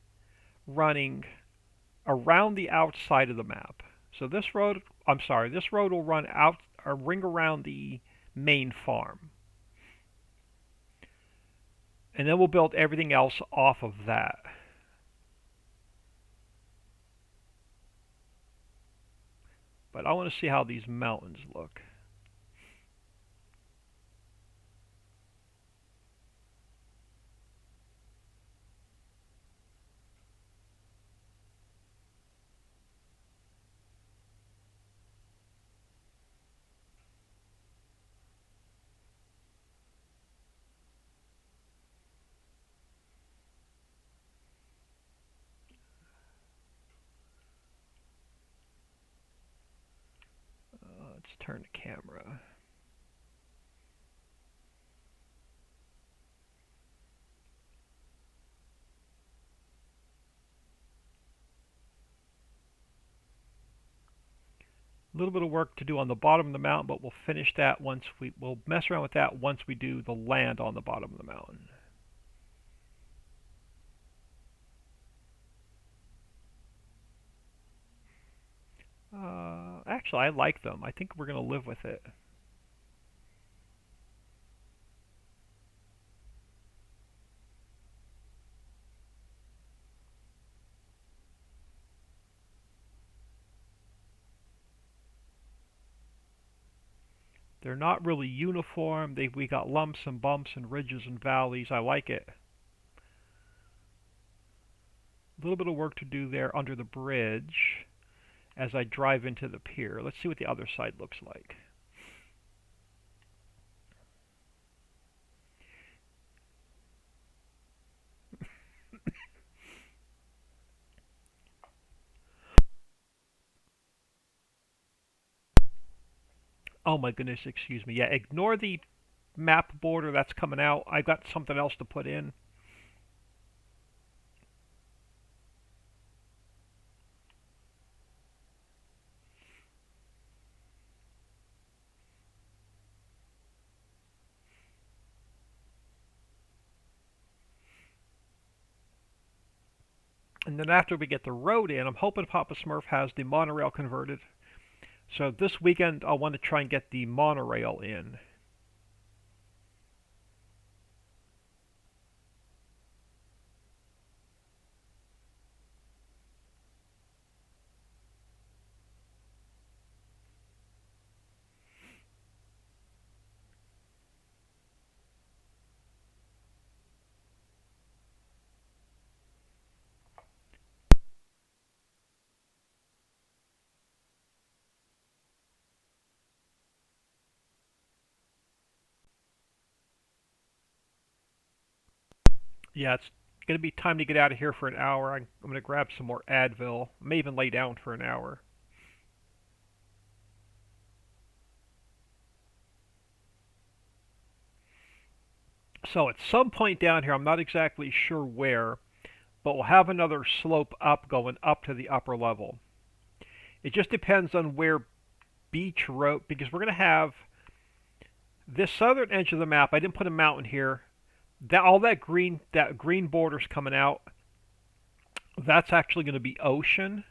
running around the outside of the map. So this road, this road will run out or ring around the main farm. And then we'll build everything else off of that. But I want to see how these mountains look. Let's turn the camera. A little bit of work to do on the bottom of the mountain, but we'll finish that we'll mess around with that once we do the land on the bottom of the mountain. Actually, I like them. I think we're going to live with it. They're not really uniform. We got lumps and bumps and ridges and valleys. I like it. A little bit of work to do there under the bridge as I drive into the pier. Let's see what the other side looks like. Oh my goodness, excuse me. Yeah, ignore the map border that's coming out. I've got something else to put in. And then after we get the road in, I'm hoping Papa Smurf has the monorail converted. So this weekend, I want to try and get the monorail in. Yeah, it's going to be time to get out of here for an hour. I'm going to grab some more Advil. I may even lay down for an hour. So at some point down here, I'm not exactly sure where, but we'll have another slope up going up to the upper level. It just depends on where Beach Road, because we're going to have this southern edge of the map. I didn't put a mountain here. All that green border's coming out. That's actually going to be ocean.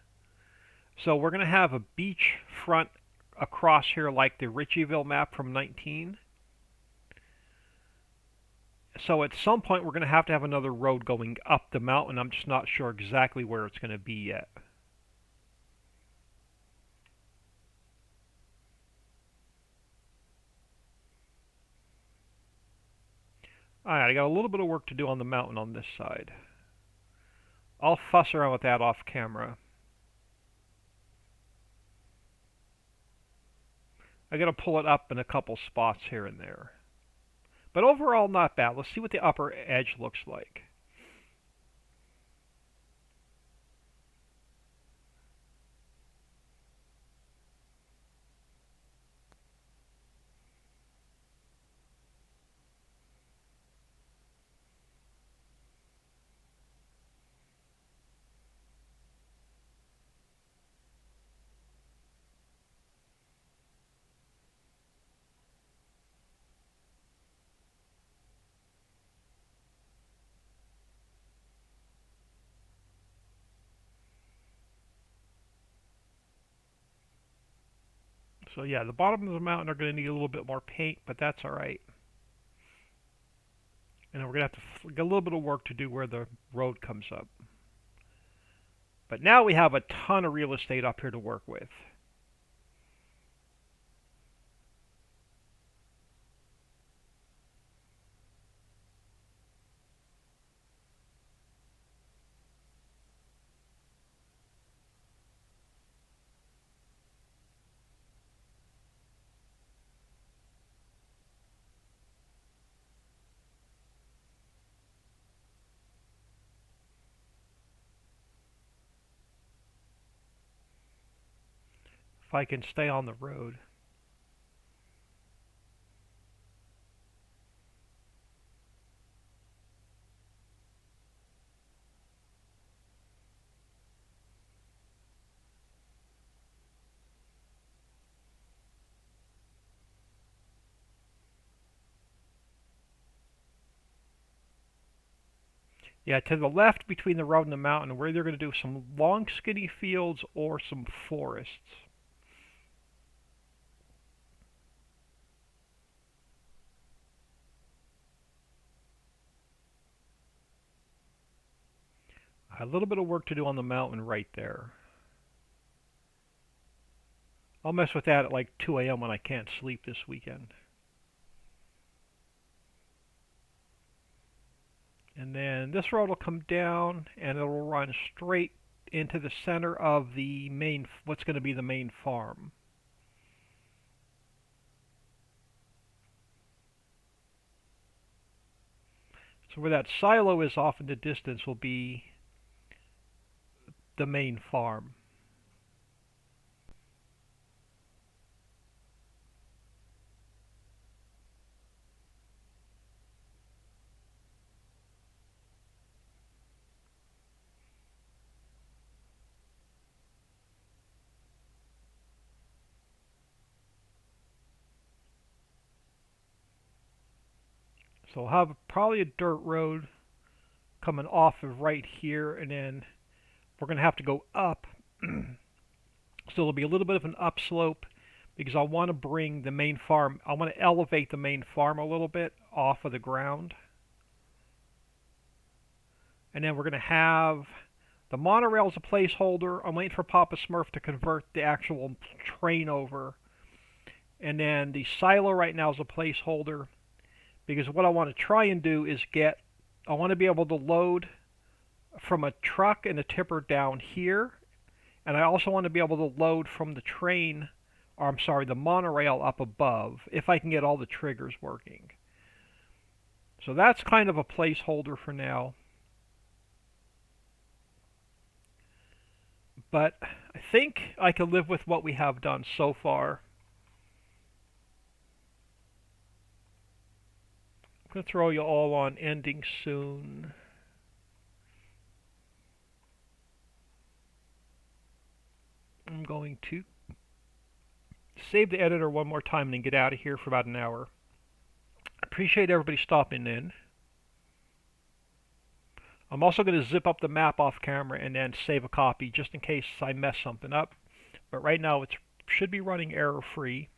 So we're going to have a beach front across here like the Ritchieville map from 19. So at some point we're going to have another road going up the mountain. I'm just not sure exactly where it's going to be yet. Alright, I got a little bit of work to do on the mountain on this side. I'll fuss around with that off camera. I got to pull it up in a couple spots here and there. But overall, not bad. Let's see what the upper edge looks like. So yeah, the bottom of the mountain are going to need a little bit more paint, but that's alright. And then we're going to have to get a little bit of work to do where the road comes up. But now we have a ton of real estate up here to work with. If I can stay on the road. Yeah, to the left between the road and the mountain, we're either going to do some long skinny fields or some forests. A little bit of work to do on the mountain right there. I'll mess with that at like 2 a.m. when I can't sleep this weekend. And then this road will come down and it'll run straight into the center of the main, what's going to be the main farm. So where that silo is off in the distance will be the main farm. So I'll have probably a dirt road coming off of right here, and then we're going to have to go up. So there'll be a little bit of an upslope because I want to bring the main farm, I want to elevate the main farm a little bit off of the ground. And then we're going to have the monorail as a placeholder. I'm waiting for Papa Smurf to convert the actual train over. And then the silo right now is a placeholder because what I want to try and do is I want to be able to load from a truck and a tipper down here. And I also want to be able to load from the train, or I'm sorry, the monorail up above, if I can get all the triggers working. So that's kind of a placeholder for now. But I think I can live with what we have done so far. I'm going to throw you all on ending soon. I'm going to save the editor one more time and then get out of here for about an hour. Appreciate everybody stopping in. I'm also going to zip up the map off camera and then save a copy just in case I mess something up. But right now it should be running error free,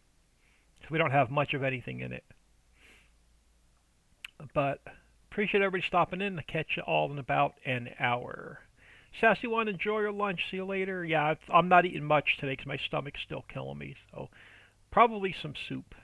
so we don't have much of anything in it. But appreciate everybody stopping in. I'll catch you all in about an hour. Sassy one, enjoy your lunch. See you later. Yeah, I'm not eating much today because my stomach's still killing me. So probably some soup.